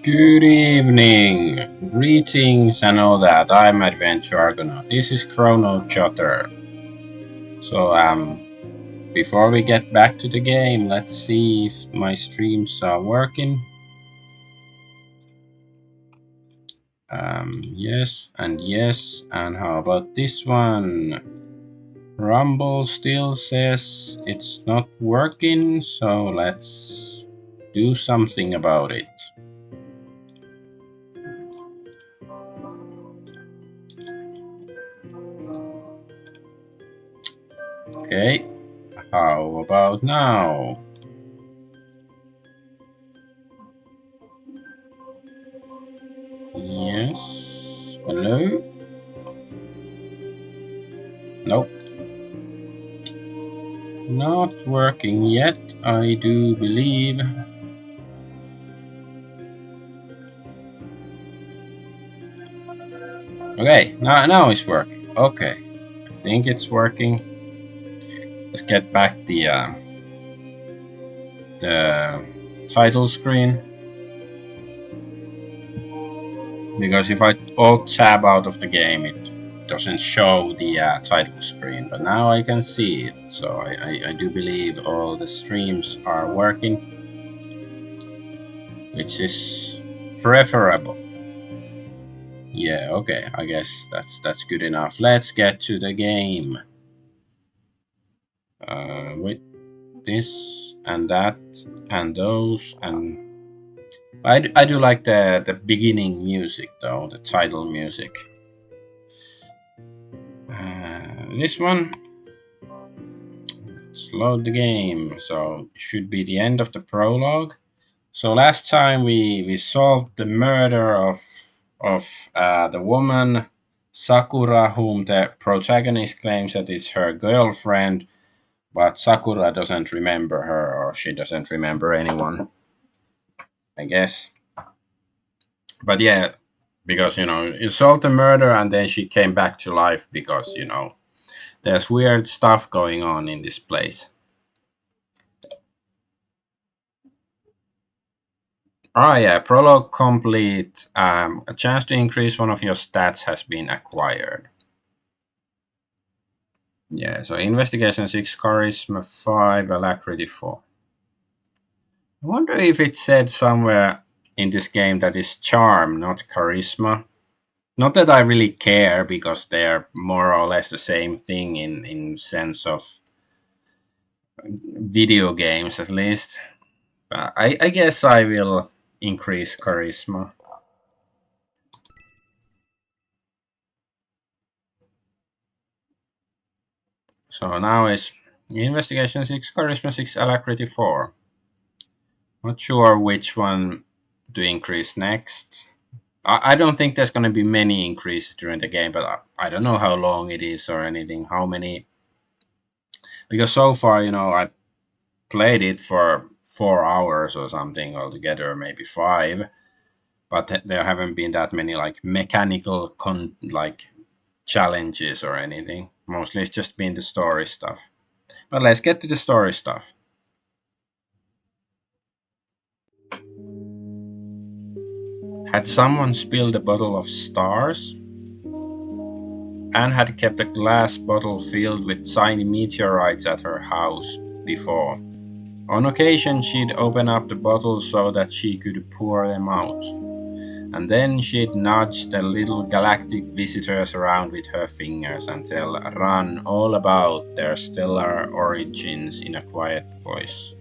Good evening, greetings and all that. I'm Adventure Argonaut. This is Chrono Jotter. So before we get back to the game, let's see if my streams are working. Yes and yes, and how about this one? Rumble still says it's not working, so let's do something about it. Okay, how about now? Yes. Hello? Nope. Not working yet, I do believe. Okay, now it's working. Okay, I think it's working. Let's get back the title screen, because if I alt tab out of the game, it doesn't show the title screen. But now I can see it, so I do believe all the streams are working, which is preferable. Yeah, okay, I guess that's good enough. Let's get to the game. With this and that and those, and I do like the beginning music though, the title music. This one, let's load the game. So it should be the end of the prologue. So last time we solved the murder of the woman Sakura, whom the protagonist claims that it's her girlfriend, but Sakura doesn't remember her, or she doesn't remember anyone, I guess. But yeah, because you solved the murder and then she came back to life because there's weird stuff going on in this place. Ah, yeah, prologue complete. A chance to increase one of your stats has been acquired. Yeah, so investigation 6, charisma 5, alacrity 4. I wonder if it said somewhere in this game that is charm, not charisma. Not that I really care, because they're more or less the same thing in sense of video games, at least. I guess I will increase charisma. So now is investigation 6, charisma 6, alacrity 4. Not sure which one to increase next. I don't think there's going to be many increases during the game, but I don't know how long it is or anything, how many. Because so far, I played it for 4 hours or something altogether, maybe 5. But there haven't been that many like mechanical like challenges or anything. Mostly it's just been the story stuff. But let's get to the story stuff. Had someone spilled a bottle of stars? Anne had kept a glass bottle filled with tiny meteorites at her house before. On occasion, she'd open up the bottle so that she could pour them out. And then she'd nudge the little galactic visitors around with her fingers and tell Ran all about their stellar origins in a quiet voice.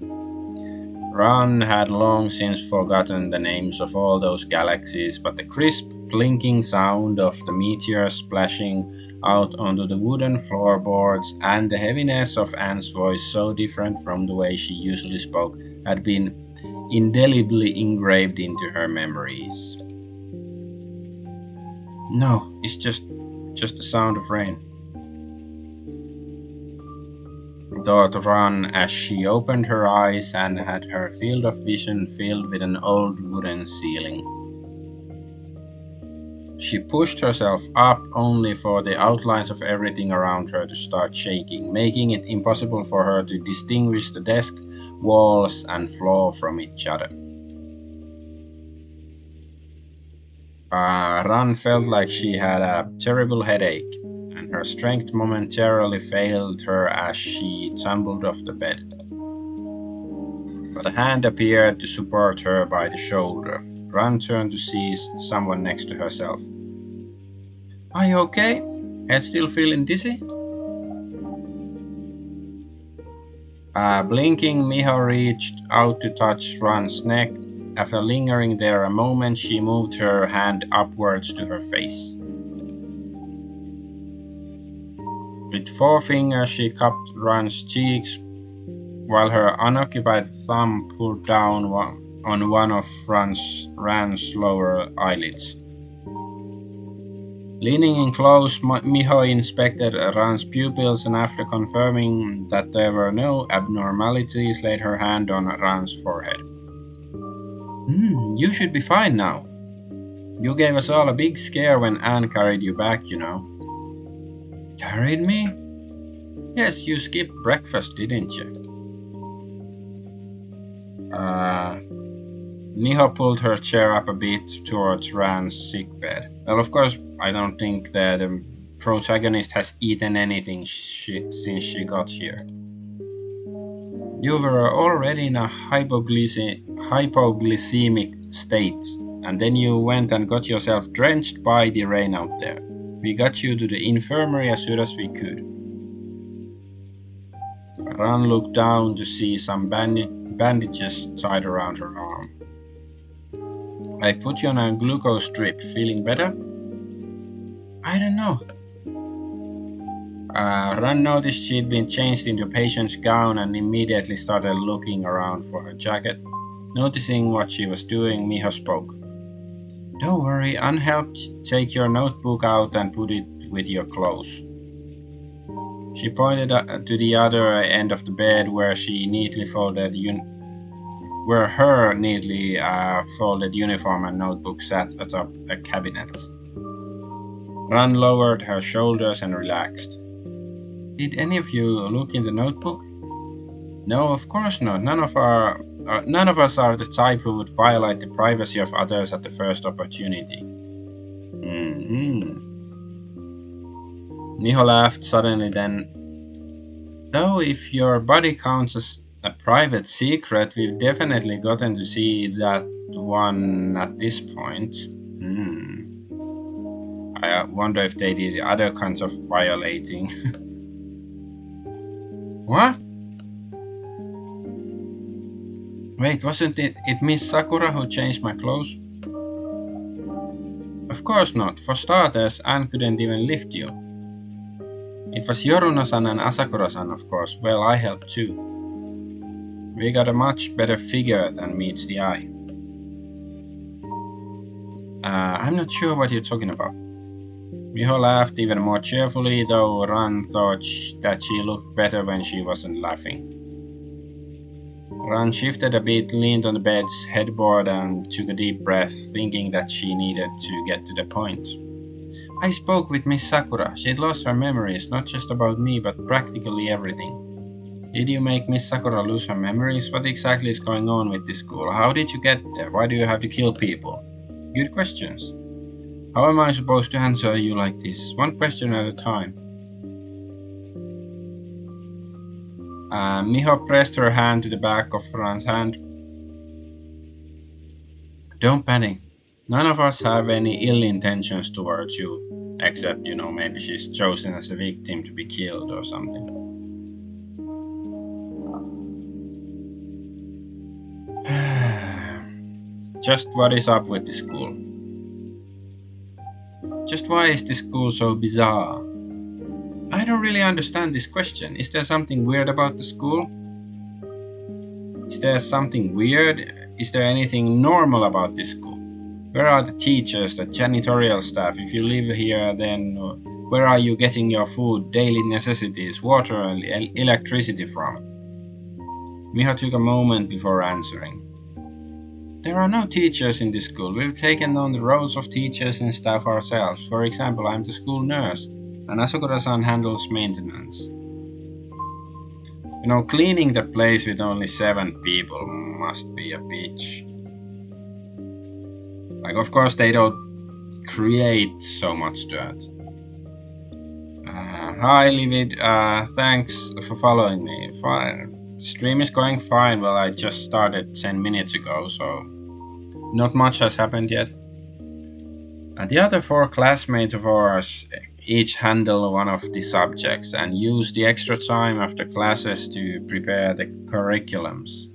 Ran had long since forgotten the names of all those galaxies, but the crisp, blinking sound of the meteors splashing out onto the wooden floorboards and the heaviness of Anne's voice, so different from the way she usually spoke, had been indelibly engraved into her memories. No, it's just the sound of rain, thought Ran as she opened her eyes and had her field of vision filled with an old wooden ceiling. She pushed herself up only for the outlines of everything around her to start shaking, making it impossible for her to distinguish the desk, walls, and floor from each other. Ran felt like she had a terrible headache, and her strength momentarily failed her as she tumbled off the bed. But a hand appeared to support her by the shoulder. Ran turned to see someone next to herself. Are you okay? Head still feeling dizzy? Blinking, Miho reached out to touch Ran's neck. After lingering there a moment, she moved her hand upwards to her face. With 4 fingers, she cupped Ran's cheeks, while her unoccupied thumb pulled down on one of Ran's lower eyelids. Leaning in close, Miho inspected Ran's pupils and after confirming that there were no abnormalities, laid her hand on Ran's forehead. You should be fine now. You gave us all a big scare when Anne carried you back, you know. Carried me? Yes, you skipped breakfast, didn't you? Miho pulled her chair up a bit towards Ran's sickbed. Well, of course, I don't think that the protagonist has eaten anything since she got here. You were already in a hypoglycemic state, and then you went and got yourself drenched by the rain out there. We got you to the infirmary as soon as we could. Ran looked down to see some bandages tied around her arm. I put you on a glucose drip. Feeling better? I don't know. Ran noticed she'd been changed into a patient's gown and immediately started looking around for her jacket. Noticing what she was doing, Miho spoke. Don't worry, unhelped, take your notebook out and put it with your clothes. She pointed to the other end of the bed where her neatly folded uniform and notebook sat atop a cabinet. Ran lowered her shoulders and relaxed. Did any of you look in the notebook? No, of course not. None of us are the type who would violate the privacy of others at the first opportunity. Miho laughed suddenly then. Though if your body counts as a private secret, we've definitely gotten to see that one at this point. I wonder if they did other kinds of violating. What? Wait, wasn't it Miss Sakura who changed my clothes? Of course not. For starters, Anne couldn't even lift you. It was Yoruno-san and Asakura-san, of course. Well, I helped too. We got a much better figure than meets the eye. I'm not sure what you're talking about. Miho laughed even more cheerfully, though Ran thought that she looked better when she wasn't laughing. Ran shifted a bit, leaned on the bed's headboard and took a deep breath, thinking that she needed to get to the point. I spoke with Miss Sakura. She'd lost her memories, not just about me, but practically everything. Did you make Miss Sakura lose her memories? What exactly is going on with this school? How did you get there? Why do you have to kill people? Good questions. How am I supposed to answer you like this? One question at a time. Miho pressed her hand to the back of Ran's hand. Don't panic. None of us have any ill intentions towards you, except, maybe she's chosen as a victim to be killed or something. Just what is up with the school? Just why is this school so bizarre? I don't really understand this question. Is there something weird about the school? Is there something weird? Is there anything normal about this school? Where are the teachers, the janitorial staff? If you live here, then where are you getting your food, daily necessities, water and electricity from? Miho took a moment before answering. There are no teachers in this school. We've taken on the roles of teachers and staff ourselves. For example, I'm the school nurse, and Asakura-san handles maintenance. Cleaning the place with only 7 people must be a bitch. Of course they don't create so much dirt. Hi, Livid. Thanks for following me. Fine. Stream is going fine. Well, I just started 10 minutes ago, so not much has happened yet. And the other 4 classmates of ours each handle one of the subjects and use the extra time after classes to prepare the curriculums.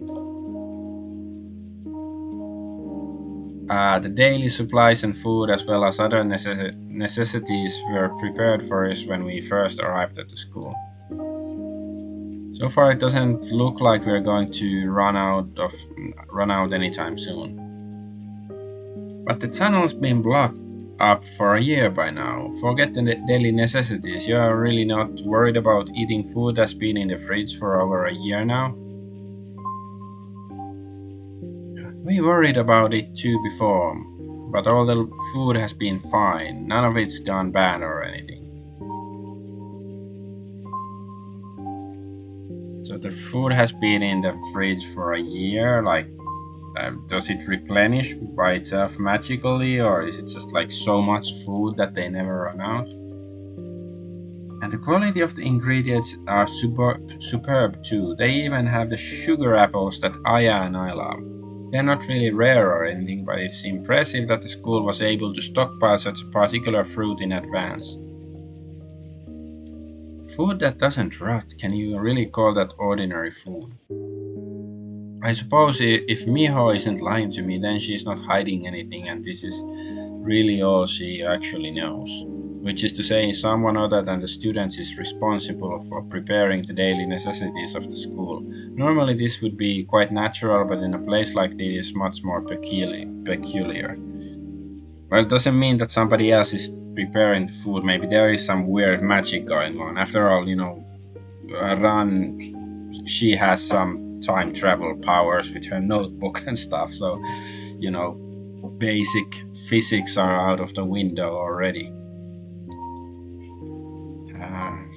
The daily supplies and food, as well as other necessities, were prepared for us when we first arrived at the school. So far, it doesn't look like we're going to run out anytime soon. But the tunnel's been blocked up for a year by now. Forget the daily necessities. You are really not worried about eating food that's been in the fridge for over a year now? We worried about it too before, but all the food has been fine. None of it's gone bad or anything. So the food has been in the fridge for a year. Like, does it replenish by itself magically, or is it just like so much food that they never run out? And the quality of the ingredients are superb too. They even have the sugar apples that Aya and I love. They're not really rare or anything, but it's impressive that the school was able to stockpile such a particular fruit in advance. Food that doesn't rot, can you really call that ordinary food? I suppose if Miho isn't lying to me, then she's not hiding anything, and this is really all she actually knows. Which is to say, someone other than the students is responsible for preparing the daily necessities of the school. Normally this would be quite natural, but in a place like this, it's much more peculiar. Well, it doesn't mean that somebody else is preparing the food. Maybe there is some weird magic going on. After all, Ran, she has some time travel powers with her notebook and stuff, so, basic physics are out of the window already.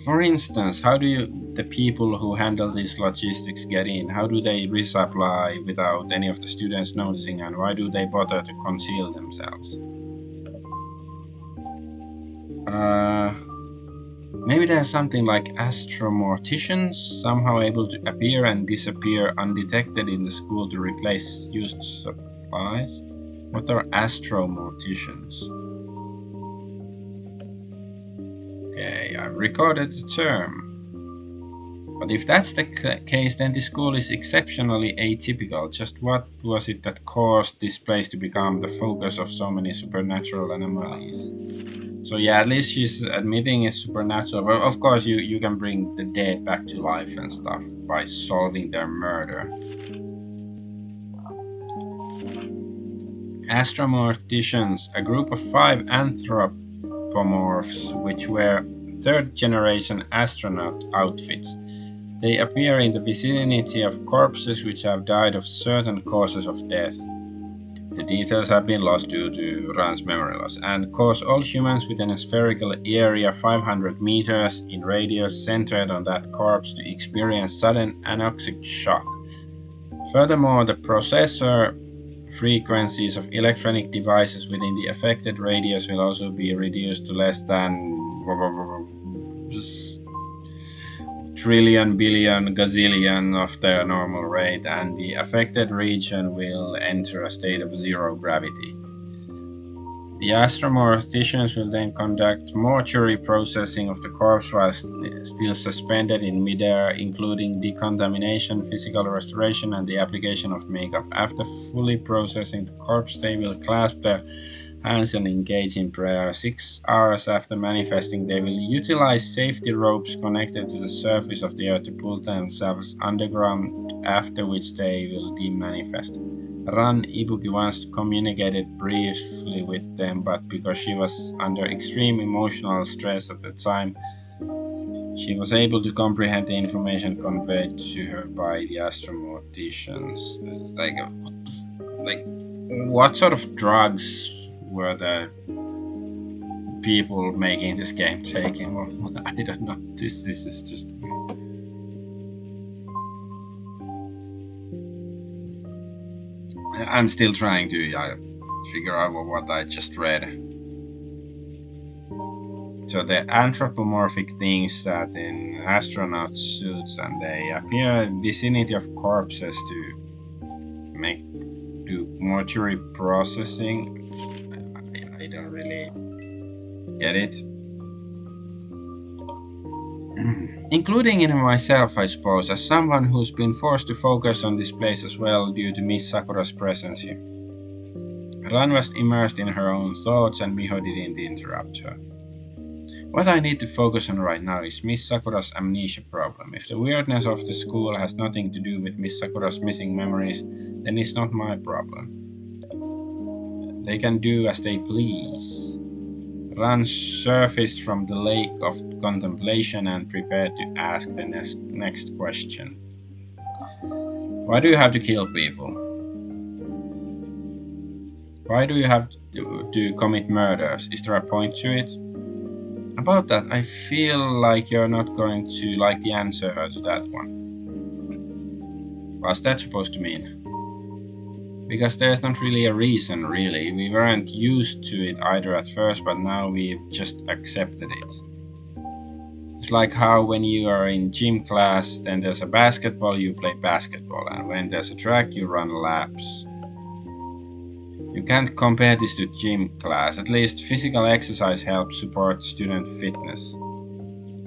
For instance, how do the people who handle these logistics get in? How do they resupply without any of the students noticing, and why do they bother to conceal themselves? Maybe there's something like astromorticians, somehow able to appear and disappear undetected in the school to replace used supplies? What are astromorticians? Okay, I've recorded the term. But if that's the case, then the school is exceptionally atypical. Just what was it that caused this place to become the focus of so many supernatural anomalies? So yeah, at least she's admitting it's supernatural. Well, of course, you can bring the dead back to life and stuff by solving their murder. Astromorticians, a group of 5 anthropomorphs which wear 3rd-generation astronaut outfits. They appear in the vicinity of corpses which have died of certain causes of death. The details have been lost due to Ran's memory loss, and cause all humans within a spherical area 500 meters in radius centered on that corpse to experience sudden anoxic shock. Furthermore, the processor frequencies of electronic devices within the affected radius will also be reduced to less than trillion, billion, gazillion of their normal rate, and the affected region will enter a state of zero gravity. The astromorticians will then conduct mortuary processing of the corpse while still suspended in midair, including decontamination, physical restoration, and the application of makeup. After fully processing the corpse, they will clasp their hands and engage in prayer. 6 hours after manifesting, they will utilize safety ropes connected to the surface of the earth to pull themselves underground, after which they will demanifest. Ran Ibuki once communicated briefly with them, but because she was under extreme emotional stress at the time, she was able to comprehend the information conveyed to her by the astromorticians. What sort of drugs were the people making this game taking? Well, I don't know. This is just weird. I'm still trying to figure out what I just read. So the anthropomorphic things that in astronaut suits, and they appear in vicinity of corpses to do mortuary processing. I don't really get it. Including in myself, I suppose, as someone who's been forced to focus on this place as well due to Miss Sakura's presence here. Ran was immersed in her own thoughts, and Miho didn't interrupt her. What I need to focus on right now is Miss Sakura's amnesia problem. If the weirdness of the school has nothing to do with Miss Sakura's missing memories, then it's not my problem. They can do as they please. Ran surfaced from the lake of contemplation and prepared to ask the next question. Why do you have to kill people? Why do you have to commit murders? Is there a point to it? About that, I feel like you're not going to like the answer to that one. What's that supposed to mean? Because there's not really a reason, really. We weren't used to it either at first, but now we've just accepted it. It's like how when you are in gym class, then there's a basketball, you play basketball, and when there's a track, you run laps. You can't compare this to gym class. At least physical exercise helps support student fitness.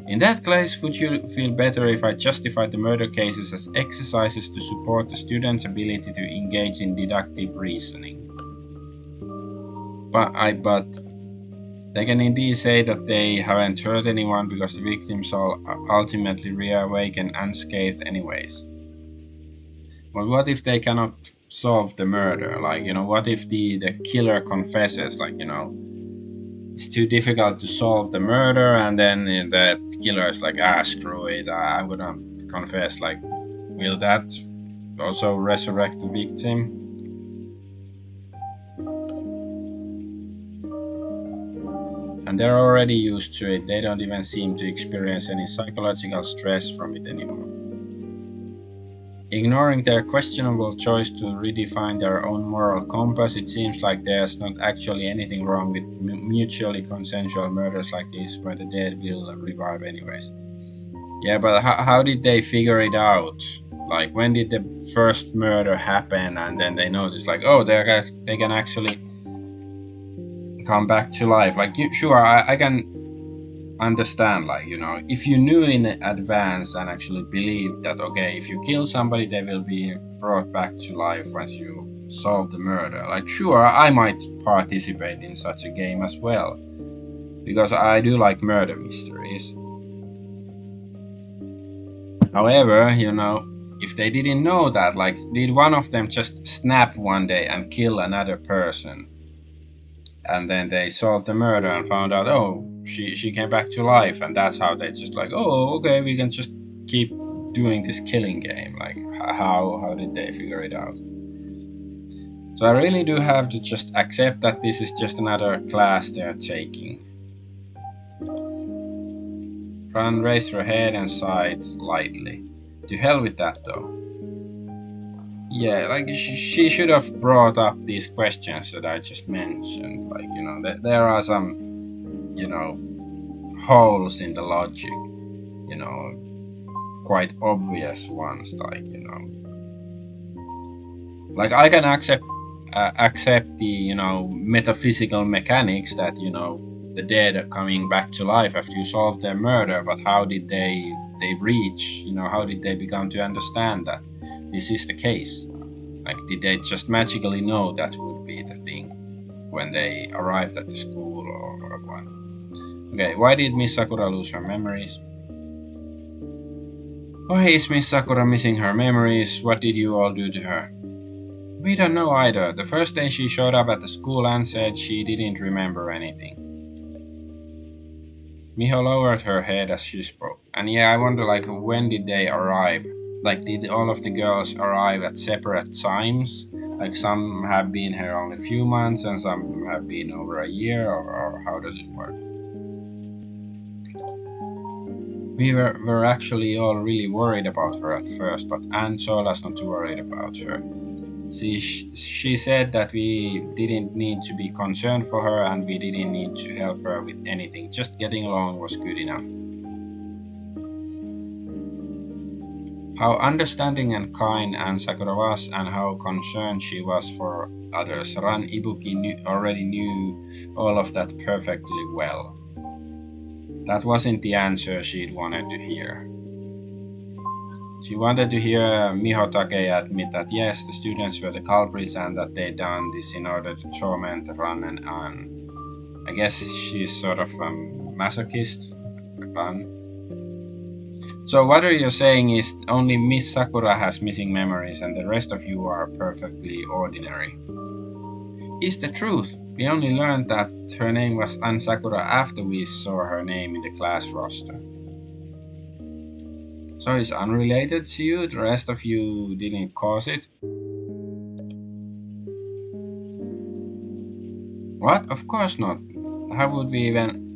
In that case, would you feel better if I justified the murder cases as exercises to support the student's ability to engage in deductive reasoning? But they can indeed say that they haven't hurt anyone because the victims all ultimately reawaken unscathed anyways. But what if they cannot solve the murder? Like, what if the killer confesses, like, it's too difficult to solve the murder, and then the killer is like, screw it, I wouldn't confess. Like, will that also resurrect the victim? And they're already used to it. They don't even seem to experience any psychological stress from it anymore. Ignoring their questionable choice to redefine their own moral compass, it seems like there's not actually anything wrong with mutually consensual murders like this, where the dead will revive anyways. Yeah, but how did they figure it out? Like, when did the first murder happen, and then they noticed, like, oh, they can actually come back to life? Like, sure, I can understand, like, if you knew in advance and actually believed that, okay, if you kill somebody, they will be brought back to life once you solve the murder. Like, sure, I might participate in such a game as well, because I do like murder mysteries. However, if they didn't know that, like, did one of them just snap one day and kill another person, and then they solved the murder and found out, oh, she came back to life, and that's how they just like, oh, okay, we can just keep doing this killing game. Like, how did they figure it out? So I really do have to just accept that this is just another class they're taking. Fran raised her head and sighed lightly. To hell with that, though. Yeah, like, she should have brought up these questions that I just mentioned. Like, there are some, holes in the logic, quite obvious ones, like, like, I can accept the, metaphysical mechanics that, the dead are coming back to life after you solve their murder, but how did they reach, how did they become to understand that this is the case? Like, did they just magically know that would be the thing when they arrived at the school, or what? Okay, why did Miss Sakura lose her memories? Why is Miss Sakura missing her memories? What did you all do to her? We don't know either. The first day she showed up at the school and said she didn't remember anything. Miho lowered her head as she spoke. And yeah, I wonder, like, when did they arrive? Like, did all of the girls arrive at separate times? Like, some have been here only a few months and some have been over a year, or how does it work? We were actually all really worried about her at first, but Anne told us not to worry about her. She said that we didn't need to be concerned for her and we didn't need to help her with anything. Just getting along was good enough. How understanding and kind Aunt Sakura was and how concerned she was for others. Ran Ibuki already knew all of that perfectly well. That wasn't the answer she'd wanted to hear. She wanted to hear Miho Take admit that yes, the students were the culprits and that they'd done this in order to torment Ran and Anne. I guess she's sort of a masochist, Ran. So what are you saying is only Miss Sakura has missing memories and the rest of you are perfectly ordinary? Is the truth. We only learned that her name was Anne Sakura after we saw her name in the class roster. So it's unrelated to you? The rest of you didn't cause it? What? Of course not. How would we even...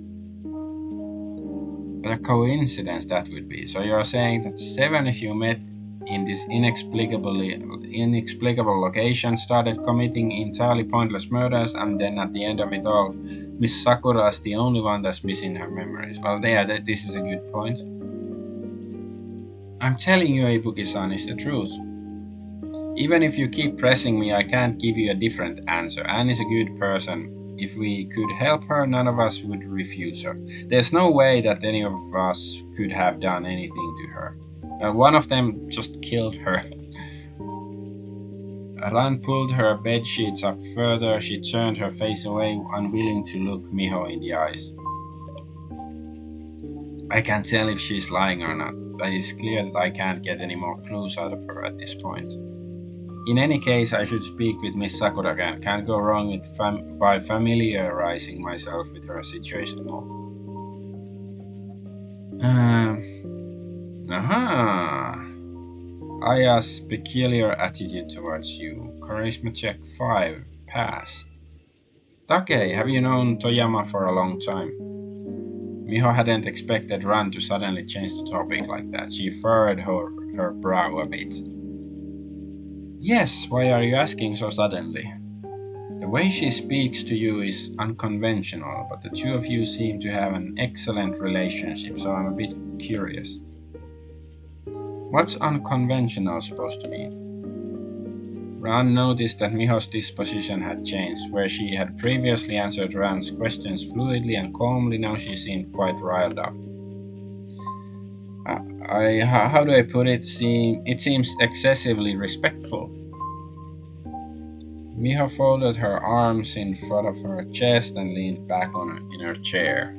What a coincidence that would be. So you're saying that 7 of you met in this inexplicable location, started committing entirely pointless murders, and then at the end of it all, Miss Sakura is the only one that's missing her memories. Well, yeah, this is a good point. I'm telling you, Ibuki-san, is the truth. Even if you keep pressing me, I can't give you a different answer. Anne is a good person. If we could help her, none of us would refuse her. There's no way that any of us could have done anything to her. One of them just killed her. Ran pulled her bed sheets up further. She turned her face away, unwilling to look Miho in the eyes. I can't tell if she's lying or not, but it's clear that I can't get any more clues out of her at this point. In any case, I should speak with Miss Sakura again. Can't go wrong with by familiarizing myself with her situation more. Aya's peculiar attitude towards you. Charisma check 5. Passed. Take, have you known Toyama for a long time? Miho hadn't expected Ran to suddenly change the topic like that. She furrowed her brow a bit. Yes, why are you asking so suddenly? The way she speaks to you is unconventional, but the two of you seem to have an excellent relationship, so I'm a bit curious. What's unconventional supposed to mean? Ran noticed that Miho's disposition had changed. Where she had previously answered Ran's questions fluidly and calmly, now she seemed quite riled up. How do I put it? It seems excessively respectful. Miho folded her arms in front of her chest and leaned back in her chair.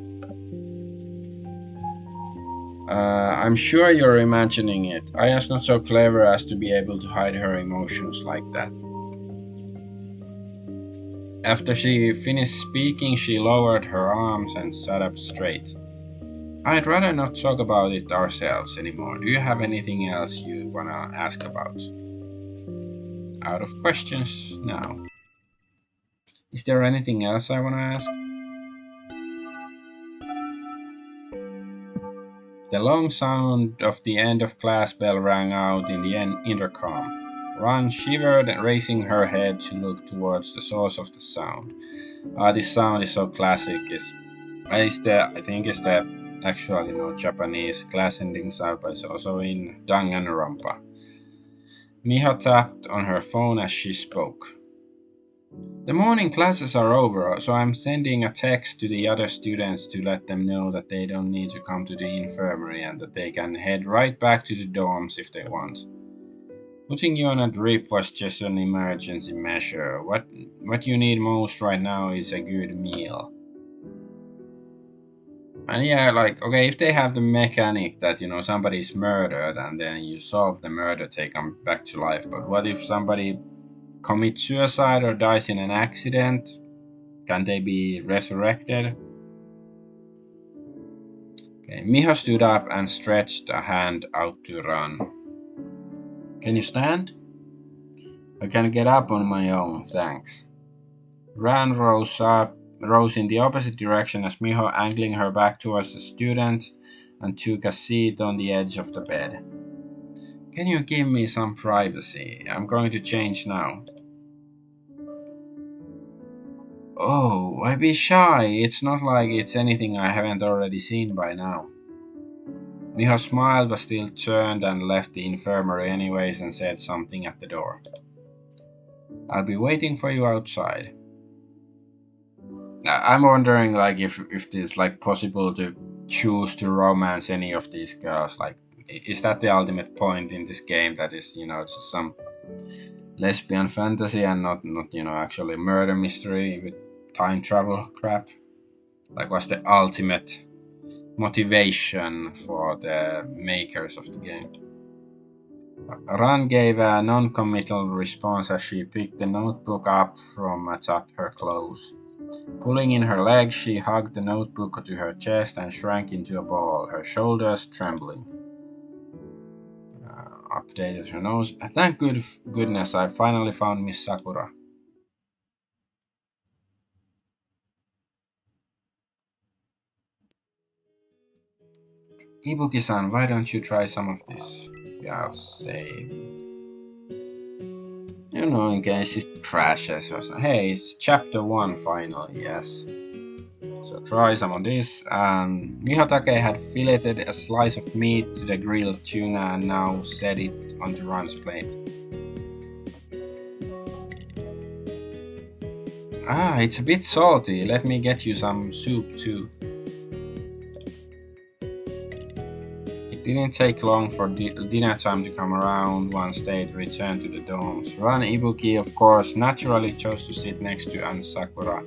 I'm sure you're imagining it. Aya's not so clever as to be able to hide her emotions like that. After she finished speaking, she lowered her arms and sat up straight. I'd rather not talk about it ourselves anymore. Do you have anything else you wanna ask about? Out of questions now. Is there anything else I wanna ask? The long sound of the end of class bell rang out in the intercom. Ran shivered, raising her head to look towards the source of the sound. This sound is so classic. I think it's the actual, Japanese class ending sound, but it's also in Danganronpa. Miho tapped on her phone as she spoke. The morning classes are over, so I'm sending a text to the other students to let them know that they don't need to come to the infirmary and that they can head right back to the dorms if they want. Putting you on a drip was just an emergency measure. What you need most right now is a good meal. And yeah, okay, if they have the mechanic that, somebody's murdered and then you solve the murder, they come back to life. But what if somebody commits suicide or dies in an accident? Can they be resurrected? Okay, Miho stood up and stretched a hand out to Ran. Can you stand? I can get up on my own, thanks. Ran rose in the opposite direction as Miho, angling her back towards the student, and took a seat on the edge of the bed. Can you give me some privacy? I'm going to change now. Oh, why be shy? It's not like it's anything I haven't already seen by now. Miho smiled but still turned and left the infirmary anyways and said something at the door. I'll be waiting for you outside. I'm wondering like if it's like possible to choose to romance any of these girls. Like, is that the ultimate point in this game? That is, just some lesbian fantasy and not actually murder mystery with time travel crap. Like, what's the ultimate motivation for the makers of the game? Ran gave a non-committal response as she picked the notebook up from atop her clothes. Pulling in her legs, she hugged the notebook to her chest and shrank into a ball, her shoulders trembling. Updated her nose. Thank goodness I finally found Miss Sakura. Ibuki-san, why don't you try some of this? Yeah, I'll save. In case it crashes or something. Hey, it's chapter 1 finally, yes. So try some of this. Mihotake had filleted a slice of meat to the grilled tuna and now set it onto Ran's plate. It's a bit salty. Let me get you some soup too. It didn't take long for dinner time to come around once they'd returned to the dorms. Ran Ibuki, of course, naturally chose to sit next to Aunt Sakura,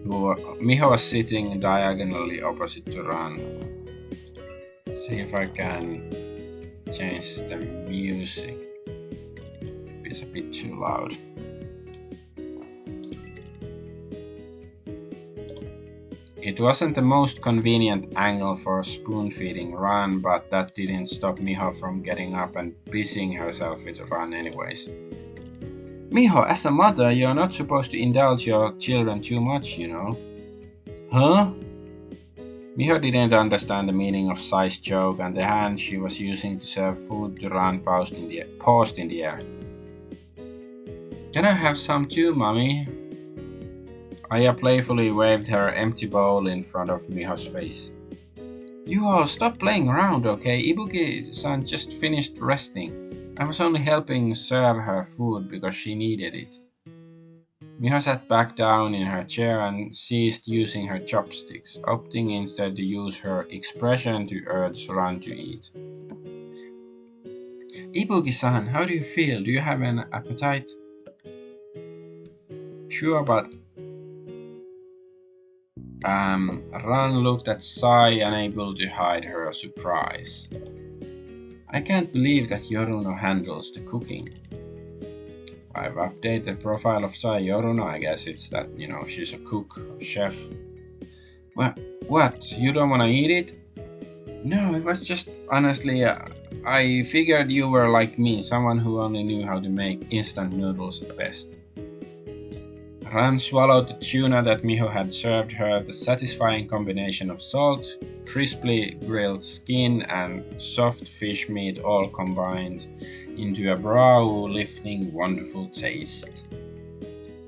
who Miho was sitting diagonally opposite to Ran. Let's see if I can change the music. It's a bit too loud. It wasn't the most convenient angle for spoon-feeding Ran, but that didn't stop Miho from getting up and busying herself with Ran anyways. Miho, as a mother, you're not supposed to indulge your children too much, Huh? Miho didn't understand the meaning of Sai's joke, and the hand she was using to serve food to Ran paused in the air. Can I have some too, Mommy? Aya playfully waved her empty bowl in front of Miho's face. You all stop playing around, okay? Ibuki-san just finished resting. I was only helping serve her food because she needed it. Miho sat back down in her chair and ceased using her chopsticks, opting instead to use her expression to urge Ran to eat. Ibuki-san, how do you feel? Do you have an appetite? Sure, but Ran looked at Sai, unable to hide her surprise. I can't believe that Yoruno handles the cooking. I've updated the profile of Sai Yoruno. I guess it's that, she's a cook, chef. What? You don't want to eat it? No, it was just, honestly, I figured you were like me, someone who only knew how to make instant noodles at best. Ran swallowed the tuna that Miho had served her, the satisfying combination of salt, crisply grilled skin, and soft fish meat all combined into a brow-lifting, wonderful taste.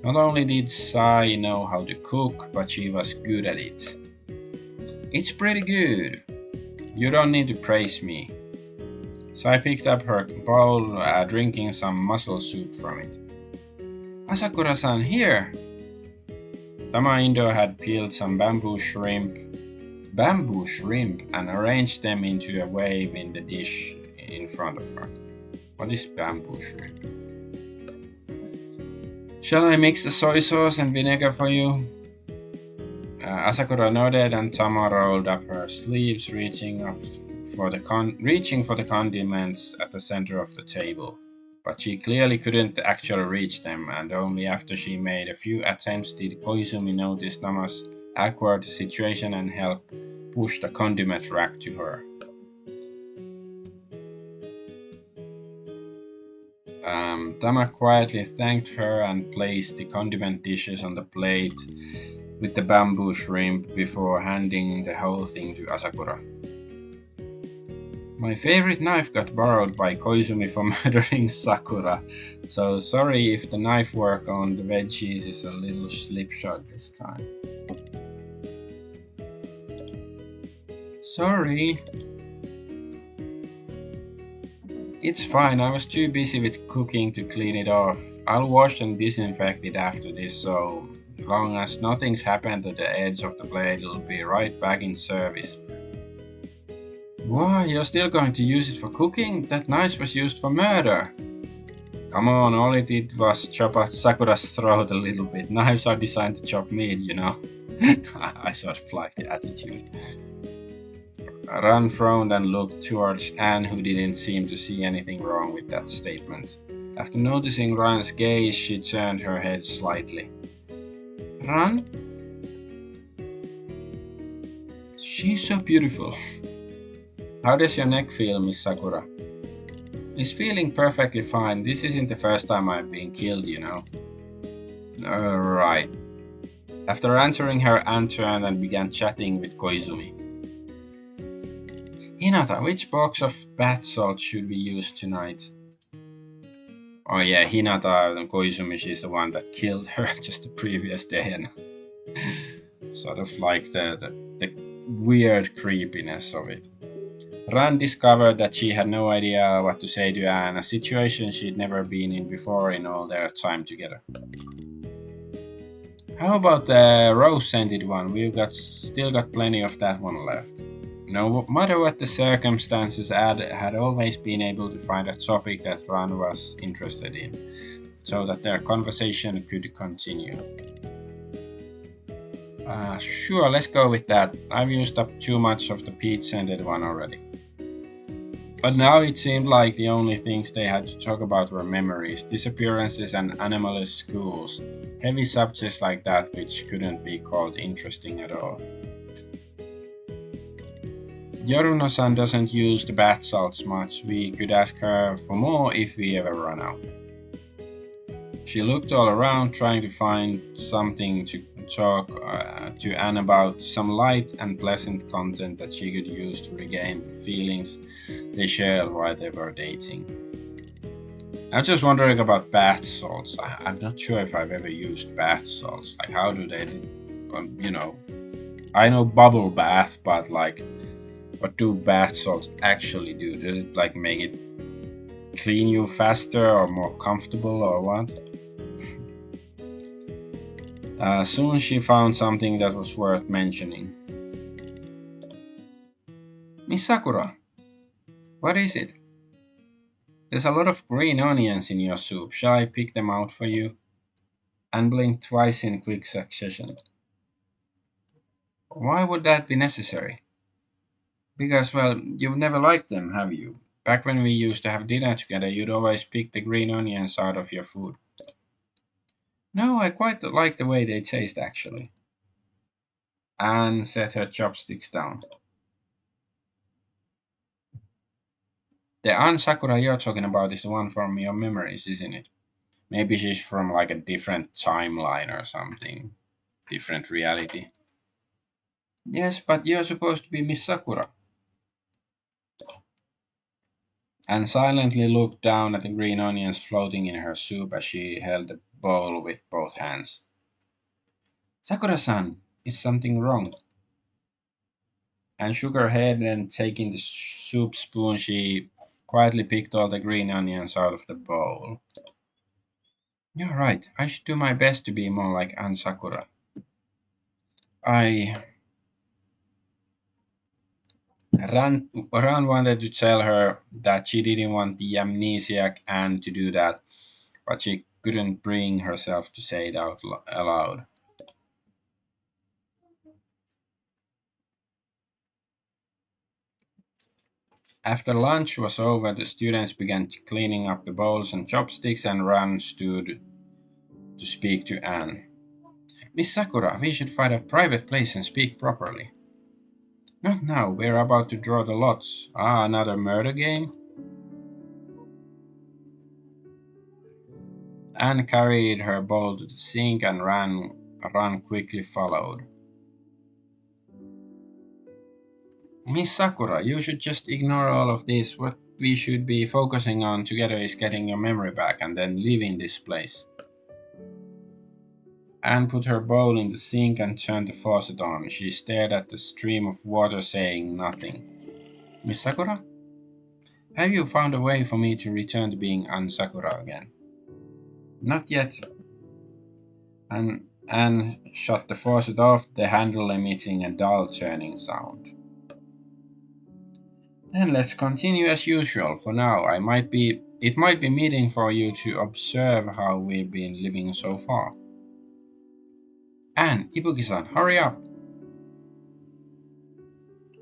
Not only did Sai know how to cook, but she was good at it. It's pretty good. You don't need to praise me. Sai picked up her bowl, drinking some mussel soup from it. Asakura-san, here! Tamaindo had peeled some bamboo shrimp, and arranged them into a wave in the dish in front of her. What is bamboo shrimp? Shall I mix the soy sauce and vinegar for you? Asakura nodded, and Tama rolled up her sleeves, reaching for the condiments at the center of the table. But she clearly couldn't actually reach them, and only after she made a few attempts did Koizumi notice Tama's awkward situation and help push the condiment rack to her. Tama quietly thanked her and placed the condiment dishes on the plate with the bamboo shrimp before handing the whole thing to Asakura. My favorite knife got borrowed by Koizumi for murdering Sakura. So sorry if the knife work on the veggies is a little slipshod this time. Sorry. It's fine, I was too busy with cooking to clean it off. I'll wash and disinfect it after this, so long as nothing's happened to the edge of the blade, it'll be right back in service. Why, you're still going to use it for cooking? That knife was used for murder. Come on, all it did was chop at Sakura's throat a little bit. Knives are designed to chop meat, you know. I sort of like the attitude. Ran frowned and looked towards Anne, who didn't seem to see anything wrong with that statement. After noticing Ran's gaze, she turned her head slightly. Ran? She's so beautiful. How does your neck feel, Miss Sakura? It's feeling perfectly fine. This isn't the first time I've been killed, you know. Right. After answering her, Anne turned and began chatting with Koizumi. Hinata, which box of bath salt should we use tonight? Oh yeah, Hinata and Koizumi, she's the one that killed her just the previous day, and sort of like the weird creepiness of it. Ran discovered that she had no idea what to say to Anne, a situation she'd never been in before in all their time together. How about the rose-scented one? We've still got plenty of that one left. No matter what the circumstances, Ad had always been able to find a topic that Ran was interested in, so that their conversation could continue. Sure, let's go with that. I've used up too much of the peach-scented one already. But now it seemed like the only things they had to talk about were memories, disappearances, and animalist schools. Heavy subjects like that which couldn't be called interesting at all. Yoruno-san doesn't use the bath salts much. We could ask her for more if we ever run out. She looked all around, trying to find something to talk to Anne about, some light and pleasant content that she could use to regain the feelings they shared while they were dating. I'm just wondering about bath salts. I'm not sure if I've ever used bath salts. Like, how do they, I know bubble bath, but like, what do bath salts actually do? Does it like make it clean you faster or more comfortable or what? Soon she found something that was worth mentioning. Miss Sakura, what is it? There's a lot of green onions in your soup. Shall I pick them out for you? Anne blinked twice in quick succession. Why would that be necessary? Because, well, you've never liked them, have you? Back when we used to have dinner together, you'd always pick the green onions out of your food. No, I quite like the way they taste, actually. Anne set her chopsticks down. The Anne Sakura you're talking about is the one from your memories, isn't it? Maybe she's from like a different timeline or something. Different reality. Yes, but you're supposed to be Miss Sakura. Anne silently looked down at the green onions floating in her soup as she held the bowl with both hands. Sakura-san, is something wrong? Anne shook her head and taking the soup spoon, she quietly picked all the green onions out of the bowl. You're right, I should do my best to be more like Anne Sakura. Ran wanted to tell her that she didn't want the amnesiac Anne to do that, but she couldn't bring herself to say it out aloud. After lunch was over, the students began cleaning up the bowls and chopsticks, and Ran stood to speak to Anne. Miss Sakura, we should find a private place and speak properly. Not now, we're about to draw the lots. Ah, another murder game? Anne carried her bowl to the sink and Ran quickly followed. Miss Sakura, you should just ignore all of this. What we should be focusing on together is getting your memory back and then leaving this place. Anne put her bowl in the sink and turned the faucet on. She stared at the stream of water, saying nothing. Miss Sakura? Have you found a way for me to return to being Anne Sakura again? Not yet. And Anne shut the faucet off, the handle emitting a dull churning sound. Then let's continue as usual. For now, it might be meeting for you to observe how we've been living so far. Anne, Ibuki-san, hurry up!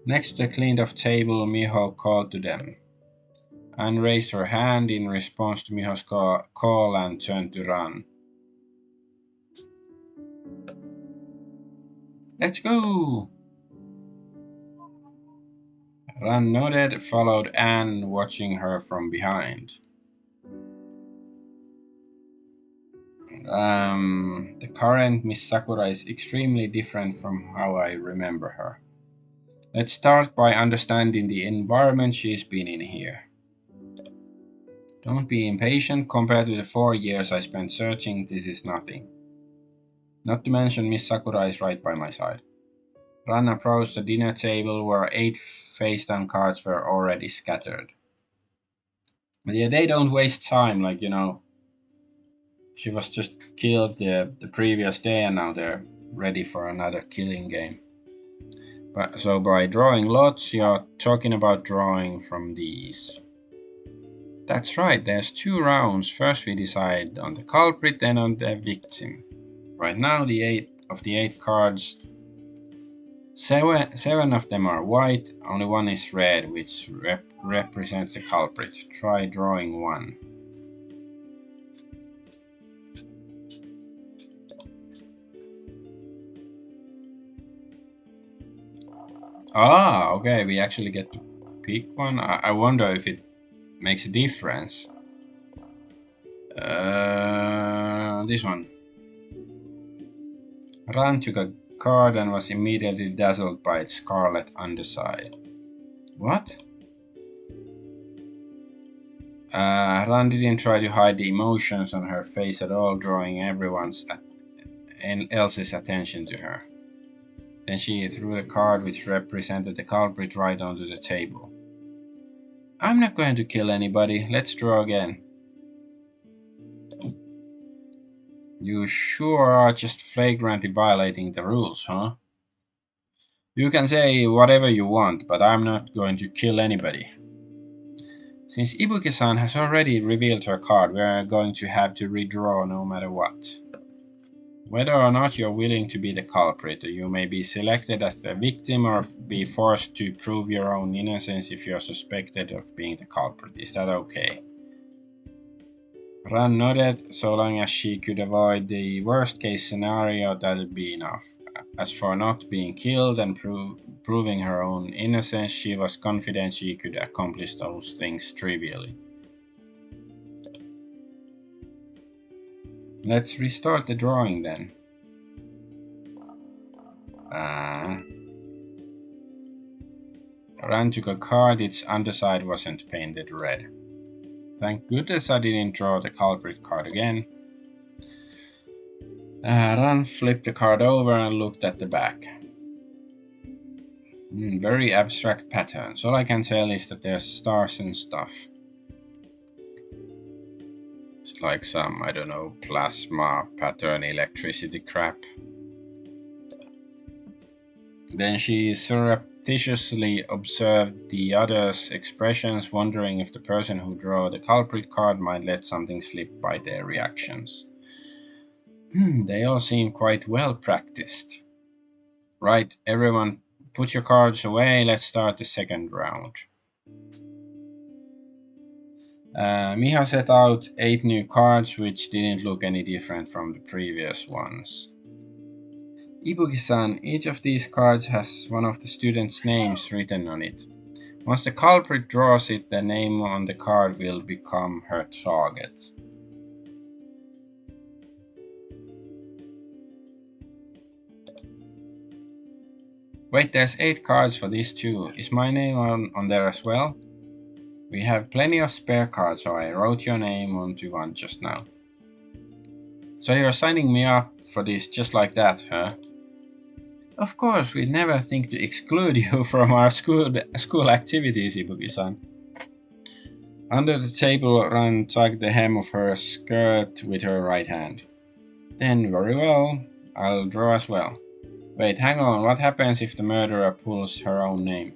Next to the cleaned-off table, Miho called to them. Anne raised her hand in response to Miho's call and turned to run. Let's go! Ran nodded, followed Anne, watching her from behind. The current Miss Sakura is extremely different from how I remember her. Let's start by understanding the environment she's been in here. Don't be impatient. Compared to the 4 years I spent searching, this is nothing. Not to mention Miss Sakura is right by my side. Ran approached the dinner table where 8 face-down cards were already scattered. But yeah, they don't waste time, she was just killed the previous day and now they're ready for another killing game. So by drawing lots, you're talking about drawing from these. That's right, there's 2 rounds. First we decide on the culprit, then on the victim. Right now, the 8 cards, 7 of them are white, only 1 is red, which represents the culprit. Try drawing 1. Okay, we actually get to pick one. I wonder if it makes a difference. This one. Ran took a card and was immediately dazzled by its scarlet underside. What? Ran didn't try to hide the emotions on her face at all, drawing everyone else's attention to her. Then she threw the card which represented the culprit right onto the table. I'm not going to kill anybody. Let's draw again. You sure are just flagrantly violating the rules, huh? You can say whatever you want, but I'm not going to kill anybody. Since Ibuki-san has already revealed her card, we're going to have to redraw no matter what. Whether or not you're willing to be the culprit, you may be selected as the victim or be forced to prove your own innocence if you're suspected of being the culprit. Is that okay? Ran nodded. So long as she could avoid the worst case scenario, that'd be enough. As for not being killed and proving her own innocence, she was confident she could accomplish those things trivially. Let's restart the drawing then. Ran took a card, its underside wasn't painted red. Thank goodness I didn't draw the culprit card again. Ran flipped the card over and looked at the back. Very abstract patterns. All I can tell is that there's stars and stuff. It's like some, I don't know, plasma pattern electricity crap. Then she surreptitiously observed the others' expressions, wondering if the person who drew the culprit card might let something slip by their reactions. They all seem quite well practiced. Right, everyone, put your cards away. Let's start the second round. Miha set out 8 new cards, which didn't look any different from the previous ones. Ibuki-san, each of these cards has one of the students' names written on it. Once the culprit draws it, the name on the card will become her target. Wait, there's 8 cards for these two. Is my name on there as well? We have plenty of spare cards, so I wrote your name onto one just now. So you're signing me up for this just like that, huh? Of course, we'd never think to exclude you from our school activities, Ibuki-san. Under the table, Ran tugged the hem of her skirt with her right hand. Then very well, I'll draw as well. Wait, hang on, what happens if the murderer pulls her own name?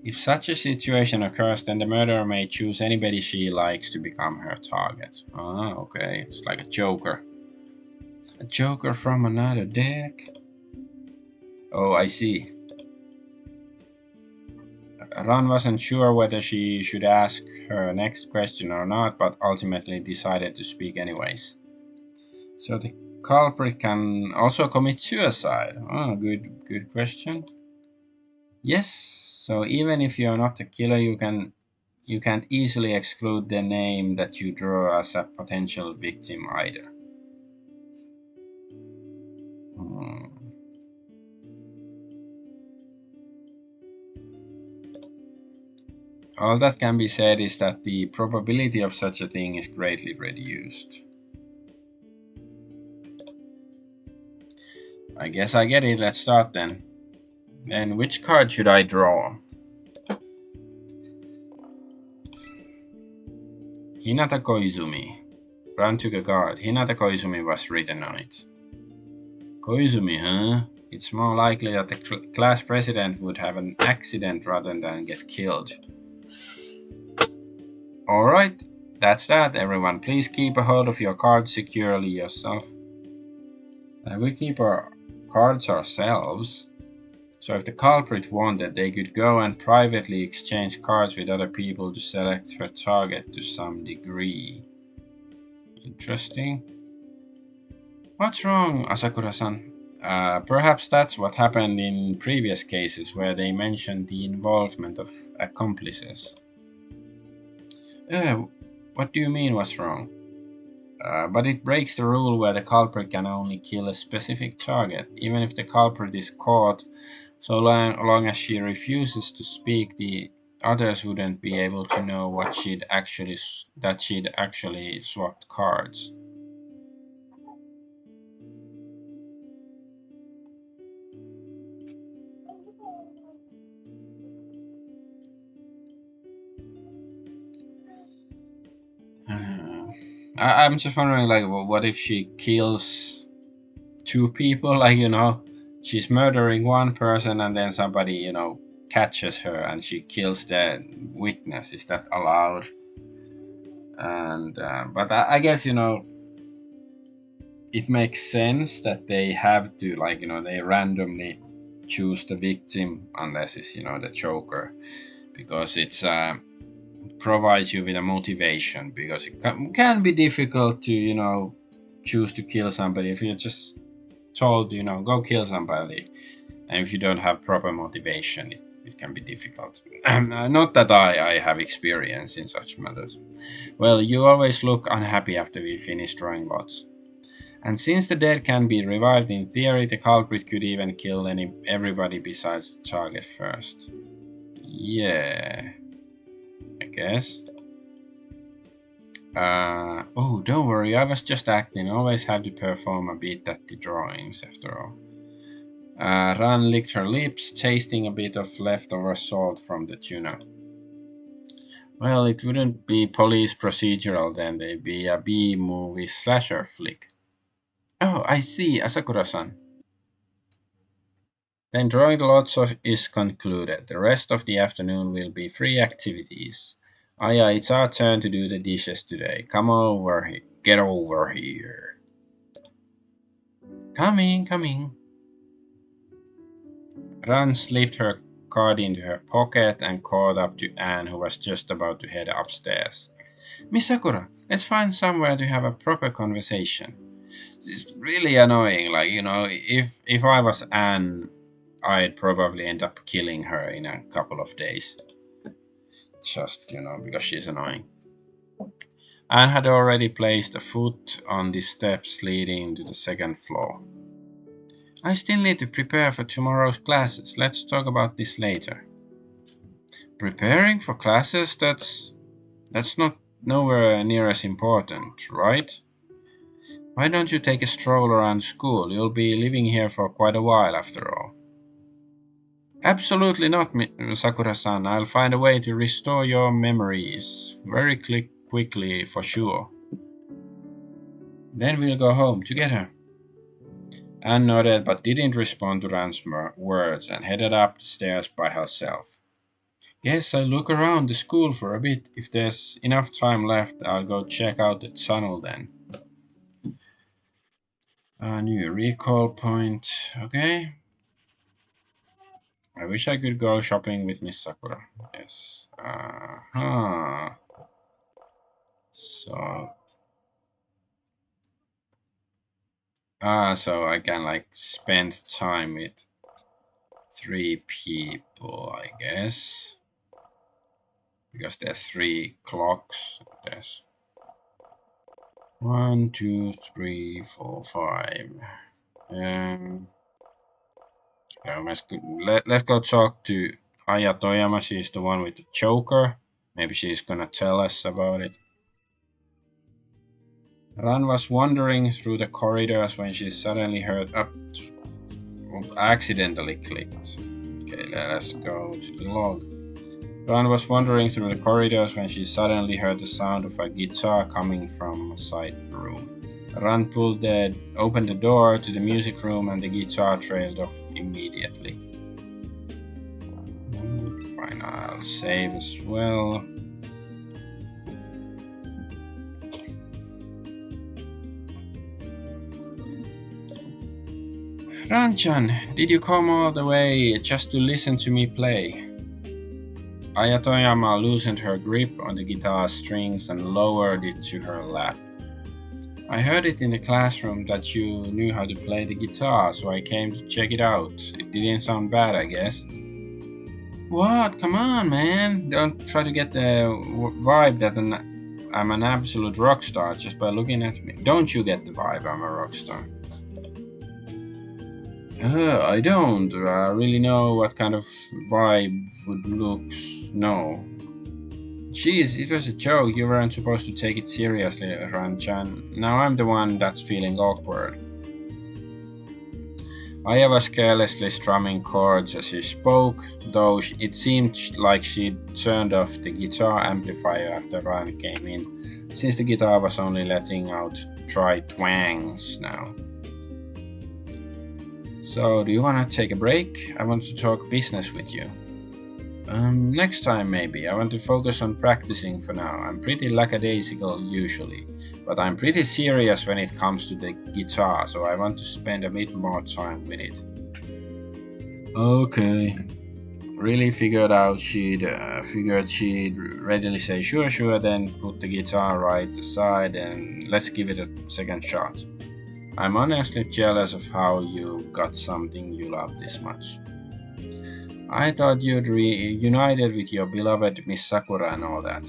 If such a situation occurs, then the murderer may choose anybody she likes to become her target. Ah, okay, it's like a joker. A joker from another deck? Oh, I see. Ran wasn't sure whether she should ask her next question or not, but ultimately decided to speak anyways. So the culprit can also commit suicide. Oh, good question. Yes, so even if you're not the killer, you can't easily exclude the name that you draw as a potential victim either. Hmm. All that can be said is that the probability of such a thing is greatly reduced. I guess I get it, let's start then. Then which card should I draw? Hinata Koizumi. Ran took a card. Hinata Koizumi was written on it. Koizumi, huh? It's more likely that the class president would have an accident rather than get killed. Alright, that's that, everyone. Please keep a hold of your cards securely yourself. We keep our cards ourselves. So if the culprit wanted, they could go and privately exchange cards with other people to select her target to some degree. Interesting. What's wrong, Asakura-san? Perhaps that's what happened in previous cases where they mentioned the involvement of accomplices. What do you mean, what's wrong? But it breaks the rule where the culprit can only kill a specific target. Even if the culprit is caught, so long as she refuses to speak, the others wouldn't be able to know that she'd actually swapped cards. I'm just wondering, like, what if she kills two people? Like, she's murdering one person and then somebody, catches her and she kills the witness. Is that allowed? And but I guess it makes sense that they have to, like, they randomly choose the victim unless it's the Joker, because it's provides you with a motivation, because it can be difficult to choose to kill somebody if you're just told go kill somebody, and if you don't have proper motivation, it can be difficult. Not that I have experience in such matters. Well, you always look unhappy after we finish drawing lots. And since the dead can be revived in theory, the culprit could even kill everybody besides the target first. Yeah, I guess. Oh, don't worry, I was just acting. Always have to perform a bit at the drawings, after all. Ran licked her lips, tasting a bit of leftover salt from the tuna. Well, it wouldn't be police procedural then, they'd be a B-movie slasher flick. Oh, I see, Asakura-san. Then drawing the lots is concluded. The rest of the afternoon will be free activities. Aya, it's our turn to do the dishes today. Come over here. Get over here. Coming, coming. Ran slipped her card into her pocket and caught up to Anne, who was just about to head upstairs. Miss Sakura, let's find somewhere to have a proper conversation. This is really annoying. Like, if I was Anne, I'd probably end up killing her in a couple of days. Just, because she's annoying. Anne had already placed a foot on the steps leading to the second floor. I still need to prepare for tomorrow's classes. Let's talk about this later. Preparing for classes? That's not nowhere near as important, right? Why don't you take a stroll around school? You'll be living here for quite a while after all. Absolutely not, Sakura-san. I'll find a way to restore your memories very quickly for sure. Then we'll go home together. Anne nodded but didn't respond to Ran's words and headed up the stairs by herself. Guess I'll look around the school for a bit. If there's enough time left, I'll go check out the tunnel then. A new recall point. Okay. I wish I could go shopping with Miss Sakura. Yes. So. So I can like spend time with 3 people, I guess. Because there's 3 clocks. There's 1, 2, 3, 4, 5. Let's go talk to Aya Toyama. She's the one with the choker. Maybe she's gonna tell us about it. Ran was wandering through the corridors when she suddenly heard accidentally clicked. Okay, let's go to the log. Ran was wandering through the corridors when she suddenly heard the sound of a guitar coming from a side room. Ran opened the door to the music room and the guitar trailed off immediately. Fine, I'll save as well. Ranchan, did you come all the way just to listen to me play? Aya Toyama loosened her grip on the guitar strings and lowered it to her lap. I heard it in the classroom that you knew how to play the guitar, so I came to check it out. It didn't sound bad, I guess. What? Come on, man. Don't try to get the vibe that I'm an absolute rock star just by looking at me. Don't you get the vibe I'm a rock star? I don't really know what kind of vibe would look. No. Jeez, it was a joke. You weren't supposed to take it seriously, Ran-chan. Now I'm the one that's feeling awkward. Aya was carelessly strumming chords as she spoke, though it seemed like she'd turned off the guitar amplifier after Ran came in, since the guitar was only letting out dry twangs now. So, do you want to take a break? I want to talk business with you. Next time maybe. I want to focus on practicing for now. I'm pretty lackadaisical usually, but I'm pretty serious when it comes to the guitar, so I want to spend a bit more time with it. Okay. Really figured she'd readily say sure, then put the guitar right aside and let's give it a second shot. I'm honestly jealous of how you got something you love this much. I thought you'd reunited with your beloved Miss Sakura and all that.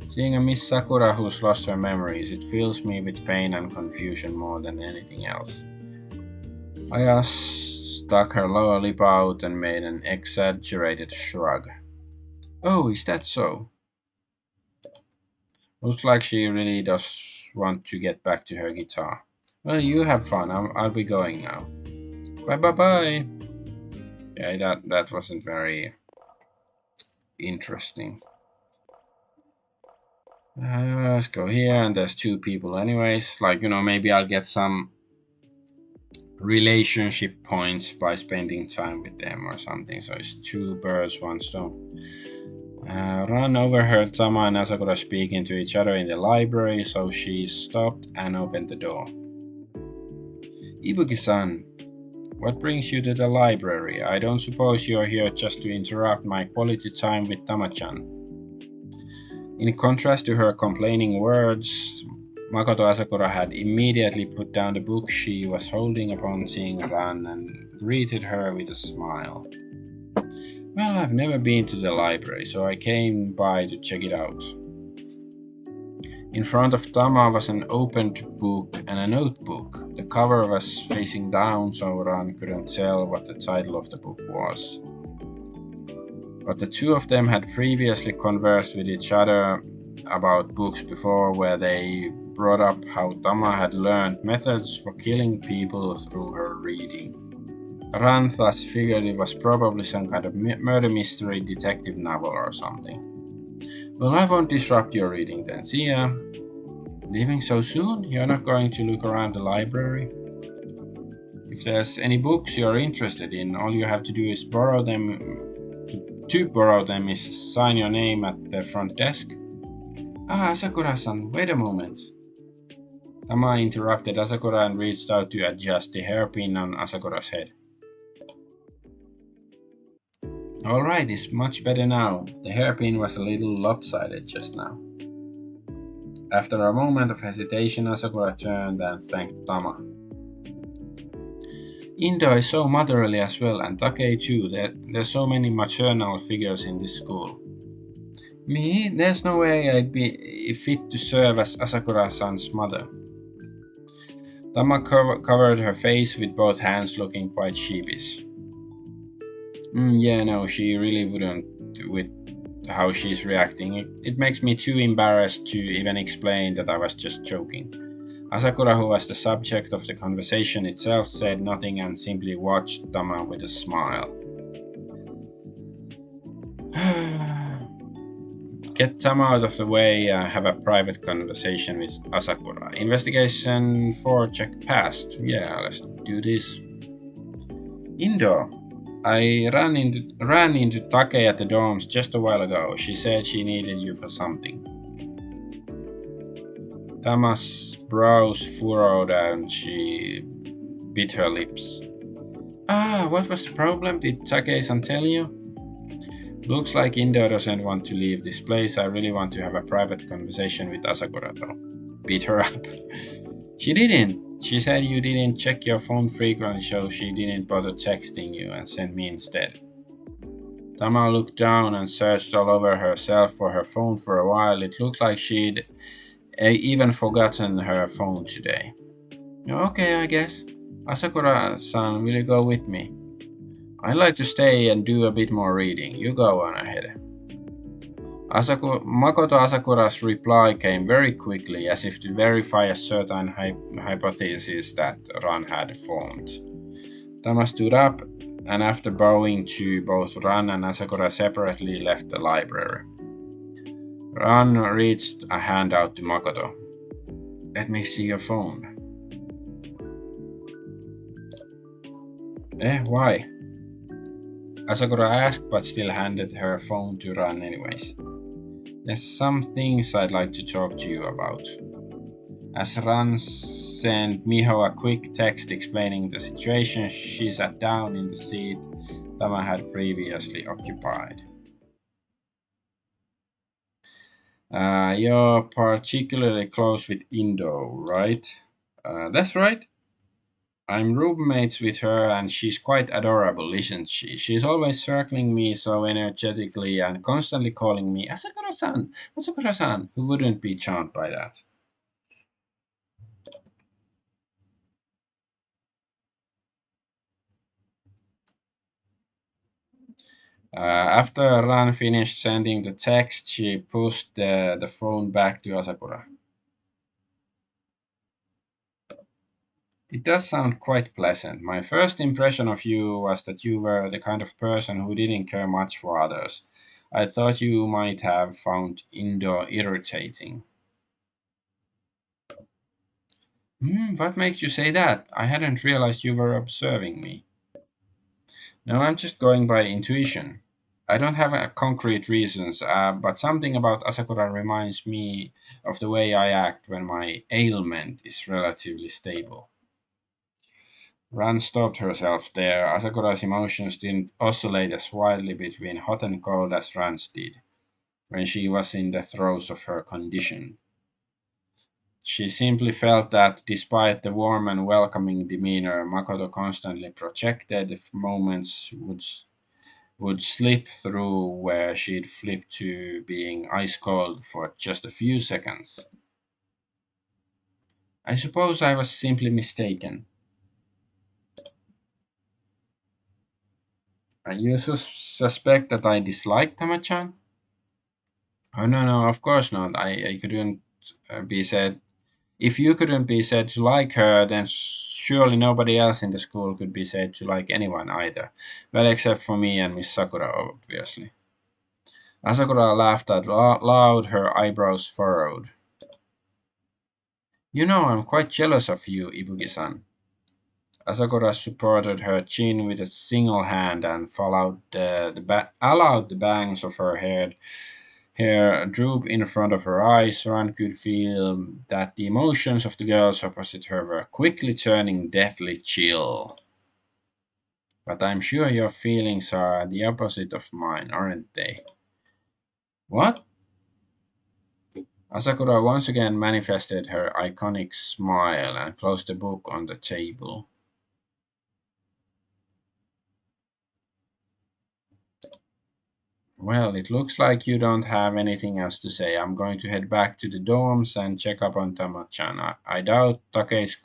Seeing a Miss Sakura who's lost her memories, it fills me with pain and confusion more than anything else. Aya stuck her lower lip out and made an exaggerated shrug. Oh, is that so? Looks like she really does want to get back to her guitar. Well, you have fun. I'll be going now. Bye. Yeah, that wasn't very interesting. Let's go here, and there's 2 people anyways. Like, maybe I'll get some relationship points by spending time with them or something. So it's 2 birds, 1 stone. Ran overheard Tama and Asakura speaking to each other in the library, so she stopped and opened the door. Ibuki-san, what brings you to the library? I don't suppose you're here just to interrupt my quality time with Tama-chan. In contrast to her complaining words, Makoto Asakura had immediately put down the book she was holding upon seeing Ran and greeted her with a smile. Well, I've never been to the library, so I came by to check it out. In front of Tama was an opened book and a notebook. The cover was facing down, so Ran couldn't tell what the title of the book was. But the two of them had previously conversed with each other about books before, where they brought up how Tama had learned methods for killing people through her reading. Ran thus figured it was probably some kind of murder mystery detective novel or something. Well, I won't disrupt your reading then. See ya. Leaving so soon? You're not going to look around the library? If there's any books you're interested in, all you have to do is borrow them. To borrow them is sign your name at the front desk. Ah, Asakura-san, wait a moment. Tama interrupted Asakura and reached out to adjust the hairpin on Asakura's head. Alright, it's much better now. The hairpin was a little lopsided just now. After a moment of hesitation, Asakura turned and thanked Tama. Indo is so motherly as well, and Takei too. There's so many maternal figures in this school. Me? There's no way I'd be fit to serve as Asakura-san's mother. Tama covered her face with both hands, looking quite sheepish. Yeah, no, she really wouldn't, with how she's reacting. It makes me too embarrassed to even explain that I was just joking. Asakura, who was the subject of the conversation itself, said nothing and simply watched Tama with a smile. Get Tama out of the way, have a private conversation with Asakura. Investigation 4 check passed. Yeah, let's do this. Indo, I ran into Take at the dorms just a while ago. She said she needed you for something. Tama's brows furrowed and she bit her lips. What was the problem? Did Take-san tell you? Looks like Indo doesn't want to leave this place. I really want to have a private conversation with Asakura though. Beat her up. She didn't. She said you didn't check your phone frequently, so she didn't bother texting you and sent me instead. Tama looked down and searched all over herself for her phone for a while. It looked like she'd even forgotten her phone today. Okay, I guess. Asakura-san, will you go with me? I'd like to stay and do a bit more reading. You go on ahead. Makoto Asakura's reply came very quickly, as if to verify a certain hypothesis that Ran had formed. Tama stood up, and after bowing to both Ran and Asakura separately, left the library. Ran reached a hand out to Makoto. Let me see your phone. Why? Asakura asked, but still handed her phone to Ran anyways. There's some things I'd like to talk to you about. As Ran sent Miho a quick text explaining the situation, she sat down in the seat Tama had previously occupied. You're particularly close with Indo, right? That's right. I'm roommates with her and she's quite adorable, isn't she? She's always circling me so energetically and constantly calling me Asakura-san, Asakura-san. Who wouldn't be charmed by that? After Ran finished sending the text, she pushed the phone back to Asakura. It does sound quite pleasant. My first impression of you was that you were the kind of person who didn't care much for others. I thought you might have found Indo irritating. What makes you say that? I hadn't realized you were observing me. No, I'm just going by intuition. I don't have concrete reasons, but something about Asakura reminds me of the way I act when my ailment is relatively stable. Ran stopped herself there. Asakura's emotions didn't oscillate as wildly between hot and cold as Ran's did when she was in the throes of her condition. She simply felt that, despite the warm and welcoming demeanor Makoto constantly projected, if moments would slip through where she'd flip to being ice cold for just a few seconds. I suppose I was simply mistaken. You suspect that I dislike Tamachan? Oh, no, no, of course not. I couldn't be said. If you couldn't be said to like her, then surely nobody else in the school could be said to like anyone either. Well, except for me and Miss Sakura, obviously. Asakura laughed out loud, her eyebrows furrowed. You know, I'm quite jealous of you, Ibuki-san. Asakura supported her chin with a single hand and followed allowed the bangs of her hair droop in front of her eyes. Ran could feel that the emotions of the girls opposite her were quickly turning deathly chill. But I'm sure your feelings are the opposite of mine, aren't they? What? Asakura once again manifested her iconic smile and closed the book on the table. Well, it looks like you don't have anything else to say. I'm going to head back to the dorms and check up on Tamachan. I doubt Take's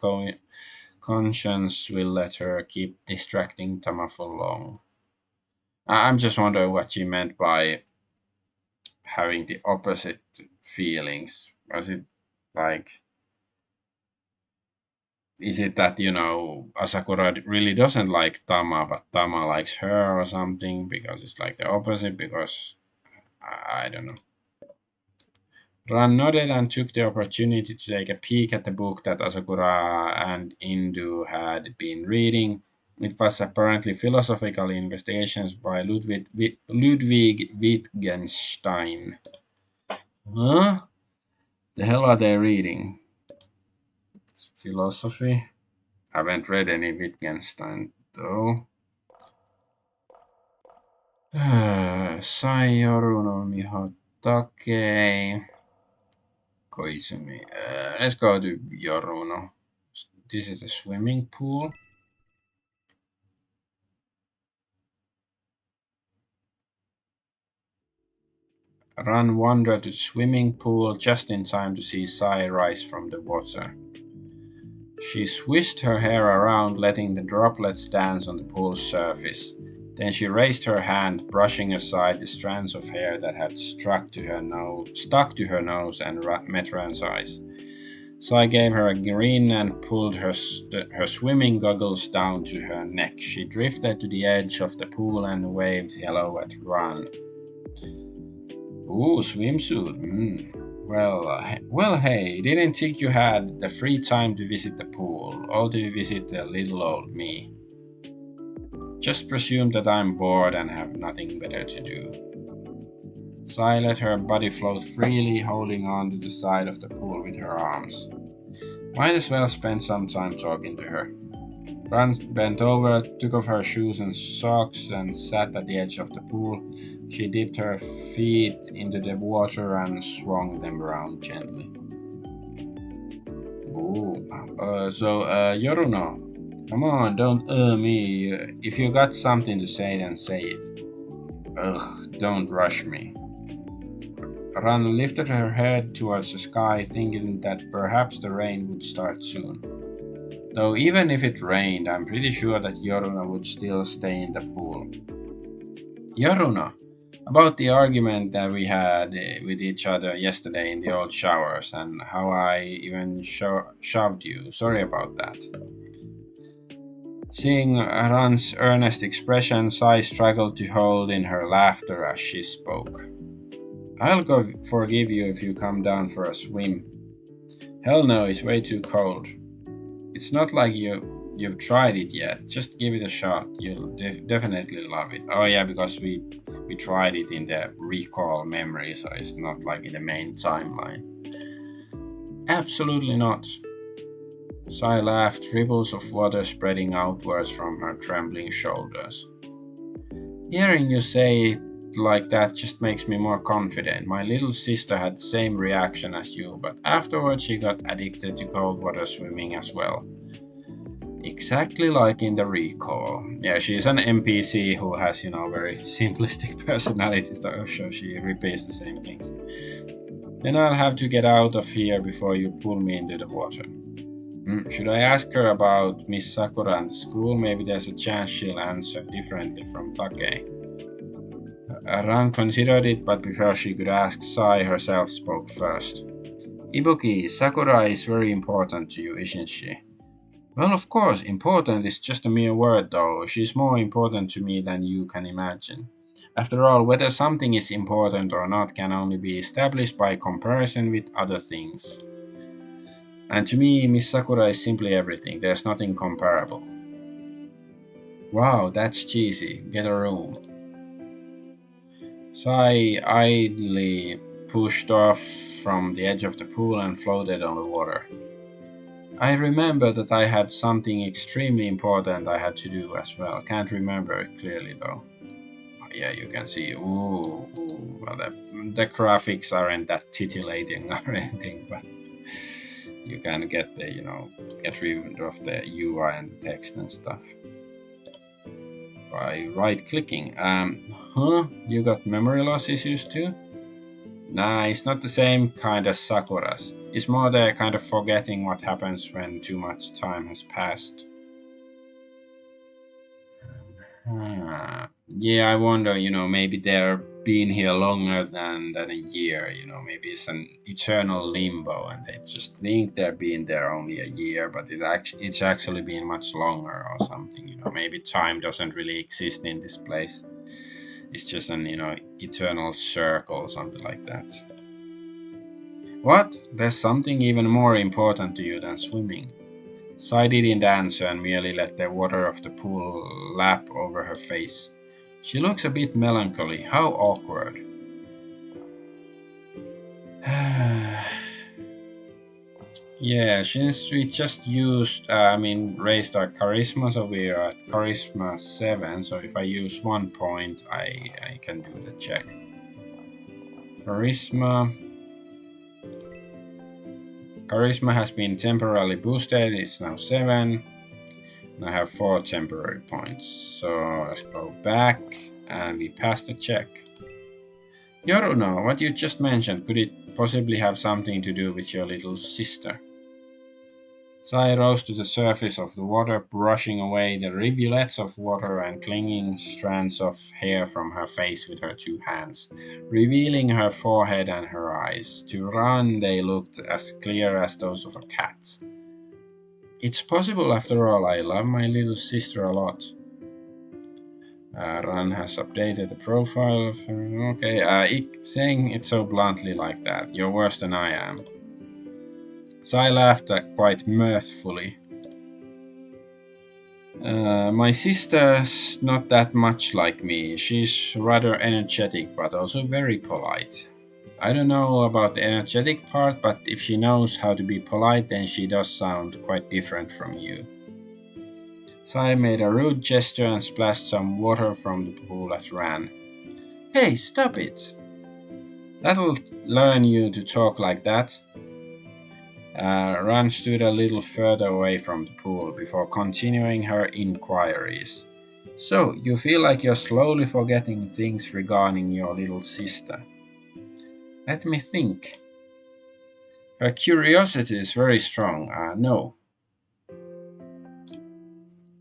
conscience will let her keep distracting Tama for long. I'm just wondering what she meant by having the opposite feelings. Was it like, is it that, Asakura really doesn't like Tama, but Tama likes her or something? Because it's like the opposite, because I don't know. Ran nodded and took the opportunity to take a peek at the book that Asakura and Indu had been reading. It was apparently philosophical investigations by Ludwig Wittgenstein. Huh? The hell are they reading? It's philosophy. Haven't read any Wittgenstein though. Sayoru no Mihotake. Koizumi. Let's go to Yoruno. This is a swimming pool. Ran wandered to the swimming pool just in time to see Sai rise from the water. She swished her hair around, letting the droplets dance on the pool's surface. Then she raised her hand, brushing aside the strands of hair that had stuck to her nose and met Ran's eyes. Sai gave her a grin and pulled her swimming goggles down to her neck. She drifted to the edge of the pool and waved hello at Ran. Ooh, swimsuit. Well, hey, didn't think you had the free time to visit the pool, or to visit the little old me. Just presume that I'm bored and have nothing better to do. Sai let her body float freely, holding on to the side of the pool with her arms. Might as well spend some time talking to her. Ran bent over, took off her shoes and socks, and sat at the edge of the pool. She dipped her feet into the water and swung them around gently. Ooh, Yoruno, come on, don't me. If you got something to say, then say it. Ugh, don't rush me. Ran lifted her head towards the sky, thinking that perhaps the rain would start soon. Though even if it rained, I'm pretty sure that Yoruna would still stay in the pool. Yoruna, about the argument that we had with each other yesterday in the old showers and how I even shoved you. Sorry about that. Seeing Ran's earnest expression, Sai struggled to hold in her laughter as she spoke. I'll forgive you if you come down for a swim. Hell no, it's way too cold. It's not like you've tried it yet. Just give it a shot. You'll definitely love it. Oh yeah, because we tried it in the recall memory, so it's not like in the main timeline. Absolutely not. Sai laughed, ripples of water spreading outwards from her trembling shoulders. Hearing you say it like that just makes me more confident. My little sister had the same reaction as you, but afterwards she got addicted to cold water swimming as well. Exactly like in the recall. Yeah, she's an NPC who has, very simplistic personality, so she repeats the same things. Then I'll have to get out of here before you pull me into the water. Should I ask her about Miss Sakura and the school? Maybe there's a chance she'll answer differently from Take. Ran considered it, but before she could ask, Sai herself spoke first. Ibuki, Sakura is very important to you, isn't she? Well, of course, important is just a mere word, though. She's more important to me than you can imagine. After all, whether something is important or not can only be established by comparison with other things. And to me, Miss Sakura is simply everything. There's nothing comparable. Wow, that's cheesy. Get a room. Sai idly pushed off from the edge of the pool and floated on the water. I remember that I had something extremely important I had to do as well. Can't remember it clearly though. Yeah, you can see. Ooh. Well, the graphics aren't that titillating or anything, but you can get the get rid of the UI and the text and stuff by right clicking. You got memory loss issues too? Nah, it's not the same kind as Sakura's. It's more the kind of forgetting what happens when too much time has passed. Yeah, I wonder, maybe they're been here longer than a year, maybe it's an eternal limbo and they just think they're been there only a year, but it's actually been much longer or something, maybe time doesn't really exist in this place. It's just an, eternal circle, something like that. What? There's something even more important to you than swimming. Sai didn't answer and merely let the water of the pool lap over her face. She looks a bit melancholy. How awkward. Yeah, since we just raised our charisma, so we're at charisma 7. So if I use 1 point, I can do the check. Charisma has been temporarily boosted. It's now 7. I have 4 temporary points. So let's go back and we pass the check. Yoruno, what you just mentioned, could it possibly have something to do with your little sister? Sai rose to the surface of the water, brushing away the rivulets of water and clinging strands of hair from her face with her 2 hands, revealing her forehead and her eyes. To Ran, they looked as clear as those of a cat. It's possible after all, I love my little sister a lot. Ran has updated the profile of her. Okay, saying it so bluntly like that. You're worse than I am. Sai laughed quite mirthfully. My sister's not that much like me. She's rather energetic, but also very polite. I don't know about the energetic part, but if she knows how to be polite, then she does sound quite different from you. Sai made a rude gesture and splashed some water from the pool at Ran. Hey, stop it! That'll learn you to talk like that. Ran stood a little further away from the pool before continuing her inquiries. So, you feel like you're slowly forgetting things regarding your little sister. Let me think. Her curiosity is very strong. No.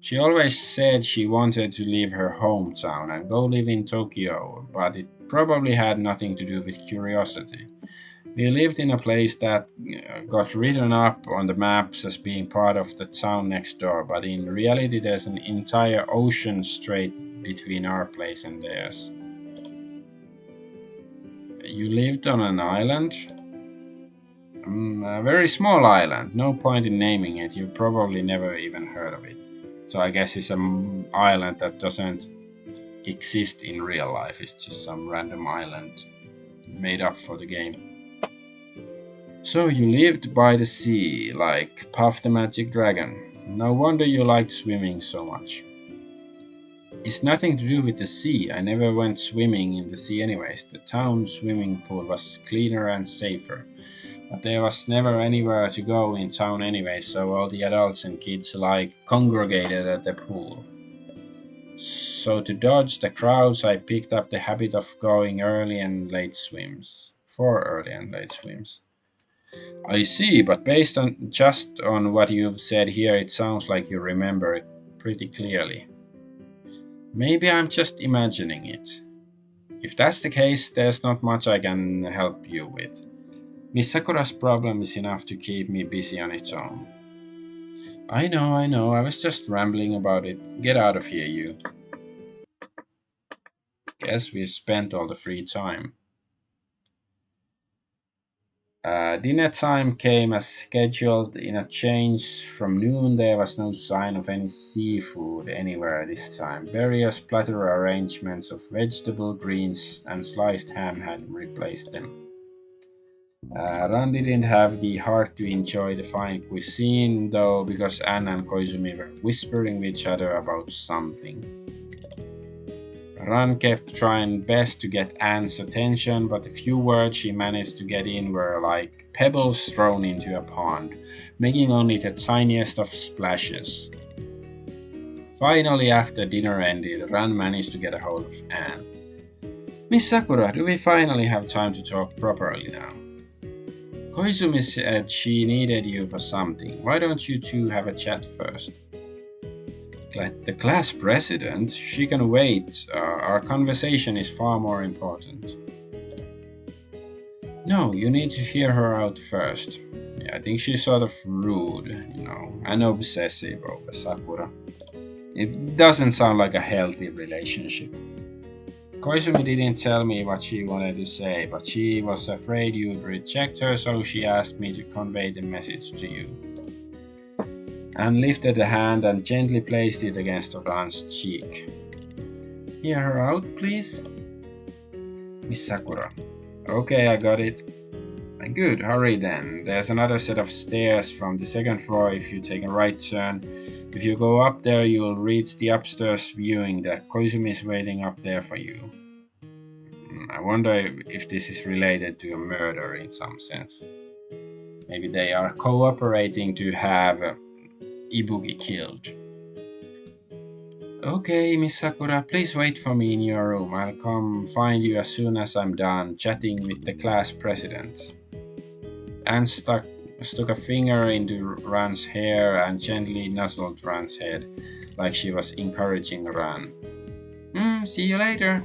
She always said she wanted to leave her hometown and go live in Tokyo, but it probably had nothing to do with curiosity. We lived in a place that got written up on the maps as being part of the town next door, but in reality, there's an entire ocean strait between our place and theirs. You lived on an island? A very small island. No point in naming it. You probably never even heard of it. So I guess it's an island that doesn't exist in real life. It's just some random island made up for the game. So you lived by the sea, like Puff the Magic Dragon. No wonder you liked swimming so much. It's nothing to do with the sea. I never went swimming in the sea anyways. The town swimming pool was cleaner and safer. But there was never anywhere to go in town anyway, so all the adults and kids alike congregated at the pool. So to dodge the crowds, I picked up the habit of going early and late swims. For early and late swims. I see, but based on just on what you've said here, it sounds like you remember it pretty clearly. Maybe I'm just imagining it. If that's the case, there's not much I can help you with. Miss Sakura's problem is enough to keep me busy on its own. I know, I was just rambling about it. Get out of here, you. Guess we spent all the free time. Dinner time came as scheduled. In a change from noon, there was no sign of any seafood anywhere this time. Various platter arrangements of vegetable, greens, and sliced ham had replaced them. Ran didn't have the heart to enjoy the fine cuisine, though, because Anne and Koizumi were whispering with each other about something. Ran kept trying best to get Anne's attention, but the few words she managed to get in were like pebbles thrown into a pond, making only the tiniest of splashes. Finally, after dinner ended, Ran managed to get a hold of Anne. Miss Sakura, do we finally have time to talk properly now? Koizumi said she needed you for something. Why don't you two have a chat first? The class president? She can wait. Our conversation is far more important. No, you need to hear her out first. Yeah, I think she's sort of rude, and obsessive over Sakura. It doesn't sound like a healthy relationship. Koizumi didn't tell me what she wanted to say, but she was afraid you'd reject her, so she asked me to convey the message to you. Anne lifted a hand and gently placed it against Ran's cheek. Hear her out, please? Miss Sakura. Okay, I got it. Good, hurry then. There's another set of stairs from the second floor if you take a right turn. If you go up there, you'll reach the upstairs viewing deck. Koizumi is waiting up there for you. I wonder if this is related to a murder in some sense. Maybe they are cooperating to have Ibuki killed. Okay, Miss Sakura, please wait for me in your room. I'll come find you as soon as I'm done chatting with the class president. Anne stuck a finger into Ran's hair and gently nuzzled Ran's head, like she was encouraging Ran. See you later.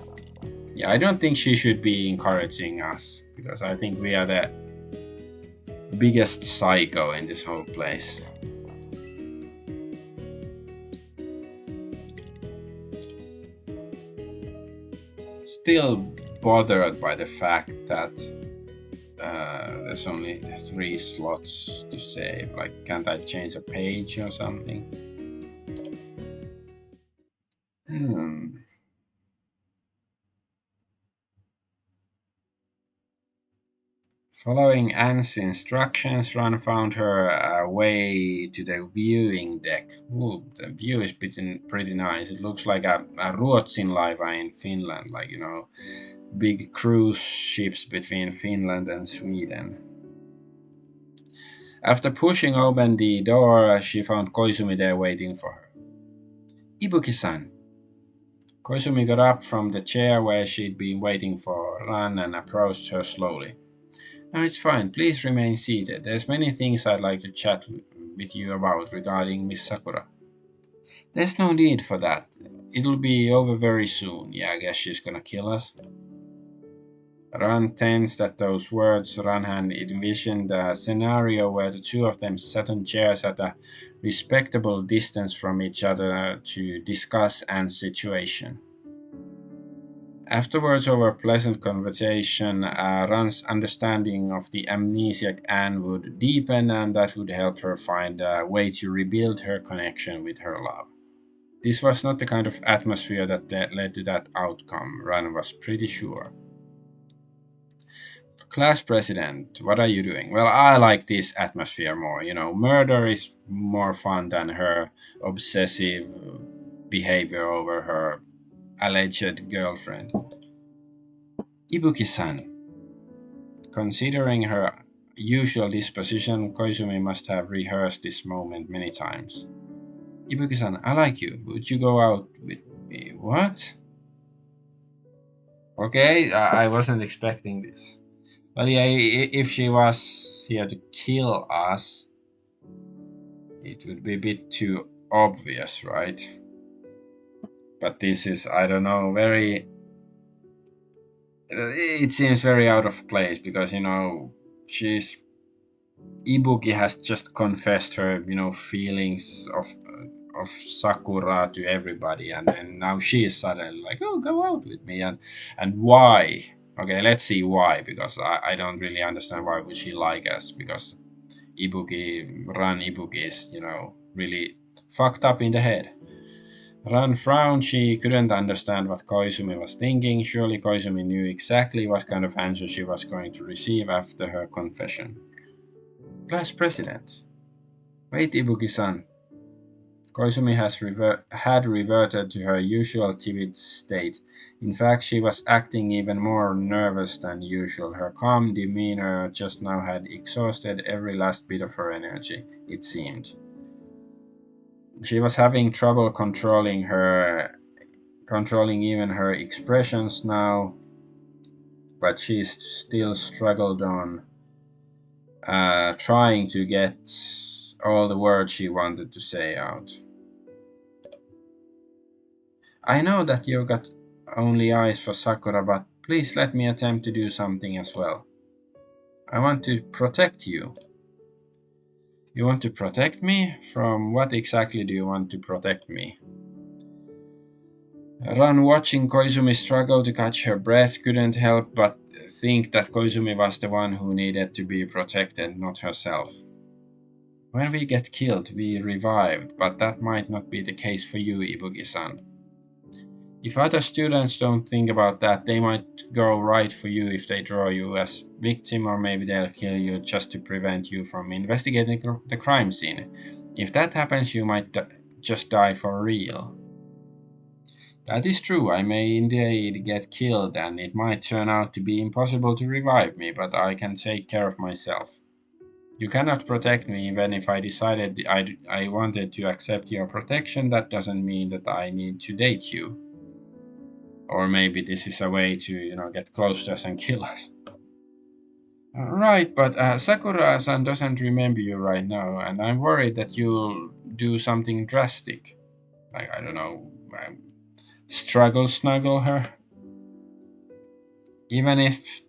Yeah, I don't think she should be encouraging us, because I think we are the biggest psycho in this whole place. Still bothered by the fact that there's only 3 slots to save. Like, can't I change a page or something? Following Anne's instructions, Ron found her way to the viewing deck. Ooh, the view is pretty nice. It looks like a Ruotsinlaiva in Finland, like, big cruise ships between Finland and Sweden. After pushing open the door, she found Koizumi there waiting for her. Ibuki-san. Koizumi got up from the chair where she'd been waiting for Ran and approached her slowly. No, it's fine. Please remain seated. There's many things I'd like to chat with you about regarding Miss Sakura. There's no need for that. It'll be over very soon. Yeah, I guess she's gonna kill us. Ran tensed at those words. Ran had envisioned a scenario where the two of them sat on chairs at a respectable distance from each other to discuss Anne's situation. Afterwards, over a pleasant conversation, Ran's understanding of the amnesiac Anne would deepen, and that would help her find a way to rebuild her connection with her love. This was not the kind of atmosphere that led to that outcome, Ran was pretty sure. Class president, what are you doing? Well, I like this atmosphere more. Murder is more fun than her obsessive behavior over her alleged girlfriend. Ibuki-san. Considering her usual disposition, Koizumi must have rehearsed this moment many times. Ibuki-san, I like you. Would you go out with me? What? Okay, I wasn't expecting this. Well, yeah, if she was here to kill us, it would be a bit too obvious, right? But this is, I don't know, very. It seems very out of place because, she's. Ibuki has just confessed her, feelings of Sakura to everybody, and now she is suddenly like, "Oh, go out with me," and why? Okay, let's see why, because I don't really understand why would she like us, because Ibuki is, really fucked up in the head. Ran frowned. She couldn't understand what Koizumi was thinking. Surely Koizumi knew exactly what kind of answer she was going to receive after her confession. Class president. Wait, Ibuki-san. Koizumi had reverted to her usual timid state. In fact, she was acting even more nervous than usual. Her calm demeanor just now had exhausted every last bit of her energy, it seemed. She was having trouble controlling even her expressions now, but she still struggled on, trying to get all the words she wanted to say out. I know that you've got only eyes for Sakura, but please let me attempt to do something as well. I want to protect you. You want to protect me? From what exactly do you want to protect me? Ran, watching Koizumi struggle to catch her breath, couldn't help but think that Koizumi was the one who needed to be protected, not herself. When we get killed, we revived, but that might not be the case for you, Ibuki-san. If other students don't think about that, they might go right for you if they draw you as victim, or maybe they'll kill you just to prevent you from investigating the crime scene. If that happens, you might just die for real. That is true, I may indeed get killed, and it might turn out to be impossible to revive me, but I can take care of myself. You cannot protect me. Even if I decided I wanted to accept your protection, that doesn't mean that I need to date you. Or maybe this is a way to, get close to us and kill us. Right, but Sakura-san doesn't remember you right now, and I'm worried that you'll do something drastic. Like, I don't know, snuggle her. Even if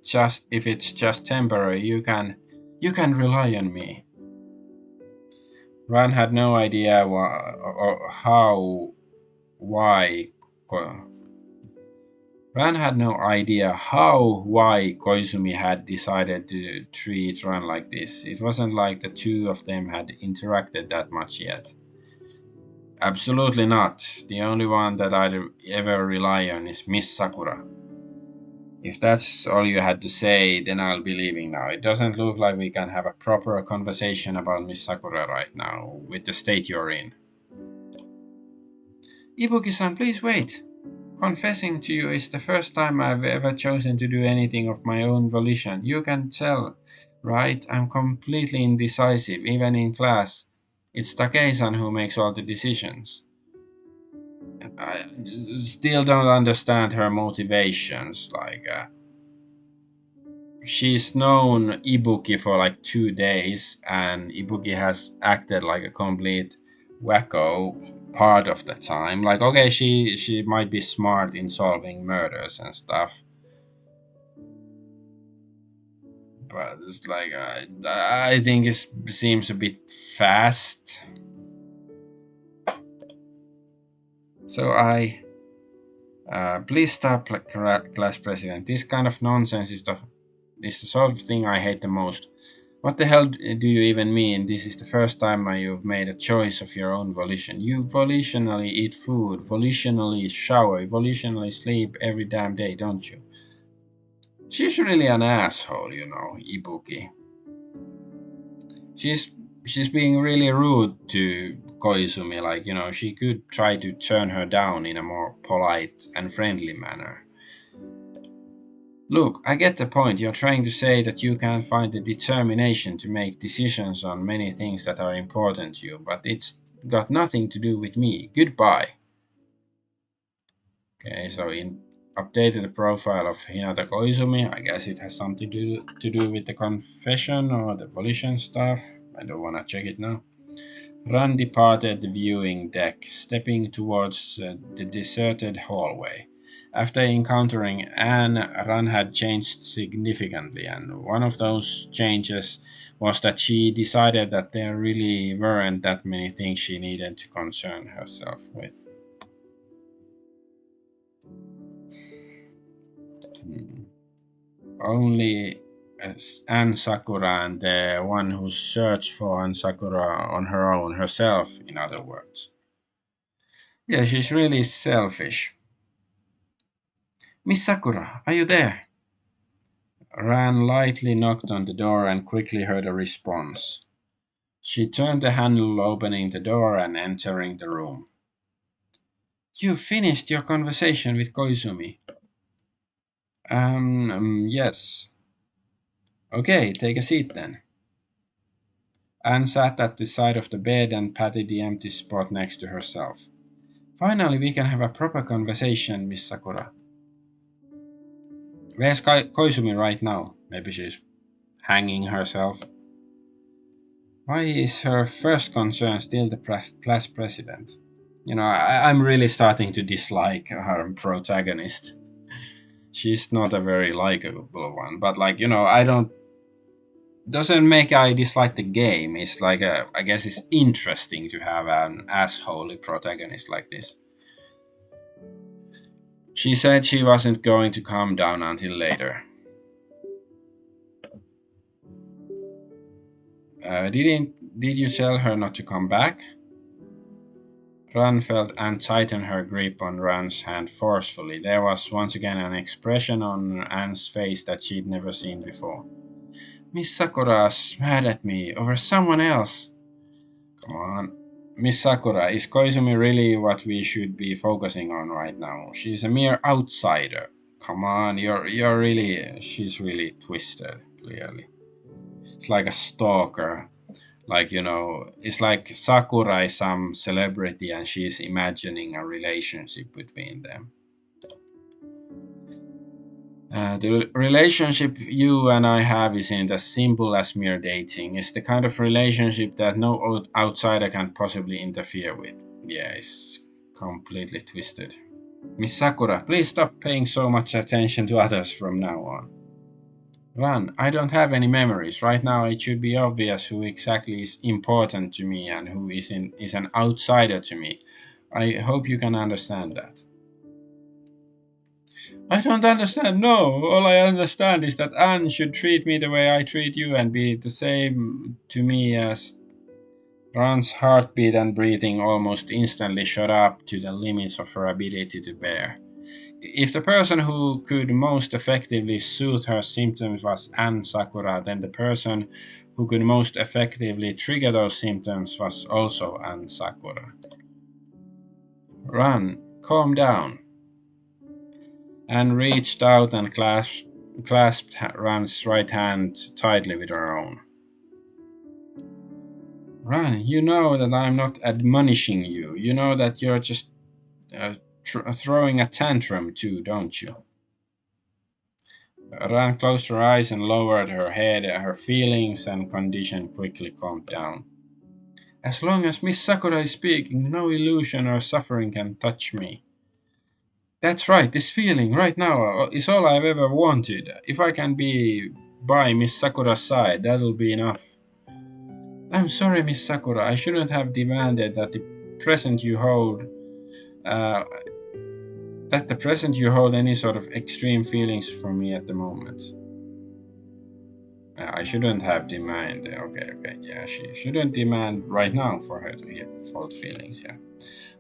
it's just temporary, you can rely on me. Ran had no idea or how why Ran had no idea why Koizumi had decided to treat Ran like this. It wasn't like the two of them had interacted that much yet. Absolutely not. The only one that I'd ever rely on is Miss Sakura. If that's all you had to say, then I'll be leaving now. It doesn't look like we can have a proper conversation about Miss Sakura right now, with the state you're in. Ibuki-san, please wait. Confessing to you is the first time I've ever chosen to do anything of my own volition. You can tell, right? I'm completely indecisive, even in class. It's Takei-san who makes all the decisions. I still don't understand her motivations. She's known Ibuki for like 2 days, and Ibuki has acted like a complete wacko part of the time. Like, okay, she might be smart in solving murders and stuff, but it's like I think it seems a bit fast. So please stop, class president. This kind of nonsense is the sort of thing I hate the most. What the hell do you even mean? This is the first time you've made a choice of your own volition. You volitionally eat food, volitionally shower, volitionally sleep every damn day, don't you? She's really an asshole, Ibuki. She's she's being really rude to Koizumi. Like, she could try to turn her down in a more polite and friendly manner. Look, I get the point. You're trying to say that you can find the determination to make decisions on many things that are important to you, but it's got nothing to do with me. Goodbye. Okay, so updated the profile of Hinata Koizumi. I guess it has something to do with the confession or the volition stuff. I don't want to check it now. Ran departed the viewing deck, stepping towards the deserted hallway. After encountering Anne, Ran had changed significantly, and one of those changes was that she decided that there really weren't that many things she needed to concern herself with. Only Anne Sakura, and the one who searched for Anne Sakura on her own, herself, in other words. Yeah, she's really selfish. Miss Sakura, are you there? Ran lightly knocked on the door and quickly heard a response. She turned the handle, opening the door and entering the room. You finished your conversation with Koizumi? Yes. Okay, take a seat then. Anne sat at the side of the bed and patted the empty spot next to herself. Finally, we can have a proper conversation, Miss Sakura. Where's Koizumi right now? Maybe she's hanging herself. Why is her first concern still the class president? I'm really starting to dislike her protagonist. She's not a very likable one, but I don't. Doesn't make I dislike the game. It's I guess it's interesting to have an assholey protagonist like this. She said she wasn't going to calm down until later. Did you tell her not to come back? Ran felt Anne tighten her grip on Ran's hand forcefully. There was once again an expression on Anne's face that she'd never seen before. Miss Sakura's mad at me over someone else. Come on. Miss Sakura, is Koizumi really what we should be focusing on right now? She's a mere outsider. Come on, she's really twisted, clearly. It's like a stalker. It's like Sakura is some celebrity and she's imagining a relationship between them. The relationship you and I have isn't as simple as mere dating. It's the kind of relationship that no outsider can possibly interfere with. Yeah, it's completely twisted. Miss Sakura, please stop paying so much attention to others from now on. Ran, I don't have any memories. Right now it should be obvious who exactly is important to me and who is an outsider to me. I hope you can understand that. I don't understand, no. All I understand is that Anne should treat me the way I treat you and be the same to me as. Ran's heartbeat and breathing almost instantly shot up to the limits of her ability to bear. If the person who could most effectively soothe her symptoms was Anne Sakura, then the person who could most effectively trigger those symptoms was also Anne Sakura. Ran, calm down. Anne reached out and clasped Ran's right hand tightly with her own. Ran, you know that I'm not admonishing you. You know that you're just throwing a tantrum too, don't you? Ran closed her eyes and lowered her head. Her feelings and condition quickly calmed down. As long as Miss Sakura is speaking, no illusion or suffering can touch me. That's right, this feeling right now is all I've ever wanted. If I can be by Miss Sakura's side, that'll be enough. I'm sorry, Miss Sakura, I shouldn't have demanded that the present you hold any sort of extreme feelings for me at the moment. I shouldn't have demanded. Okay, yeah, she shouldn't demand right now for her to have false feelings, yeah.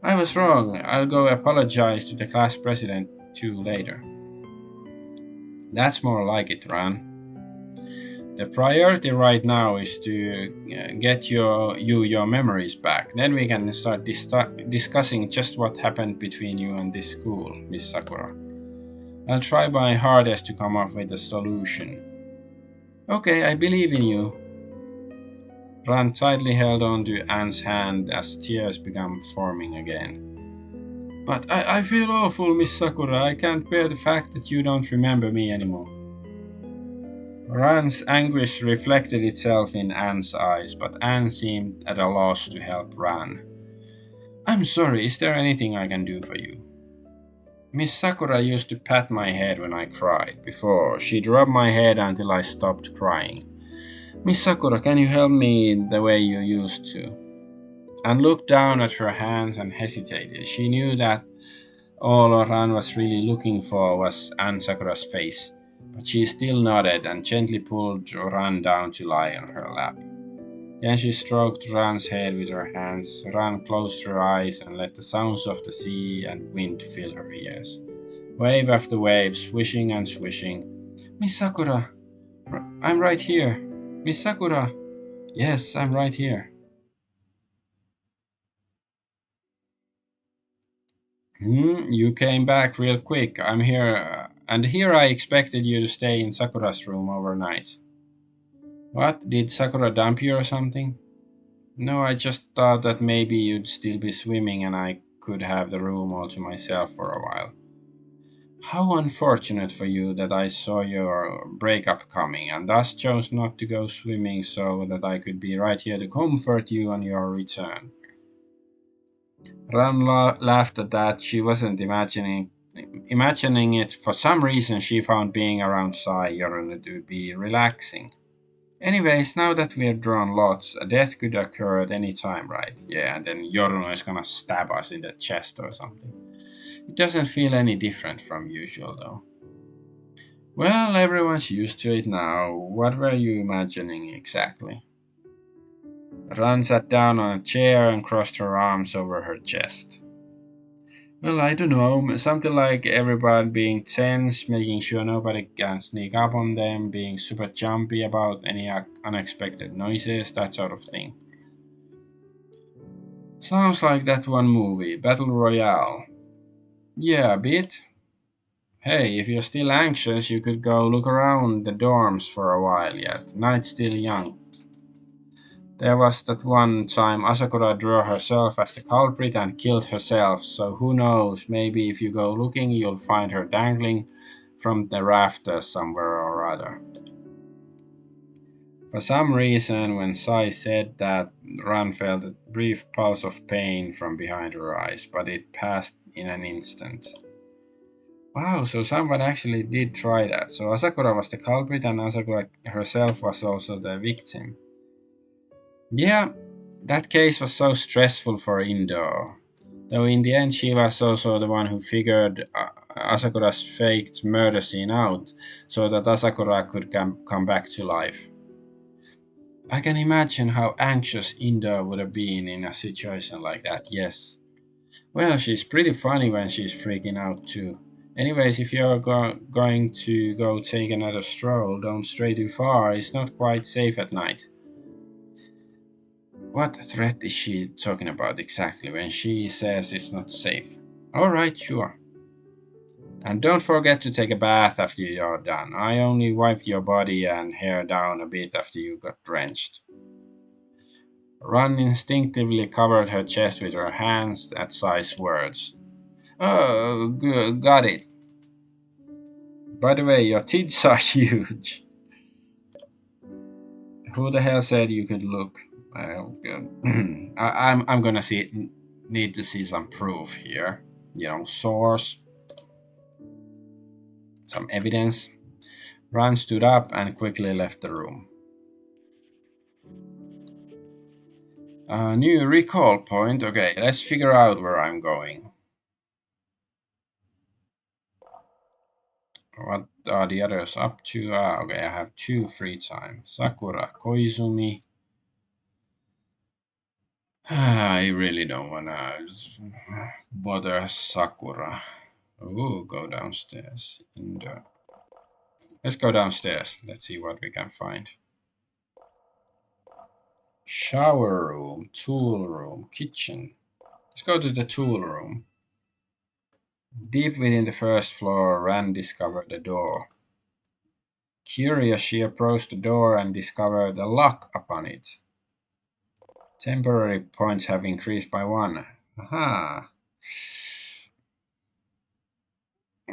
I was wrong. I'll go apologize to the class president too later. That's more like it, Ran. The priority right now is to get your memories back. Then we can start discussing just what happened between you and this school, Miss Sakura. I'll try my hardest to come up with a solution. Okay, I believe in you. Ran tightly held on to Anne's hand as tears began forming again. But I feel awful, Miss Sakura. I can't bear the fact that you don't remember me anymore. Ran's anguish reflected itself in Anne's eyes, but Anne seemed at a loss to help Ran. I'm sorry, is there anything I can do for you? Miss Sakura used to pat my head when I cried. Before, she'd rub my head until I stopped crying. Miss Sakura, can you help me the way you used to? Anne looked down at her hands and hesitated. She knew that all Ran was really looking for was Anne Sakura's face, but she still nodded and gently pulled Ran down to lie on her lap. Then she stroked Ran's head with her hands. Ran closed her eyes and let the sounds of the sea and wind fill her ears. Wave after wave, swishing and swishing. Miss Sakura, I'm right here. Miss Sakura. Yes, I'm right here. You came back real quick. I'm here, and here I expected you to stay in Sakura's room overnight. What? Did Sakura dump you or something? No, I just thought that maybe you'd still be swimming and I could have the room all to myself for a while. How unfortunate for you that I saw your breakup coming and thus chose not to go swimming so that I could be right here to comfort you on your return. Ram laughed at that. She wasn't imagining it. For some reason, she found being around Sai Yorunu to be relaxing. Anyways, now that we're drawn lots, a death could occur at any time, right? Yeah, and then Yorunu is gonna stab us in the chest or something. It doesn't feel any different from usual, though. Well, everyone's used to it now. What were you imagining exactly? Ran sat down on a chair and crossed her arms over her chest. Well, I don't know. Something like everybody being tense, making sure nobody can sneak up on them, being super jumpy about any unexpected noises, that sort of thing. Sounds like that one movie, Battle Royale. Yeah, a bit. Hey, if you're still anxious, you could go look around the dorms for a while yet. Night's still young. There was that one time Asakura drew herself as the culprit and killed herself, so who knows, maybe if you go looking you'll find her dangling from the rafters somewhere or other. For some reason, when Sai said that, Ran felt a brief pulse of pain from behind her eyes, but it passed in an instant. Wow, so someone actually did try that. So Asakura was the culprit and Asakura herself was also the victim. Yeah, that case was so stressful for Indo. Though in the end, she was also the one who figured Asakura's faked murder scene out so that Asakura could come back to life. I can imagine how anxious Indo would have been in a situation like that, yes. Well, she's pretty funny when she's freaking out too. Anyways, if you're going to go take another stroll, don't stray too far. It's not quite safe at night. What threat is she talking about exactly when she says it's not safe? Alright, sure. And don't forget to take a bath after you're done. I only wiped your body and hair down a bit after you got drenched. Ran instinctively covered her chest with her hands at Sai's words. Oh, good, got it. By the way, your tits are huge. Who the hell said you could look? Well, I'm gonna need to see some proof here. Source, some evidence. Ran stood up and quickly left the room. New recall point. Okay, let's figure out where I'm going. What are the others up to? Okay, I have 2 free time. Sakura, Koizumi. I really don't wanna bother Sakura. Ooh, go downstairs. Let's go downstairs. Let's see what we can find. Shower room, tool room, kitchen. Let's go to the tool room. Deep within the first floor, Rand discovered a door. Curious, she approached the door and discovered a lock upon it. Temporary points have increased by 1. Aha!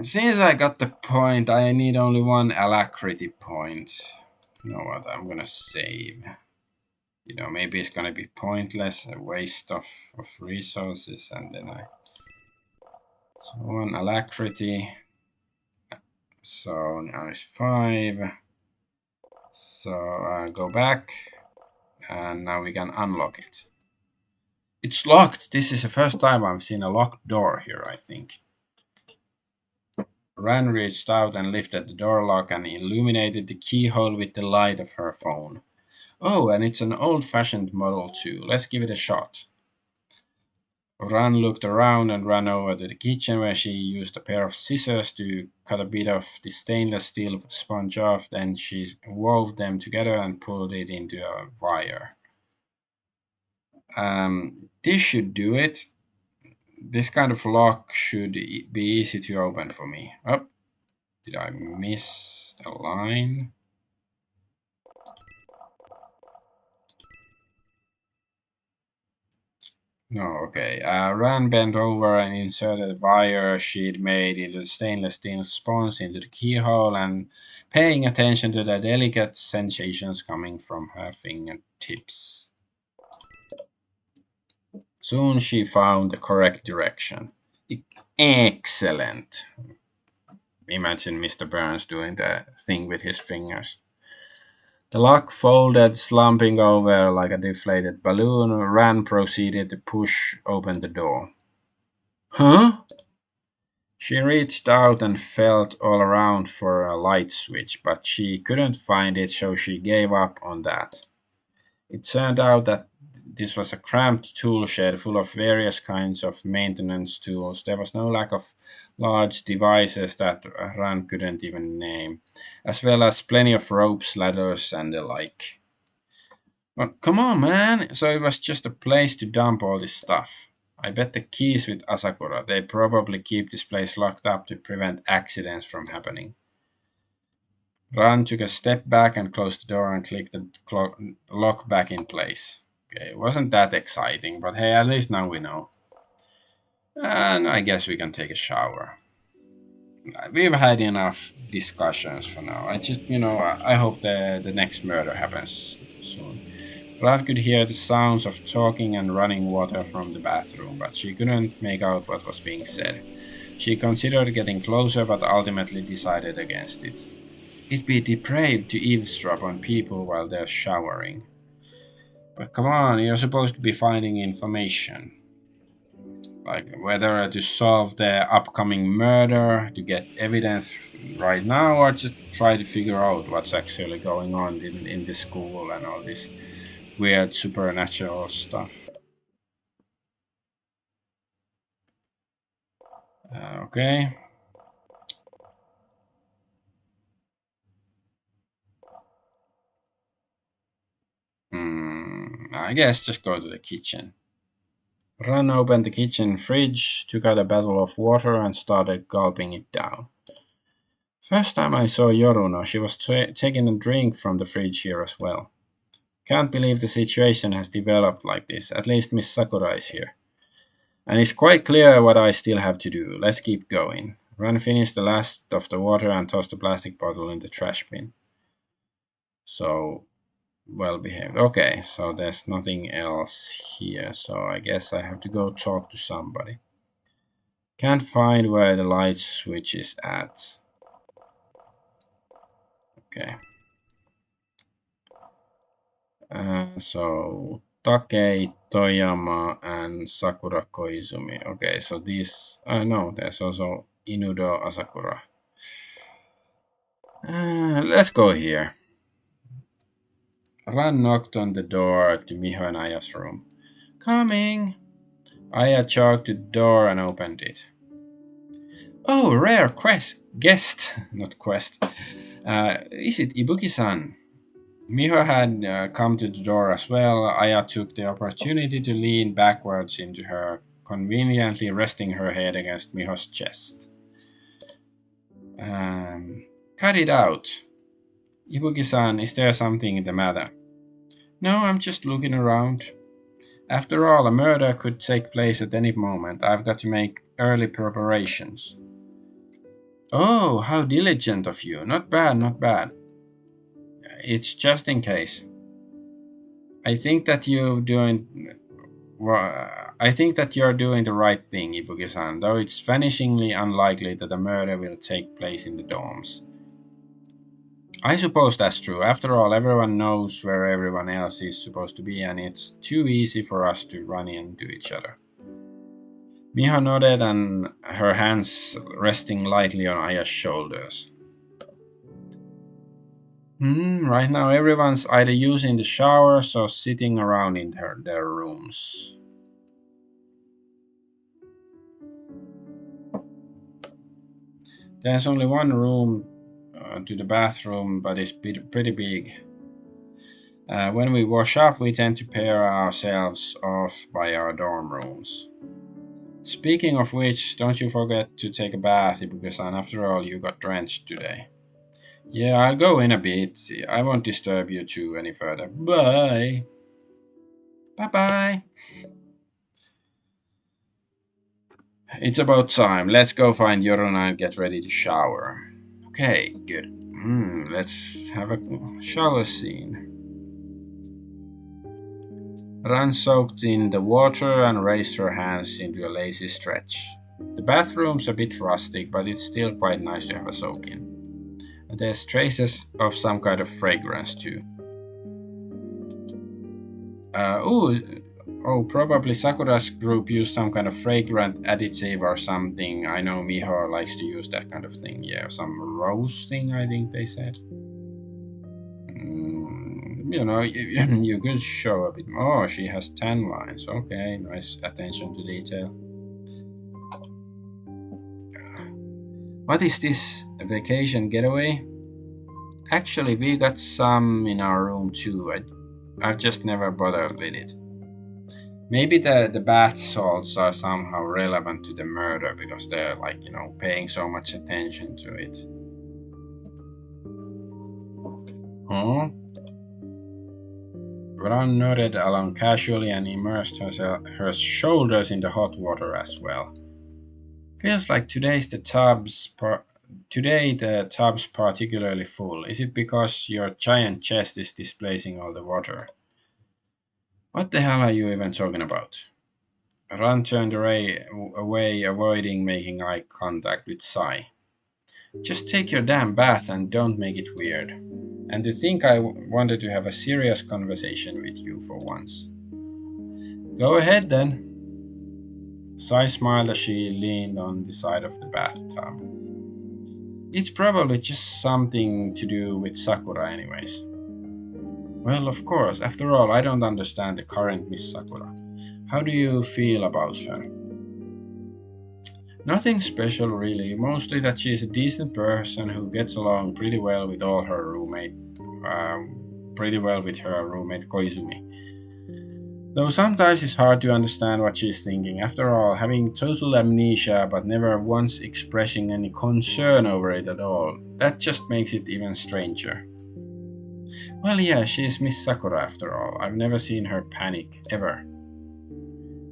Since I got the point, I need only one alacrity point. You know what? I'm gonna save. Maybe it's gonna be pointless, a waste of resources, and then so one alacrity. So now it's 5. So go back, and now we can unlock it. It's locked. This is the first time I've seen a locked door here, I think. Ran reached out and lifted the door lock and illuminated the keyhole with the light of her phone. Oh, and it's an old-fashioned model too. Let's give it a shot. Ran looked around and ran over to the kitchen where she used a pair of scissors to cut a bit of the stainless steel sponge off. Then she wove them together and pulled it into a wire. This should do it. This kind of lock should be easy to open for me. Oh, did I miss a line? No, okay. Ran bent over and inserted a wire she'd made into the stainless steel sponge into the keyhole and paying attention to the delicate sensations coming from her fingertips. Soon she found the correct direction. Excellent. Imagine Mr. Burns doing the thing with his fingers. The lock folded, slumping over like a deflated balloon. Ran proceeded to push open the door. Huh? She reached out and felt all around for a light switch, but she couldn't find it, so she gave up on that. It turned out that this was a cramped tool shed full of various kinds of maintenance tools. There was no lack of large devices that Ran couldn't even name, as well as plenty of ropes, ladders, and the like. Well, come on, man! So it was just a place to dump all this stuff. I bet the keys with Asakura. They probably keep this place locked up to prevent accidents from happening. Ran took a step back and closed the door and clicked the lock back in place. Okay, it wasn't that exciting, but hey, at least now we know. And I guess we can take a shower. We've had enough discussions for now. I hope the next murder happens soon. Rad could hear the sounds of talking and running water from the bathroom, but she couldn't make out what was being said. She considered getting closer, but ultimately decided against it. It'd be depraved to eavesdrop on people while they're showering. But come on, you're supposed to be finding information. Like whether to solve the upcoming murder, to get evidence right now, or just try to figure out what's actually going on in the school and all this weird supernatural stuff. Okay. I guess just go to the kitchen. Ran opened the kitchen fridge, took out a bottle of water, and started gulping it down. First time I saw Yoruno, she was taking a drink from the fridge here as well. Can't believe the situation has developed like this. At least Miss Sakura is here. And it's quite clear what I still have to do. Let's keep going. Ran finished the last of the water and tossed the plastic bottle in the trash bin. So, well behaved. Okay, so there's nothing else here. So I guess I have to go talk to somebody. Can't find where the light switch is at. Okay. So Takei, Toyama, and Sakura Koizumi. Okay, so these. No, there's also Inudo Asakura. Let's go here. Ran knocked on the door to Miho and Aya's room. Coming! Aya chalked the door and opened it. Oh, rare guest, not quest. Is it Ibuki-san? Miho had come to the door as well. Aya took the opportunity to lean backwards into her, conveniently resting her head against Miho's chest. Cut it out. Ibuki-san, is there something the matter? No, I'm just looking around. After all, a murder could take place at any moment. I've got to make early preparations. Oh, how diligent of you. Not bad, not bad. It's just in case. I think that you're doing I think that you're doing the right thing, Ibuki-san, though it's vanishingly unlikely that a murder will take place in the dorms. I suppose that's true. After all, everyone knows where everyone else is supposed to be, and it's too easy for us to run into each other. Miho nodded, and her hands resting lightly on Aya's shoulders. Right now, everyone's either using the showers or sitting around in their rooms. There's only one room to the bathroom, but it's pretty big. When we wash up, we tend to pair ourselves off by our dorm rooms. Speaking of which, don't you forget to take a bath because after all, you got drenched today. Yeah, I'll go in a bit. I won't disturb you two any further. Bye. Bye bye. It's about time. Let's go find Yorona and get ready to shower. Okay, good. Let's have a shower scene. Ran soaked in the water and raised her hands into a lazy stretch. The bathroom's a bit rustic, but it's still quite nice to have a soak in. And there's traces of some kind of fragrance too. Uh, ooh, probably Sakura's group used some kind of fragrant additive or something. I know Miho likes to use that kind of thing. Yeah, some rose thing, I think they said. You could show a bit more. Oh, she has 10 lines. Okay, nice attention to detail. What is this? A vacation getaway? Actually, we got some in our room too. I've just never bothered with it. Maybe the bath salts are somehow relevant to the murder because they're paying so much attention to it. Huh? Ron nodded along casually and immersed her shoulders in the hot water as well. Feels like today the tub's particularly full. Is it because your giant chest is displacing all the water? What the hell are you even talking about? Ran turned away, avoiding making eye contact with Sai. Just take your damn bath and don't make it weird. And to think I wanted to have a serious conversation with you for once. Go ahead then. Sai smiled as she leaned on the side of the bathtub. It's probably just something to do with Sakura, anyways. Well, of course. After all, I don't understand the current Miss Sakura. How do you feel about her? Nothing special, really. Mostly that she's a decent person who gets along pretty well with her roommate Koizumi. Though sometimes it's hard to understand what she's thinking. After all, having total amnesia but never once expressing any concern over it at all, that just makes it even stranger. Well, yeah, she's Miss Sakura after all. I've never seen her panic, ever.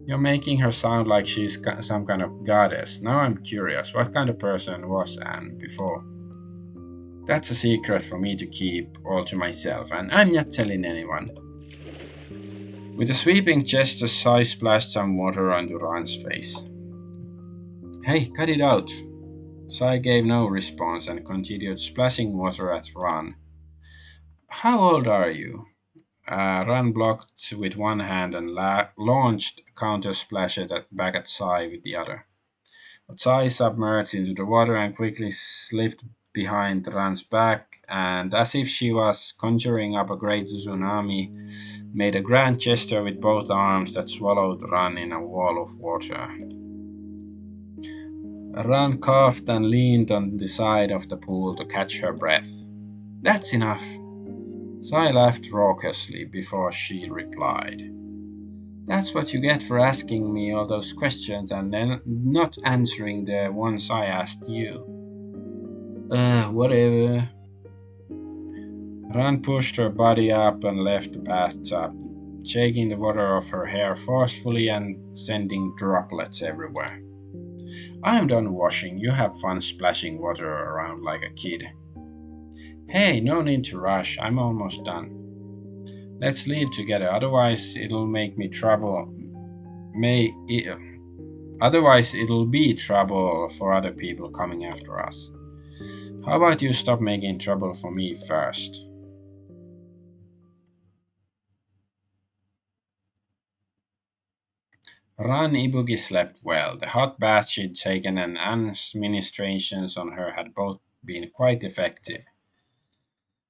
You're making her sound like she's some kind of goddess. Now I'm curious, what kind of person was Anne before? That's a secret for me to keep all to myself, and I'm not telling anyone. With a sweeping gesture, Sai splashed some water onto Ran's face. Hey, cut it out! Sai gave no response and continued splashing water at Ran. How old are you? Ran blocked with one hand and launched counter splash back at Sai with the other. But Sai submerged into the water and quickly slipped behind Ran's back, and as if she was conjuring up a great tsunami, made a grand gesture with both arms that swallowed Ran in a wall of water. Ran coughed and leaned on the side of the pool to catch her breath. That's enough. Sai laughed raucously before she replied. That's what you get for asking me all those questions and then not answering the ones I asked you. Whatever. Ran pushed her body up and left the bathtub, shaking the water off her hair forcefully and sending droplets everywhere. I'm done washing. You have fun splashing water around like a kid. Hey, no need to rush. I'm almost done. Let's leave together, otherwise it'll make me trouble. May Otherwise it'll be trouble for other people coming after us. How about you stop making trouble for me first? Ran Ibuki slept well. The hot bath she'd taken and Anne's ministrations on her had both been quite effective.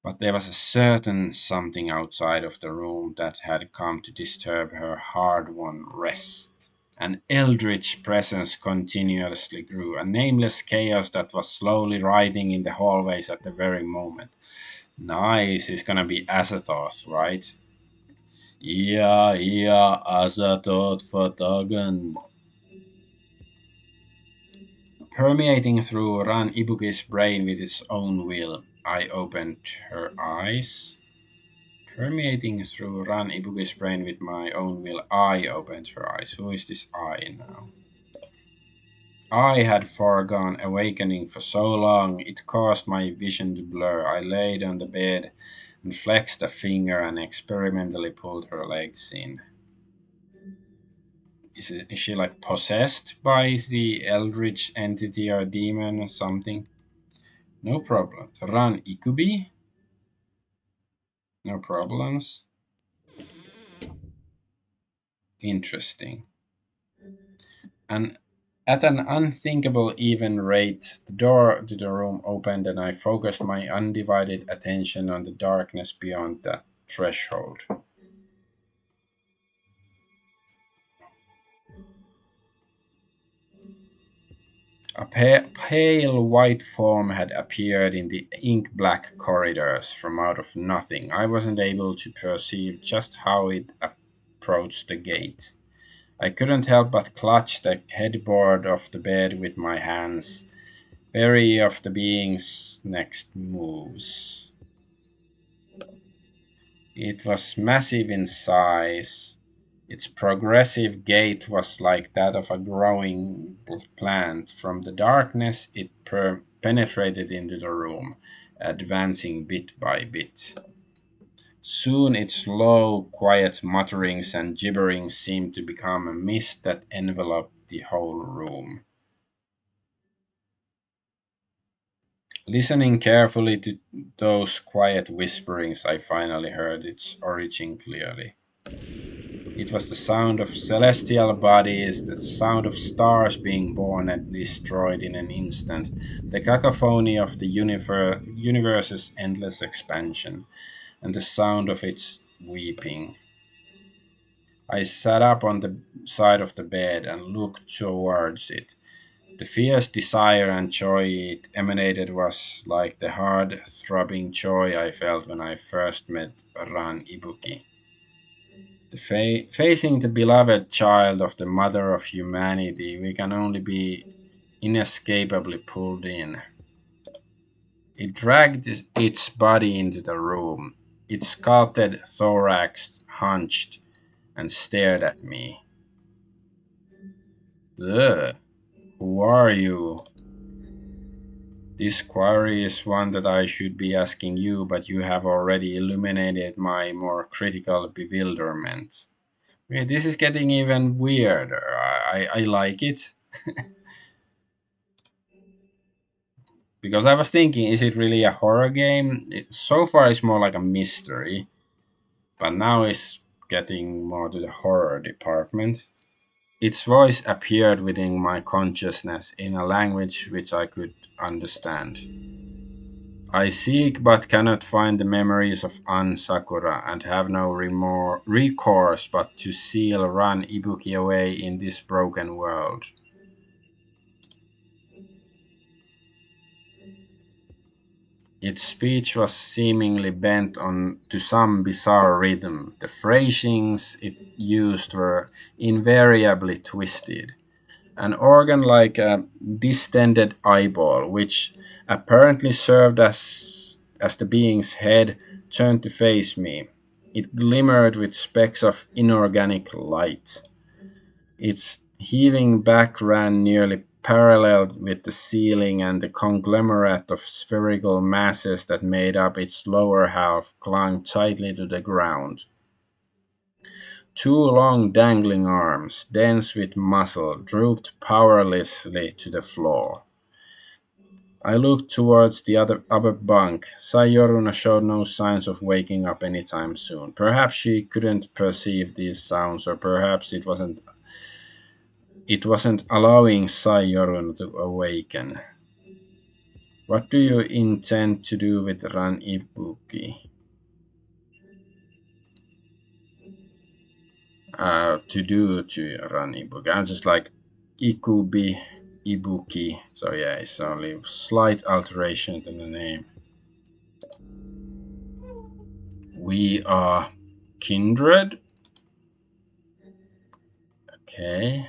But there was a certain something outside of the room that had come to disturb her hard won rest. An eldritch presence continuously grew, a nameless chaos that was slowly writhing in the hallways at the very moment. Nice, it's gonna be Azathoth, right? Yeah, yeah, Azathoth Fatagan. Permeating through ran Ibuki's brain with its own will. I opened her eyes. Permeating through ran Ibuki's brain with my own will. I opened her eyes. Who is this I now? I had foregone awakening for so long, it caused my vision to blur. I laid on the bed and flexed a finger and experimentally pulled her legs in. Is she like possessed by the eldritch entity or demon or something? No problem. Run Ikubi? No problems. Interesting. And at an unthinkable even rate, the door to the room opened and I focused my undivided attention on the darkness beyond the threshold. A pale white form had appeared in the ink black corridors from out of nothing. I wasn't able to perceive just how it approached the gate. I couldn't help but clutch the headboard of the bed with my hands, wary of the being's next moves. It was massive in size. Its progressive gait was like that of a growing plant. From the darkness, it penetrated into the room, advancing bit by bit. Soon its low, quiet mutterings and gibberings seemed to become a mist that enveloped the whole room. Listening carefully to those quiet whisperings, I finally heard its origin clearly. It was the sound of celestial bodies, the sound of stars being born and destroyed in an instant, the cacophony of the universe's endless expansion, and the sound of its weeping. I sat up on the side of the bed and looked towards it. The fierce desire and joy it emanated was like the hard, throbbing joy I felt when I first met Ran Ibuki. Facing the beloved child of the mother of humanity, we can only be inescapably pulled in. It dragged its body into the room. Its sculpted thorax hunched and stared at me. Ugh, who are you? This query is one that I should be asking you, but you have already illuminated my more critical bewilderment. Okay, this is getting even weirder. I like it. Because I was thinking, is it really a horror game? So far, it's more like a mystery, but now it's getting more to the horror department. Its voice appeared within my consciousness in a language which I could understand. I seek but cannot find the memories of An Sakura and have no recourse but to seal Ran Ibuki away in this broken world. Its speech was seemingly bent on to some bizarre rhythm. The phrasings it used were invariably twisted. An organ like a distended eyeball, which apparently served as the being's head, turned to face me. It glimmered with specks of inorganic light. Its heaving back ran nearly paralleled with the ceiling, and the conglomerate of spherical masses that made up its lower half clung tightly to the ground. Two long dangling arms, dense with muscle, drooped powerlessly to the floor. I looked towards the other upper bunk. Sayoruna showed no signs of waking up anytime soon. Perhaps she couldn't perceive these sounds, or perhaps it wasn't allowing Sayoruna to awaken. What do you intend to do with Ran Ibuki? To do to Ran Ibuki? I'm just like Ikubi Ibuki. So yeah, it's only slight alteration to the name. We are kindred. Okay.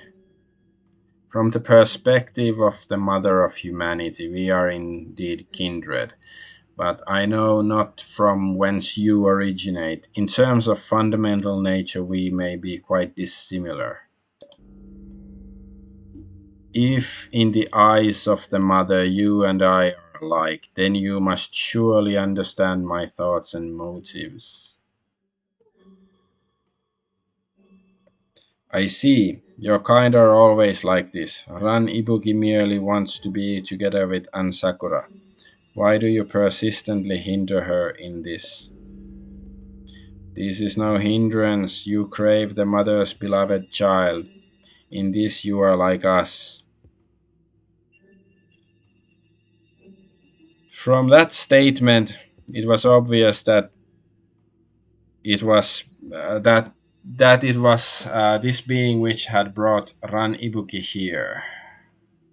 From the perspective of the mother of humanity, we are indeed kindred. But I know not from whence you originate. In terms of fundamental nature, we may be quite dissimilar. If, in the eyes of the mother, you and I are alike, then you must surely understand my thoughts and motives. I see. Your kind are always like this. Ran Ibuki merely wants to be together with Ansakura. Why do you persistently hinder her in this? This is no hindrance. You crave the mother's beloved child. In this you are like us. From that statement, it was obvious that it was this being which had brought Ran Ibuki here,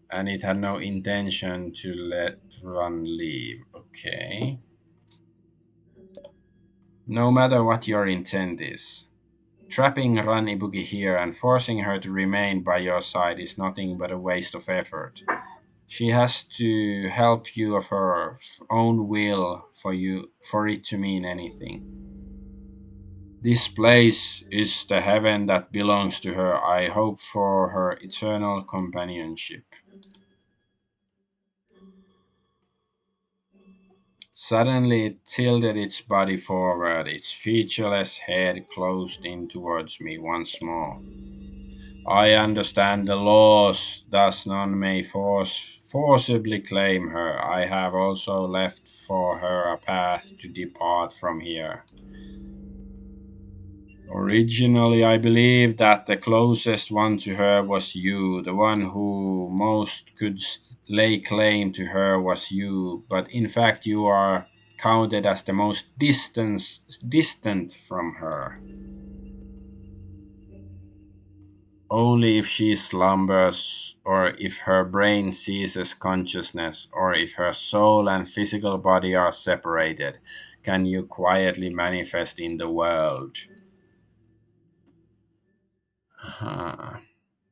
and it had no intention to let Ran leave. Okay. No matter what your intent is, trapping Ran Ibuki here and forcing her to remain by your side is nothing but a waste of effort. She has to help you of her own will for it to mean anything. This place is the heaven that belongs to her. I hope for her eternal companionship. Suddenly it tilted its body forward, its featureless head closed in towards me once more. I understand the laws, thus none may forcibly claim her. I have also left for her a path to depart from here. Originally, I believed that the closest one to her was you, the one who most could lay claim to her was you, but in fact, you are counted as the most distant from her. Only if she slumbers, or if her brain ceases consciousness, or if her soul and physical body are separated, can you quietly manifest in the world. Huh.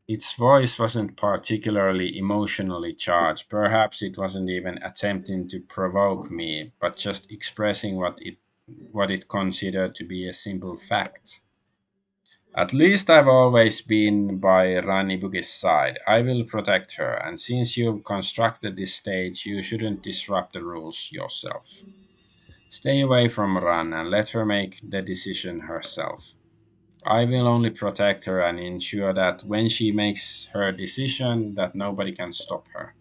Its voice wasn't particularly emotionally charged. Perhaps it wasn't even attempting to provoke me, but just expressing what it considered to be a simple fact. At least I've always been by Rani Bugi's side. I will protect her, and since you've constructed this stage, you shouldn't disrupt the rules yourself. Stay away from Ran and let her make the decision herself. I will only protect her and ensure that when she makes her decision that nobody can stop her.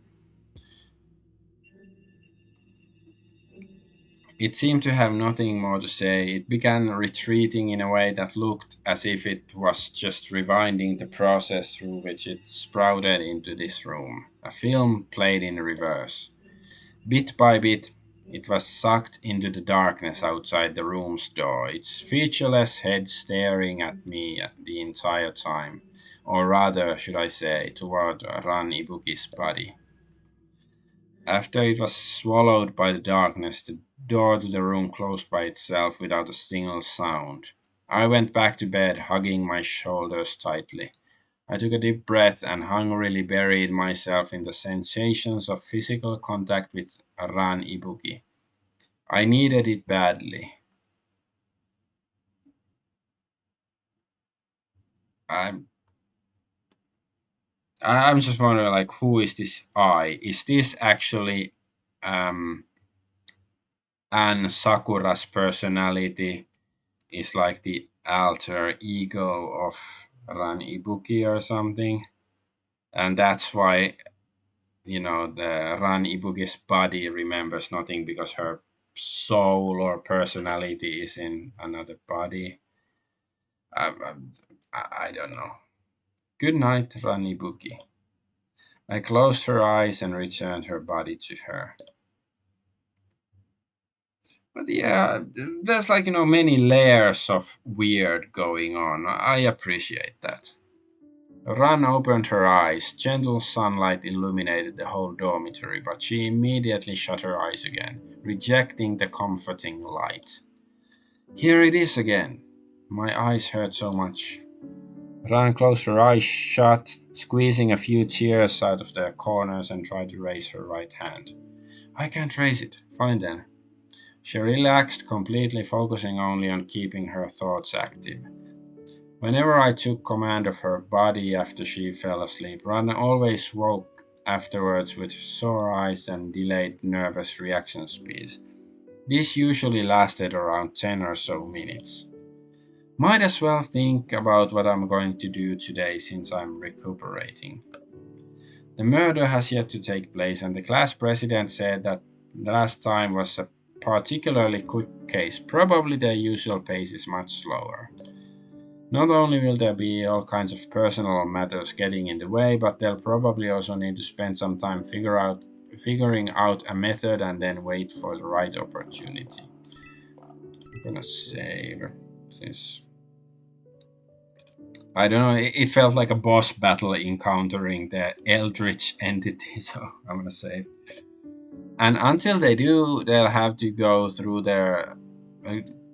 It seemed to have nothing more to say. It began retreating in a way that looked as if it was just rewinding the process through which it sprouted into this room. A film played in reverse. Bit by bit, it was sucked into the darkness outside the room's door, its featureless head staring at me the entire time. Or rather, should I say, toward Ran Ibuki's body. After it was swallowed by the darkness, the door to the room closed by itself without a single sound. I went back to bed, hugging my shoulders tightly. I took a deep breath and hungrily buried myself in the sensations of physical contact with Ran Ibuki. I needed it badly. I'm I'm just wondering, like, who is this I? Is this actually um, Anne Sakura's personality? Is like the alter ego of Ran Ibuki or something, and that's why the Ran Ibuki's body remembers nothing because her soul or personality is in another body. I, I don't know. Good night, Ran Ibuki. I closed her eyes and returned her body to her. But yeah, there's like many layers of weird going on. I appreciate that. Ran opened her eyes. Gentle sunlight illuminated the whole dormitory, but she immediately shut her eyes again, rejecting the comforting light. Here it is again. My eyes hurt so much. Ran closed her eyes shut, squeezing a few tears out of their corners, and tried to raise her right hand. I can't raise it. Fine then. She relaxed completely, focusing only on keeping her thoughts active. Whenever I took command of her body after she fell asleep, Rana always woke afterwards with sore eyes and delayed nervous reaction speeds. This usually lasted around 10 or so minutes. Might as well think about what I'm going to do today since I'm recuperating. The murder has yet to take place, and the class president said that the last time was a particularly quick case. Probably their usual pace is much slower. Not only will there be all kinds of personal matters getting in the way, but they'll probably also need to spend some time figuring out a method and then wait for the right opportunity. I'm gonna save since I don't know. It felt like a boss battle encountering the eldritch entity, so I'm gonna save. And until they do, they'll have to go through uh,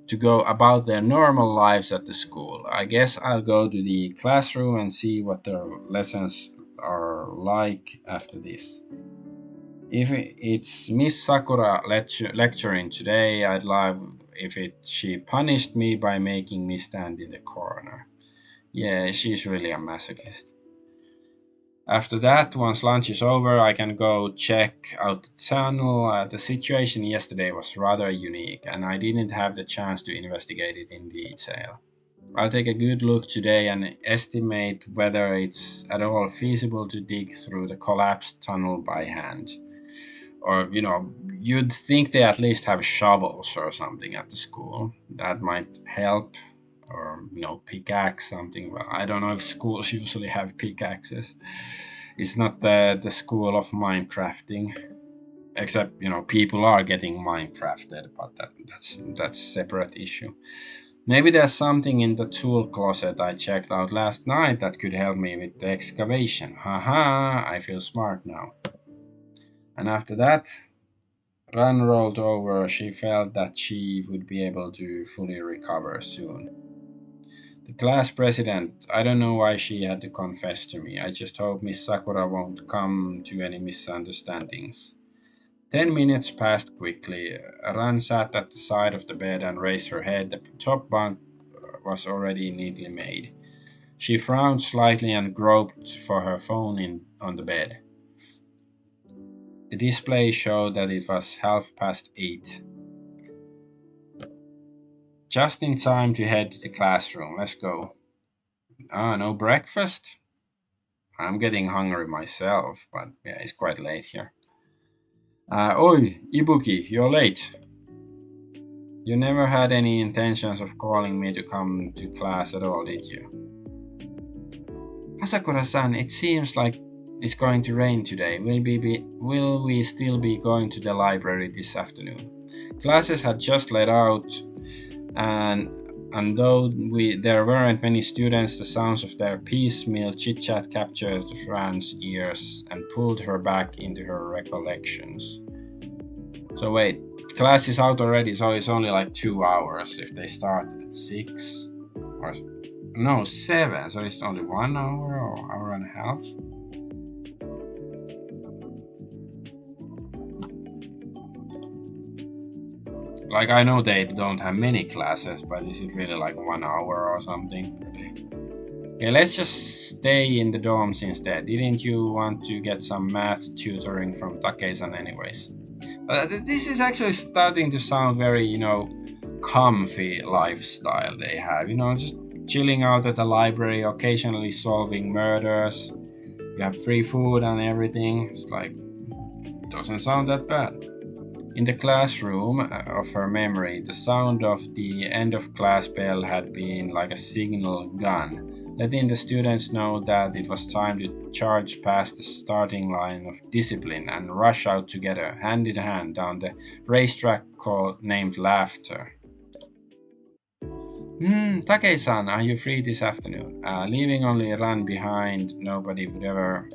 to go about their normal lives at the school. I guess I'll go to the classroom and see what their lessons are like after this. If it's Miss Sakura lecturing today, I'd love if she punished me by making me stand in the corner. Yeah, she's really a masochist. After that, once lunch is over, I can go check out the tunnel. The situation yesterday was rather unique, and I didn't have the chance to investigate it in detail. I'll take a good look today and estimate whether it's at all feasible to dig through the collapsed tunnel by hand. Or, you'd think they at least have shovels or something at the school. That might help. Or, pickaxe something. Well, I don't know if schools usually have pickaxes. It's not the school of Minecrafting, except people are getting Minecrafted, but that's a separate issue. Maybe there's something in the tool closet I checked out last night that could help me with the excavation. Haha, I feel smart now. And after that, Ran rolled over. She felt that she would be able to fully recover soon. The class president, I don't know why she had to confess to me. I just hope Miss Sakura won't come to any misunderstandings. 10 minutes passed quickly. Ran sat at the side of the bed and raised her head. The top bunk was already neatly made. She frowned slightly and groped for her phone on the bed. The display showed that it was 8:30. Just in time to head to the classroom. Let's go. Ah, no breakfast? I'm getting hungry myself, but yeah, it's quite late here. Oi, Ibuki, you're late. You never had any intentions of calling me to come to class at all, did you? Asakura-san, it seems like it's going to rain today. Will we still be going to the library this afternoon? Classes had just let out, and though there weren't many students, the sounds of their piecemeal chit-chat captured Ran's ears and pulled her back into her recollections. So wait, class is out already, so it's only like 2 hours if they start at 6 or no 7, so it's only 1 hour or hour and a half. Like, I know they don't have many classes, but is it really like 1 hour or something? Okay, let's just stay in the dorms instead. Didn't you want to get some math tutoring from Take-san anyways? This is actually starting to sound very, comfy lifestyle they have. Just chilling out at the library, occasionally solving murders. You have free food and everything. It's like, doesn't sound that bad. In the classroom of her memory, the sound of the end of class bell had been like a signal gun, letting the students know that it was time to charge past the starting line of discipline and rush out together, hand in hand, down the racetrack named Laughter. Take-san, are you free this afternoon? Leaving only Ran behind, nobody would ever.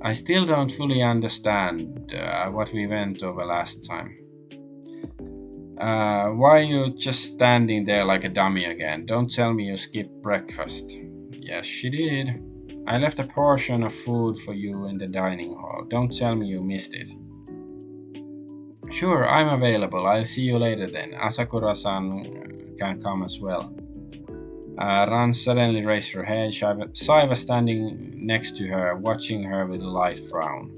I still don't fully understand what we went over last time. Why are you just standing there like a dummy again? Don't tell me you skipped breakfast. Yes, she did. I left a portion of food for you in the dining hall. Don't tell me you missed it. Sure, I'm available. I'll see you later then. Asakura-san can come as well. Ran suddenly raised her head. Sai was standing next to her, watching her with a light frown.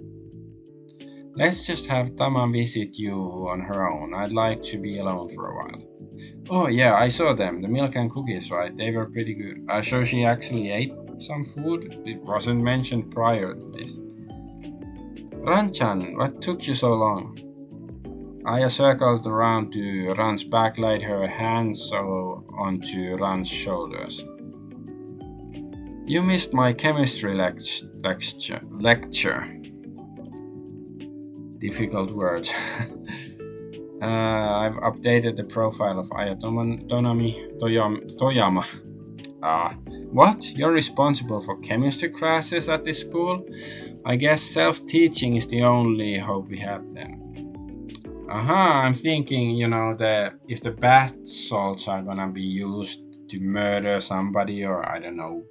Let's just have Tama visit you on her own. I'd like to be alone for a while. Oh yeah, I saw them. The milk and cookies, right? They were pretty good. So she actually ate some food? It wasn't mentioned prior to this. Ran-chan, what took you so long? Aya circled around to Ran's back, laid her hands onto Ran's shoulders. You missed my chemistry lecture. Difficult words. I've updated the profile of Aya Toyama. What? You're responsible for chemistry classes at this school? I guess self-teaching is the only hope we have then. I'm thinking, if the bath salts are gonna be used to murder somebody or, I don't know,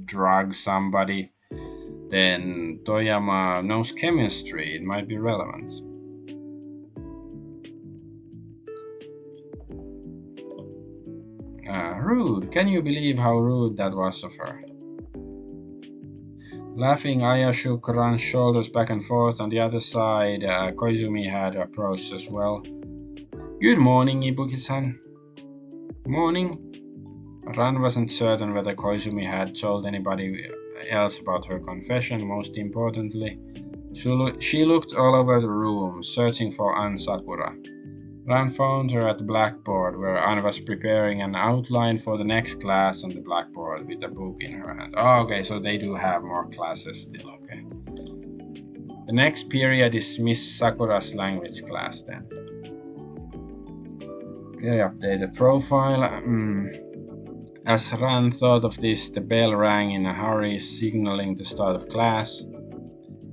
drug somebody, then Toyama knows chemistry. It might be relevant. Rude. Can you believe how rude that was of her? Laughing, Aya shook Ran's shoulders back and forth. On the other side, Koizumi had approached as well. Good morning, Ibuki-san. Morning. Ran wasn't certain whether Koizumi had told anybody else about her confession. Most importantly, she looked all over the room, searching for Ann Sakura. Ran found her at the blackboard, where Anne was preparing an outline for the next class on the blackboard with a book in her hand. Oh, okay, so they do have more classes still, okay. The next period is Miss Sakura's language class then. Okay, update the profile. As Ran thought of this, the bell rang in a hurry, signaling the start of class.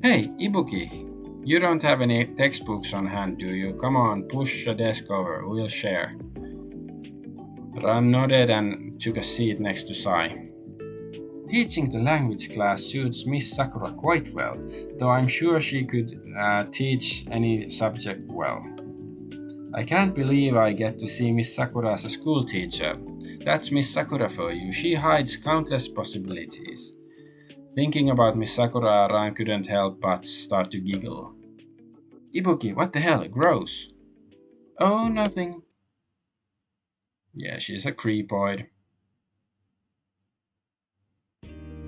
Hey, Ibuki! You don't have any textbooks on hand, do you? Come on, push a desk over, we'll share. Ran nodded and took a seat next to Sai. Teaching the language class suits Miss Sakura quite well, though I'm sure she could teach any subject well. I can't believe I get to see Miss Sakura as a school teacher. That's Miss Sakura for you. She hides countless possibilities. Thinking about Miss Sakura, Ran couldn't help but start to giggle. Ibuki, what the hell? Gross. Oh, nothing. Yeah, she's a creepoid.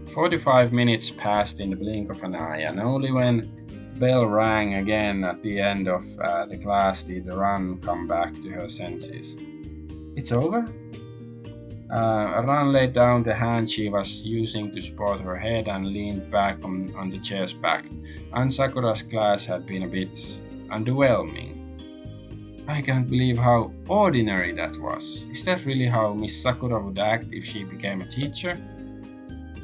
45 minutes passed in the blink of an eye, and only when bell rang again at the end of the class did Ran come back to her senses. It's over? Ran laid down the hand she was using to support her head and leaned back on the chair's back. Ann Sakura's class had been a bit underwhelming. I can't believe how ordinary that was. Is that really how Miss Sakura would act if she became a teacher?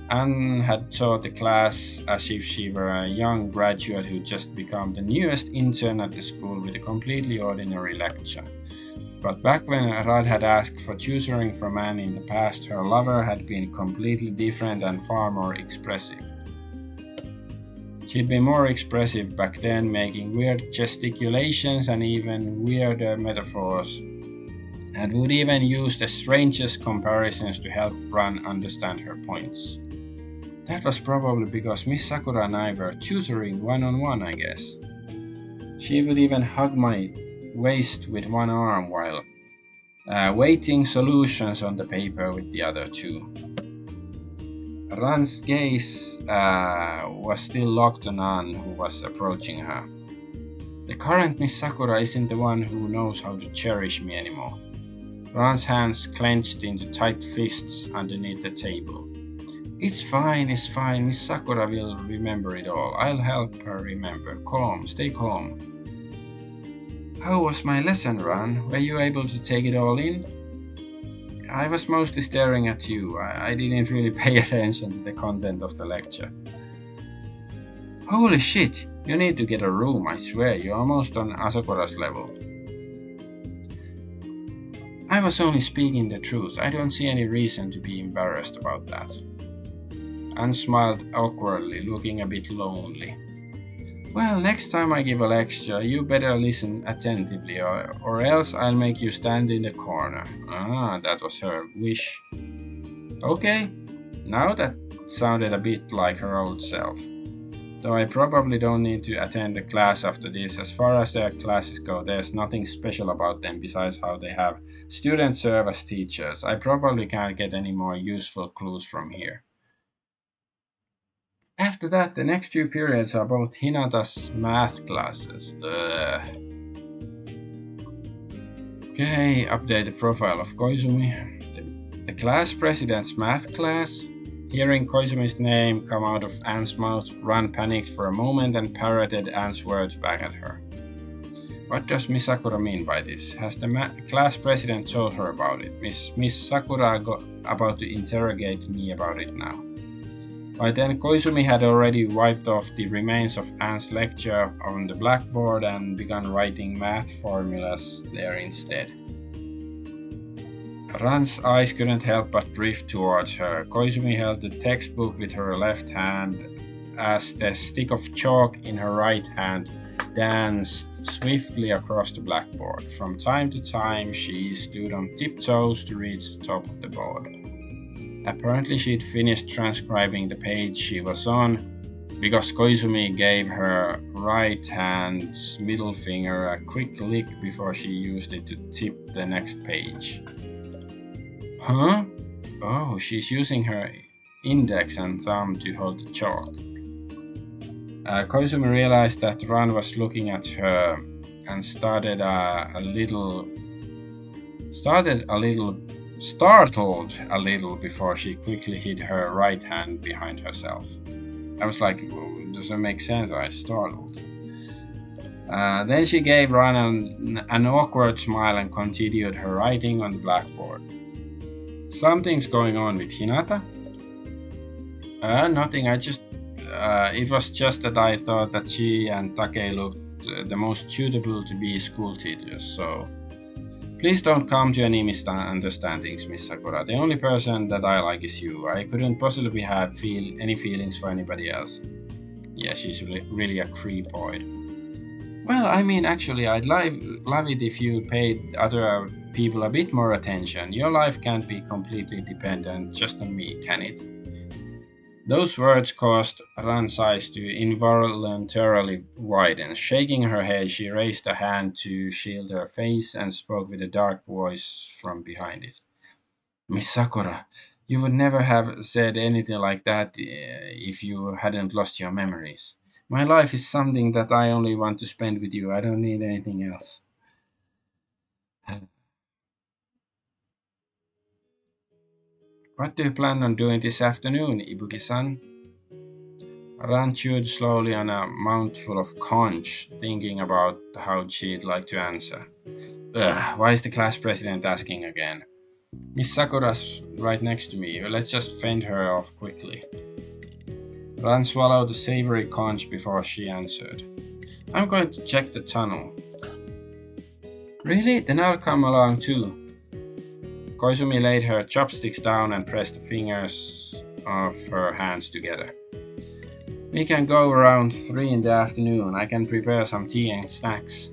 Ann had taught the class as if she were a young graduate who just become the newest intern at the school with a completely ordinary lecture. But back when Rad had asked for tutoring from Anne in the past, her lover had been completely different and far more expressive. She'd been more expressive back then, making weird gesticulations and even weirder metaphors and would even use the strangest comparisons to help Ran understand her points. That was probably because Miss Sakura and I were tutoring one-on-one, I guess. She would even hug my waist with one arm while waiting solutions on the paper with the other two. Ran's gaze was still locked on Ann, who was approaching her. The current Miss Sakura isn't the one who knows how to cherish me anymore. Ran's hands clenched into tight fists underneath the table. It's fine, Miss Sakura will remember it all. I'll help her remember. Calm, stay calm. How was my lesson, Ran? Were you able to take it all in? I was mostly staring at you. I didn't really pay attention to the content of the lecture. Holy shit! You need to get a room, I swear. You're almost on Asakura's level. I was only speaking the truth. I don't see any reason to be embarrassed about that. Anne smiled awkwardly, looking a bit lonely. Well, next time I give a lecture, you better listen attentively, or else I'll make you stand in the corner. Ah, that was her wish. Okay, now that sounded a bit like her old self. Though I probably don't need to attend the class after this. As far as their classes go, there's nothing special about them besides how they have students serve as teachers. I probably can't get any more useful clues from here. After that, the next few periods are both Hinata's math classes. Ugh. Okay, update the profile of Koizumi. The class president's math class. Hearing Koizumi's name come out of Anne's mouth, Ran panicked for a moment and parroted Anne's words back at her. What does Miss Sakura mean by this? Has the class president told her about it? Miss Sakura about to interrogate me about it now. By then, Koizumi had already wiped off the remains of Anne's lecture on the blackboard and begun writing math formulas there instead. Ran's eyes couldn't help but drift towards her. Koizumi held the textbook with her left hand as the stick of chalk in her right hand danced swiftly across the blackboard. From time to time, she stood on tiptoes to reach the top of the board. Apparently, she'd finished transcribing the page she was on because Koizumi gave her right hand's middle finger a quick lick before she used it to tip the next page. Huh? Oh, she's using her index and thumb to hold the chalk. Koizumi realized that Ran was looking at her and startled a little before she quickly hid her right hand behind herself. I was like, well, doesn't make sense, I startled. Then she gave Ran an awkward smile and continued her writing on the blackboard. Something's going on with Hinata? Nothing, it was just that I thought that she and Take looked the most suitable to be school teachers, so please don't come to any misunderstandings, Miss Sakura. The only person that I like is you. I couldn't possibly have any feelings for anybody else. Yeah, she's really a creepoid. Well, I mean, actually, I'd love it if you paid other people a bit more attention. Your life can't be completely dependent just on me, can it? Those words caused Ran's eyes to involuntarily widen. Shaking her head, she raised a hand to shield her face and spoke with a dark voice from behind it. Miss Sakura, you would never have said anything like that if you hadn't lost your memories. My life is something that I only want to spend with you. I don't need anything else. What do you plan on doing this afternoon, Ibuki-san? Ran chewed slowly on a mouthful of conch, thinking about how she'd like to answer. Ugh, why is the class president asking again? Miss Sakura's right next to me. Let's just fend her off quickly. Ran swallowed the savory conch before she answered. I'm going to check the tunnel. Really? Then I'll come along too. Koizumi laid her chopsticks down and pressed the fingers of her hands together. We can go around 3 in the afternoon. I can prepare some tea and snacks.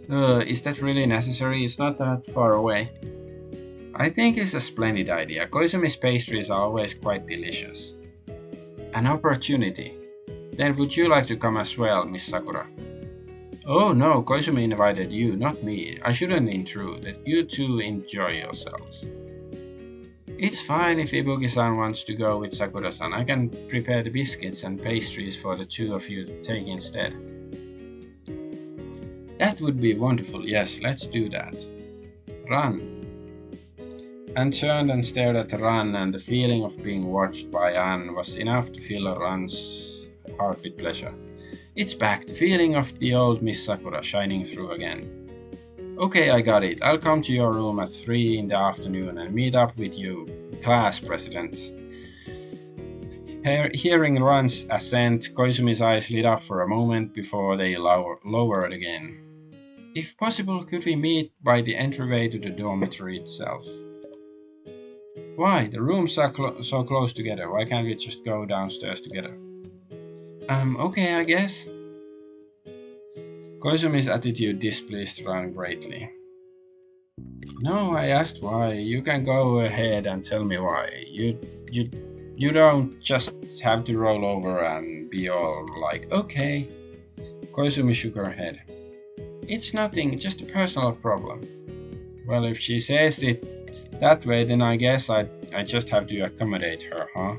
Is that really necessary? It's not that far away. I think it's a splendid idea. Koizumi's pastries are always quite delicious. An opportunity. Then would you like to come as well, Miss Sakura? Oh no, Koizumi invited you, not me. I shouldn't intrude. Let you two enjoy yourselves. It's fine if Ibuki-san wants to go with Sakura-san. I can prepare the biscuits and pastries for the two of you to take instead. That would be wonderful. Yes, let's do that. Run. Anne turned and stared at Ran, and the feeling of being watched by Anne was enough to fill Ran's heart with pleasure. It's back, the feeling of the old Miss Sakura shining through again. Okay, I got it. I'll come to your room at 3 in the afternoon and meet up with you, class presidents. Hearing Ran's assent, Koizumi's eyes lit up for a moment before they lowered again. If possible, could we meet by the entryway to the dormitory itself? Why? The rooms are so close together. Why can't we just go downstairs together? Okay, I guess. Koizumi's attitude displeased Ran greatly. No, I asked why. You can go ahead and tell me why. You don't just have to roll over and be all like, okay. Koizumi shook her head. It's nothing, just a personal problem. Well, if she says it that way, then I guess I just have to accommodate her, huh?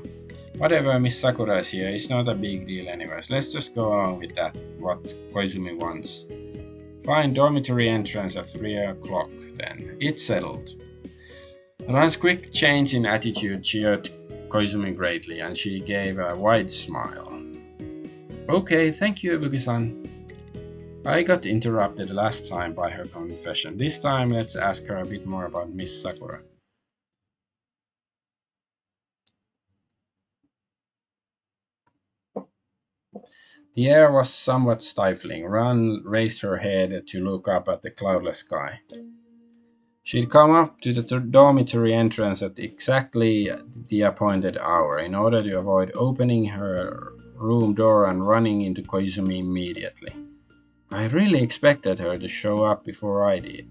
Whatever Miss Sakura is here, it's not a big deal anyways. Let's just go along with that, what Koizumi wants. Fine, dormitory entrance at 3 o'clock then. It's settled. Ran's quick change in attitude cheered Koizumi greatly, and she gave a wide smile. Okay, thank you, Ibuki-san. I got interrupted last time by her confession. This time, let's ask her a bit more about Miss Sakura. The air was somewhat stifling. Ran raised her head to look up at the cloudless sky. She'd come up to the dormitory entrance at exactly the appointed hour in order to avoid opening her room door and running into Koizumi immediately. I really expected her to show up before I did.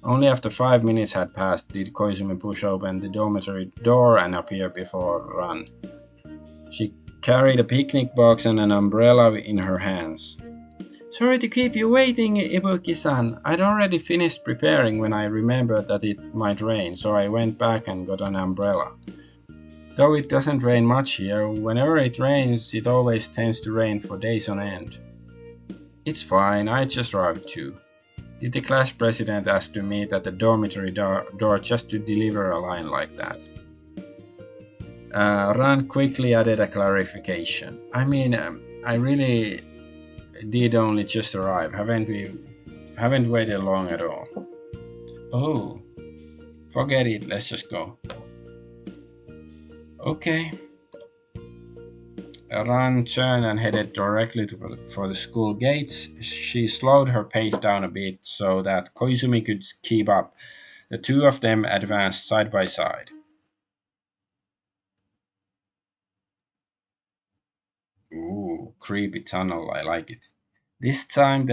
Only after 5 minutes had passed did Koizumi push open the dormitory door and appear before Ran. She carried a picnic box and an umbrella in her hands. Sorry to keep you waiting, Ibuki-san. I'd already finished preparing when I remembered that it might rain, so I went back and got an umbrella. Though it doesn't rain much here, whenever it rains, it always tends to rain for days on end. It's fine, I just arrived too. Did the class president ask to meet at the dormitory door just to deliver a line like that? Ran quickly added a clarification. I mean, I really did only just arrive. Haven't waited long at all. Oh, forget it. Let's just go. Okay. Ran turned and headed directly for the school gates. She slowed her pace down a bit so that Koizumi could keep up. The two of them advanced side by side. Ooh, creepy tunnel, I like it. This time,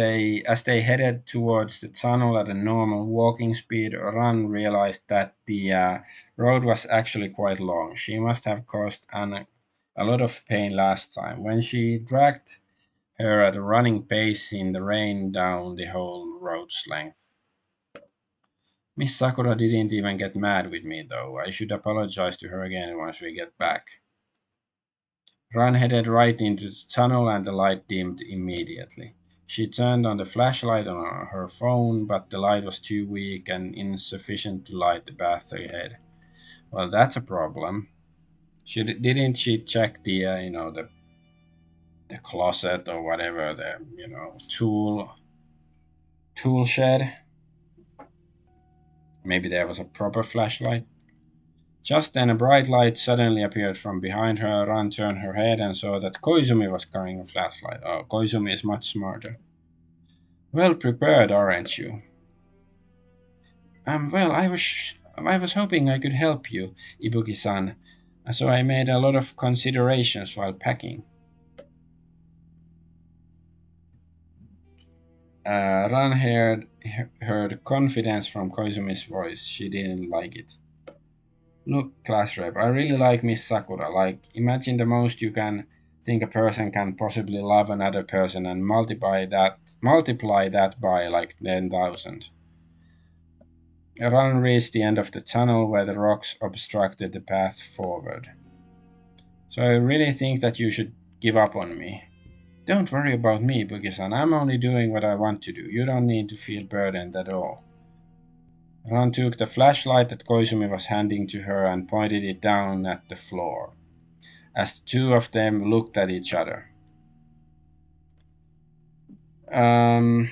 as they headed towards the tunnel at a normal walking speed, Ran realized that the road was actually quite long. She must have caused Anne a lot of pain last time when she dragged her at a running pace in the rain down the whole road's length. Miss Sakura didn't even get mad with me, though. I should apologize to her again once we get back. Ran headed right into the tunnel and the light dimmed immediately. She turned on the flashlight on her phone, but the light was too weak and insufficient to light the path ahead. Well, that's a problem. Didn't she check the closet or whatever, the tool shed? Maybe there was a proper flashlight. Just then a bright light suddenly appeared from behind her. Ran turned her head and saw that Koizumi was carrying a flashlight. Oh, Koizumi is much smarter. Well prepared, aren't you? Well, I was hoping I could help you, Ibuki-san, so I made a lot of considerations while packing. Ran heard confidence from Koizumi's voice. She didn't like it. Look, class rep, I really like Miss Sakura. Like, imagine the most you can think a person can possibly love another person and multiply that by like 10,000. Ran reached the end of the tunnel where the rocks obstructed the path forward. So I really think that you should give up on me. Don't worry about me, Bugi-san. I'm only doing what I want to do. You don't need to feel burdened at all. Ran took the flashlight that Koizumi was handing to her and pointed it down at the floor, as the two of them looked at each other. Um,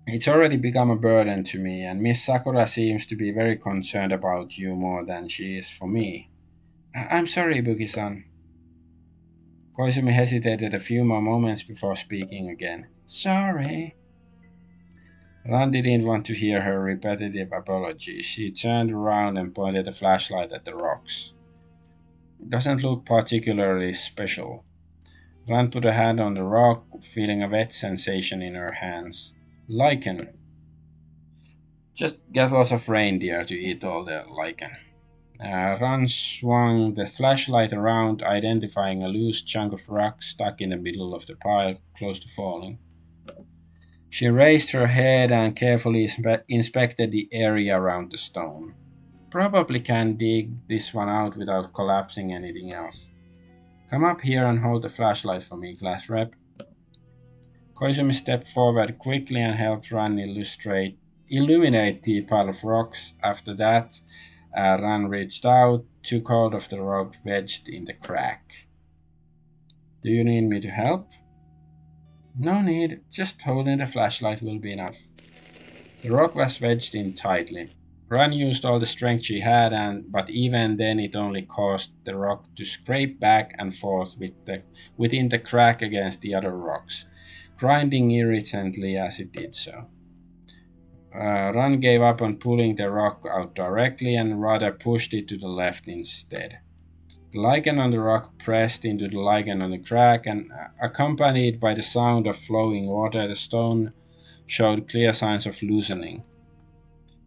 it's already become a burden to me, and Miss Sakura seems to be very concerned about you more than she is for me. I'm sorry, Bugi-san. Koizumi hesitated a few more moments before speaking again. Sorry. Ran didn't want to hear her repetitive apology. She turned around and pointed the flashlight at the rocks. Doesn't look particularly special. Ran put a hand on the rock, feeling a wet sensation in her hands. Lichen. Just get lots of reindeer to eat all the lichen. Ran swung the flashlight around, identifying a loose chunk of rock stuck in the middle of the pile, close to falling. She raised her head and carefully inspected the area around the stone. Probably can dig this one out without collapsing anything else. Come up here and hold the flashlight for me, class rep. Koizumi stepped forward quickly and helped Ran illuminate the pile of rocks. After that, Ran reached out, took hold of the rock wedged in the crack. Do you need me to help? No need, just holding the flashlight will be enough. The rock was wedged in tightly. Ran used all the strength she had, but even then it only caused the rock to scrape back and forth within the crack against the other rocks, grinding irritantly as it did so. Ran gave up on pulling the rock out directly and rather pushed it to the left instead. The lichen on the rock pressed into the lichen on the crack, and accompanied by the sound of flowing water, the stone showed clear signs of loosening.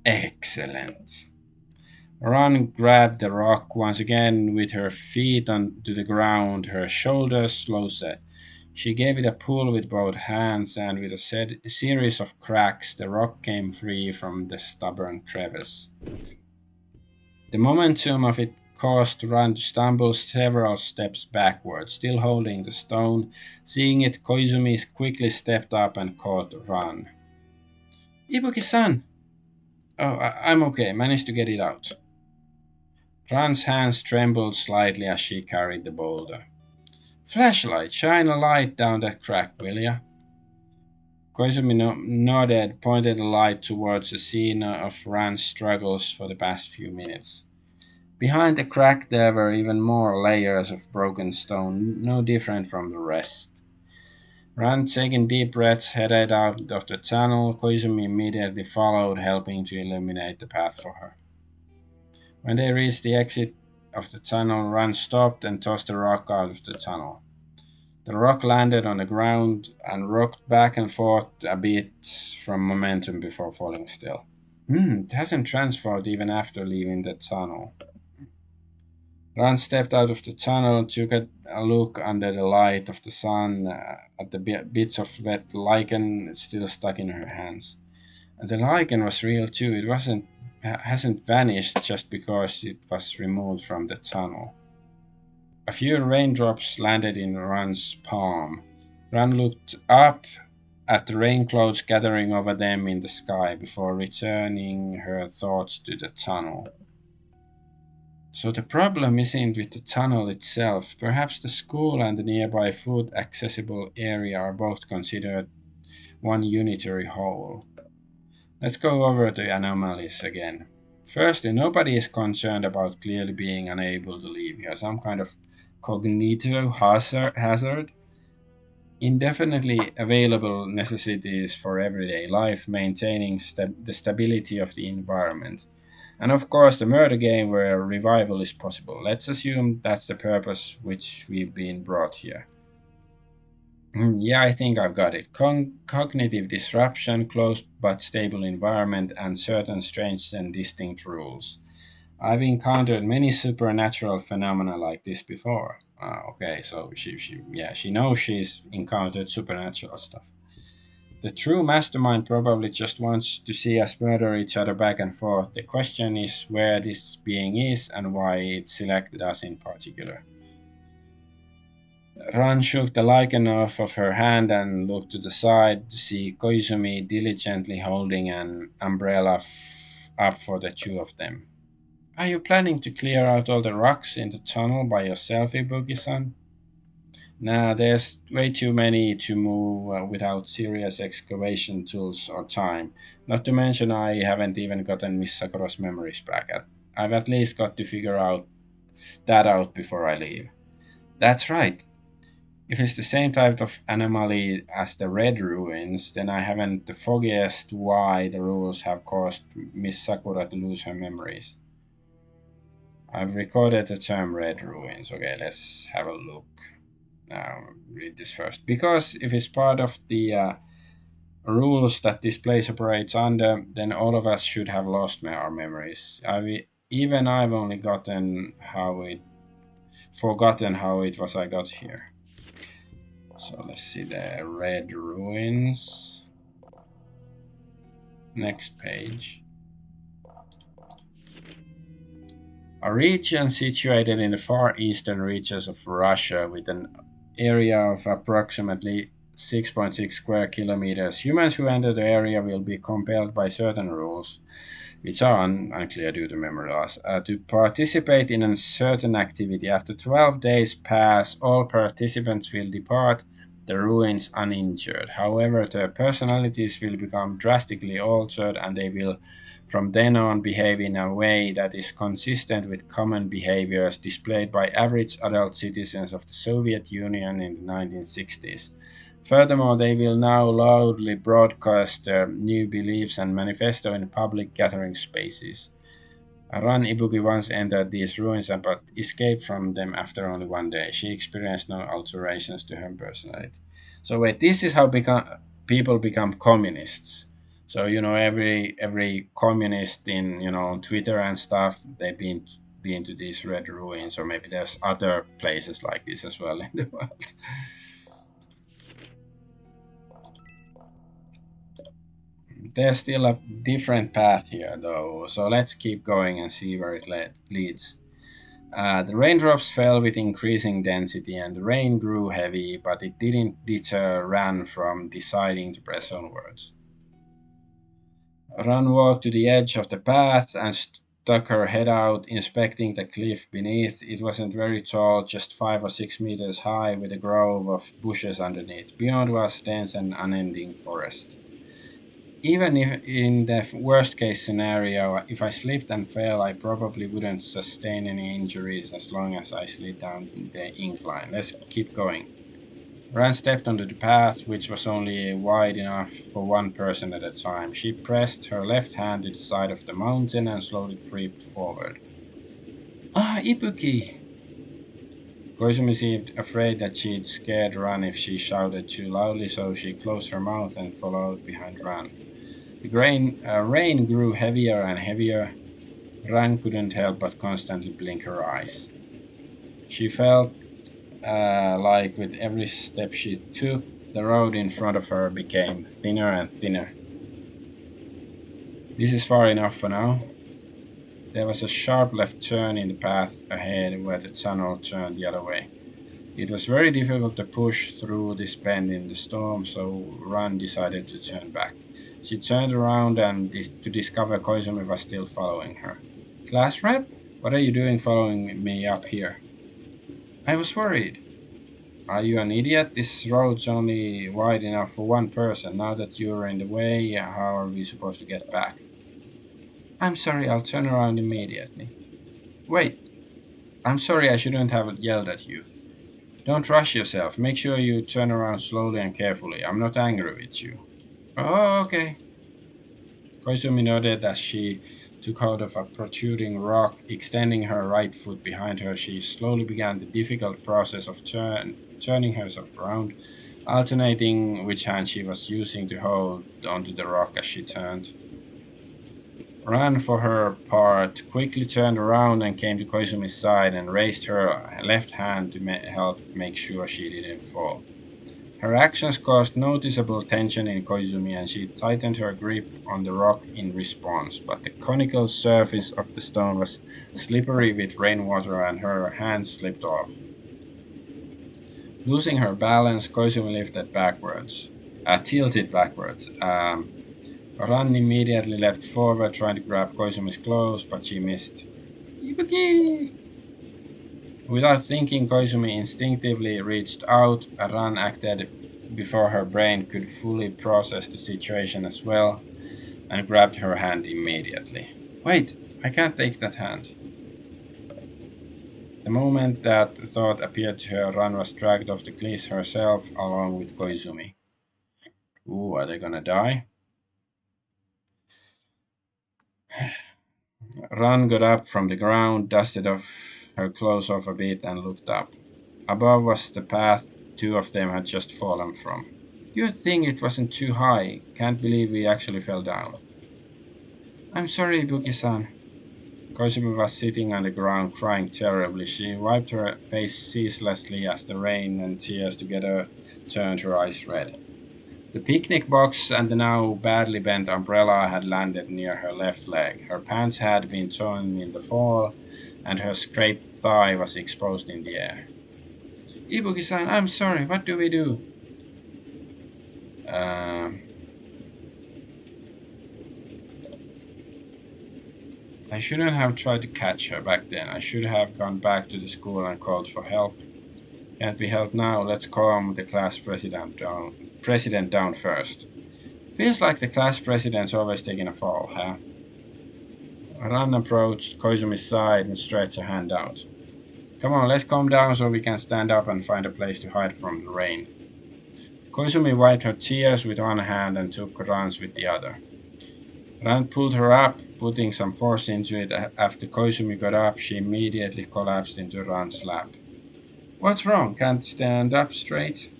Excellent. Ran grabbed the rock once again with her feet onto the ground, her shoulders slow set. She gave it a pull with both hands, and with a series of cracks, the rock came free from the stubborn crevice. The momentum of it caused Ran to stumble several steps backward, still holding the stone. Seeing it, Koizumi quickly stepped up and caught Ran. Ibuki-san! Oh, I'm okay. Managed to get it out. Ran's hands trembled slightly as she carried the boulder. Flashlight, shine a light down that crack, will ya? Koizumi nodded, pointed the light towards the scene of Ran's struggles for the past few minutes. Behind the crack there were even more layers of broken stone, no different from the rest. Ran, taking deep breaths, headed out of the tunnel. Koizumi immediately followed, helping to illuminate the path for her. When they reached the exit of the tunnel, Ran stopped and tossed a rock out of the tunnel. The rock landed on the ground and rocked back and forth a bit from momentum before falling still. It hasn't transferred even after leaving the tunnel. Ran stepped out of the tunnel and took a look under the light of the sun at the bits of wet lichen still stuck in her hands. And the lichen was real too. It hasn't vanished just because it was removed from the tunnel. A few raindrops landed in Ran's palm. Ran looked up at the rain clouds gathering over them in the sky before returning her thoughts to the tunnel. So the problem isn't with the tunnel itself. Perhaps the school and the nearby food accessible area are both considered one unitary whole. Let's go over the anomalies again. Firstly, nobody is concerned about clearly being unable to leave here. Some kind of cognitive hazard. Indefinitely available necessities for everyday life, maintaining the stability of the environment. And of course, the murder game where revival is possible. Let's assume that's the purpose which we've been brought here. Yeah, I think I've got it. Cognitive disruption, closed but stable environment, and certain strange and distinct rules. I've encountered many supernatural phenomena like this before. Okay, so she knows she's encountered supernatural stuff. The true mastermind probably just wants to see us murder each other back and forth. The question is where this being is and why it selected us in particular. Ran shook the lichen off of her hand and looked to the side to see Koizumi diligently holding an umbrella up for the two of them. Are you planning to clear out all the rocks in the tunnel by yourself, Ibuki-san? Nah, there's way too many to move without serious excavation tools or time. Not to mention, I haven't even gotten Miss Sakura's memories back. I've at least got to figure out before I leave. That's right. If it's the same type of anomaly as the Red Ruins, then I haven't the foggiest why the rules have caused Miss Sakura to lose her memories. I've recorded the term Red Ruins. Okay, let's have a look. Now, read this first. Because if it's part of the rules that this place operates under, then all of us should have lost our memories. I've only forgotten how it was I got here. So let's see the Red Ruins. Next page. A region situated in the far eastern reaches of Russia with an area of approximately 6.6 square kilometers. Humans who enter the area will be compelled by certain rules, which are unclear due to memory loss, to participate in a certain activity. After 12 days pass, all participants will depart the ruins uninjured. However, their personalities will become drastically altered and they will from then on behave in a way that is consistent with common behaviors displayed by average adult citizens of the Soviet Union in the 1960s. Furthermore, they will now loudly broadcast their new beliefs and manifesto in public gathering spaces. Ran Ibuki once entered these ruins but escaped from them after only one day. She experienced no alterations to her personality. So wait, this is how people become communists. So every communist in on Twitter and stuff, they've been to these red ruins, or maybe there's other places like this as well in the world. There's still a different path here, though, so let's keep going and see where it leads. The raindrops fell with increasing density, and the rain grew heavy, but it didn't deter Ran from deciding to press onwards. Ran walked to the edge of the path and stuck her head out, inspecting the cliff beneath. It wasn't very tall, just 5 or 6 meters high, with a grove of bushes underneath. Beyond was dense and unending forest. Even if in the worst case scenario, if I slipped and fell, I probably wouldn't sustain any injuries as long as I slid down the incline. Let's keep going. Ran stepped onto the path, which was only wide enough for one person at a time. She pressed her left hand to the side of the mountain and slowly crept forward. Ah, Ibuki! Koizumi seemed afraid that she'd scared Ran if she shouted too loudly, so she closed her mouth and followed behind Ran. The rain grew heavier and heavier. Ran couldn't help but constantly blink her eyes. She felt like with every step she took, the road in front of her became thinner and thinner. This is far enough for now. There was a sharp left turn in the path ahead where the tunnel turned the other way. It was very difficult to push through this bend in the storm, so Ran decided to turn back. She turned around and to discover Koizumi was still following her. Class rep? What are you doing following me up here? I was worried. Are you an idiot? This road's only wide enough for one person. Now that you're in the way, how are we supposed to get back? I'm sorry, I'll turn around immediately. Wait, I'm sorry, I shouldn't have yelled at you. Don't rush yourself. Make sure you turn around slowly and carefully. I'm not angry with you. Oh, okay. Koizumi nodded as she took hold of a protruding rock. Extending her right foot behind her, she slowly began the difficult process of turning herself around. alternating which hand she was using to hold onto the rock as she turned. Ran, for her part, quickly turned around and came to Koizumi's side and raised her left hand to help make sure she didn't fall. Her actions caused noticeable tension in Koizumi, and she tightened her grip on the rock in response, but the conical surface of the stone was slippery with rainwater and her hands slipped off. Losing her balance, Koizumi tilted backwards. Ran immediately leapt forward, trying to grab Koizumi's clothes, but she missed. Ibuki! Without thinking, Koizumi instinctively reached out. Ran acted before her brain could fully process the situation as well, and grabbed her hand immediately. Wait, I can't take that hand. The moment that thought appeared to her, Ran was dragged off the cliff herself along with Koizumi. Ooh, are they gonna die? Ran got up from the ground, dusted off her clothes off a bit, and looked up. Above was the path two of them had just fallen from. Good thing it wasn't too high. Can't believe we actually fell down. I'm sorry, Ibuki-san. Koizumi was sitting on the ground crying terribly. She wiped her face ceaselessly as the rain and tears together turned her eyes red. The picnic box and the now badly bent umbrella had landed near her left leg. Her pants had been torn in the fall, and her scraped thigh was exposed in the air. Ibuki-san, I'm sorry. What do we do? I shouldn't have tried to catch her back then. I should have gone back to the school and called for help. Can't be helped now. Let's calm the class president down first. Feels like the class president's always taking a fall, huh? Ran approached Koizumi's side and stretched a hand out. Come on, let's calm down so we can stand up and find a place to hide from the rain. Koizumi wiped her tears with one hand and took Ran's with the other. Ran pulled her up, putting some force into it. After Koizumi got up, she immediately collapsed into Ran's lap. What's wrong? Can't stand up straight?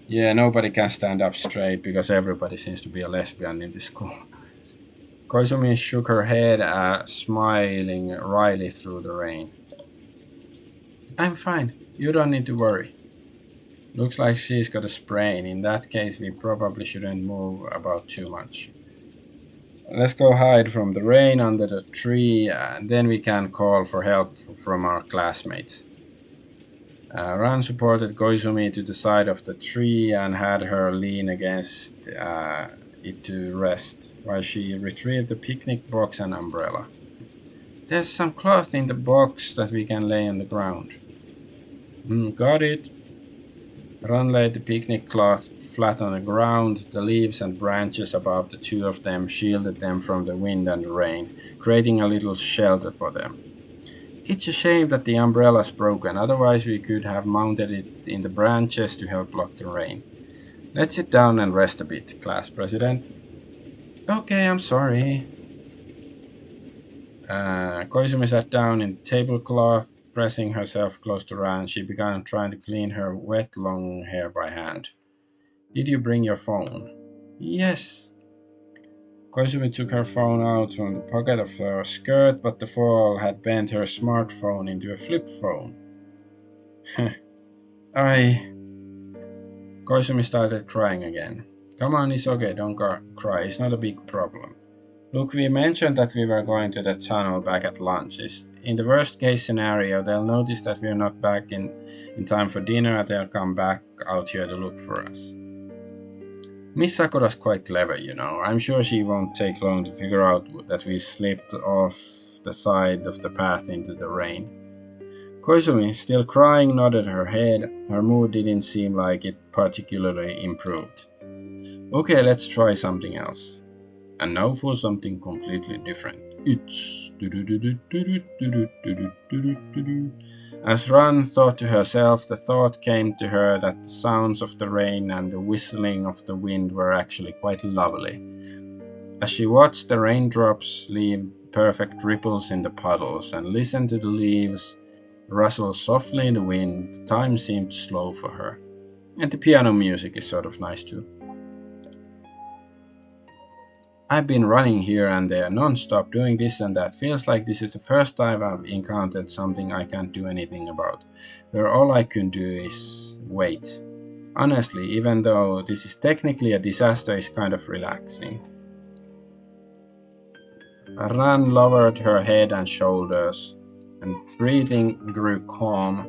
Yeah, nobody can stand up straight because everybody seems to be a lesbian in this school. Koizumi shook her head, smiling wryly through the rain. I'm fine. You don't need to worry. Looks like she's got a sprain. In that case, we probably shouldn't move about too much. Let's go hide from the rain under the tree, and then we can call for help from our classmates. Ran supported Koizumi to the side of the tree and had her lean against it to rest, while she retrieved the picnic box and umbrella. There's some cloth in the box that we can lay on the ground. Got it. Ran laid the picnic cloth flat on the ground. The leaves and branches above the two of them shielded them from the wind and the rain, creating a little shelter for them. It's a shame that the umbrella's broken, otherwise we could have mounted it in the branches to help block the rain. Let's sit down and rest a bit, class president. Okay, I'm sorry. Koizumi sat down in the tablecloth, pressing herself close to Ran. She began trying to clean her wet long hair by hand. Did you bring your phone? Yes. Koizumi took her phone out from the pocket of her skirt, but the fall had bent her smartphone into a flip phone. Koizumi started crying again. Come on, it's okay, don't cry, it's not a big problem. Look, we mentioned that we were going to the tunnel back at lunch. In the worst case scenario, they'll notice that we're not back in time for dinner and they'll come back out here to look for us. Miss Sakura's quite clever, you know. I'm sure she won't take long to figure out that we slipped off the side of the path into the rain. Koizumi, still crying, nodded her head. Her mood didn't seem like it particularly improved. Okay, let's try something else. And now for something completely different. It's... As Ran thought to herself, the thought came to her that the sounds of the rain and the whistling of the wind were actually quite lovely. As she watched the raindrops leave perfect ripples in the puddles and listened to the leaves rustle softly in the wind, time seemed slow for her. And the piano music is sort of nice too. I've been running here and there non-stop doing this and that. Feels like this is the first time I've encountered something I can't do anything about, where all I can do is wait. Honestly, even though this is technically a disaster, it's kind of relaxing. Ran lowered her head and shoulders, and breathing grew calm.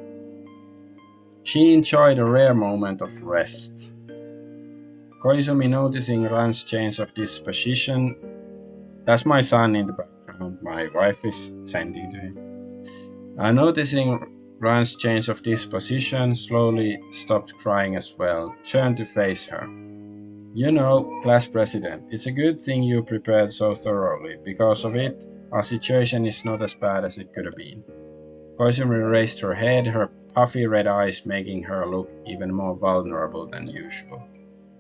She enjoyed a rare moment of rest. Koizumi, noticing Ran's change of disposition, that's my son in the background. My wife is tending to him. Noticing Ran's change of disposition, slowly stopped crying as well, turned to face her. You know, class president, it's a good thing you prepared so thoroughly. Because of it, our situation is not as bad as it could have been. Koizumi raised her head, her puffy red eyes making her look even more vulnerable than usual.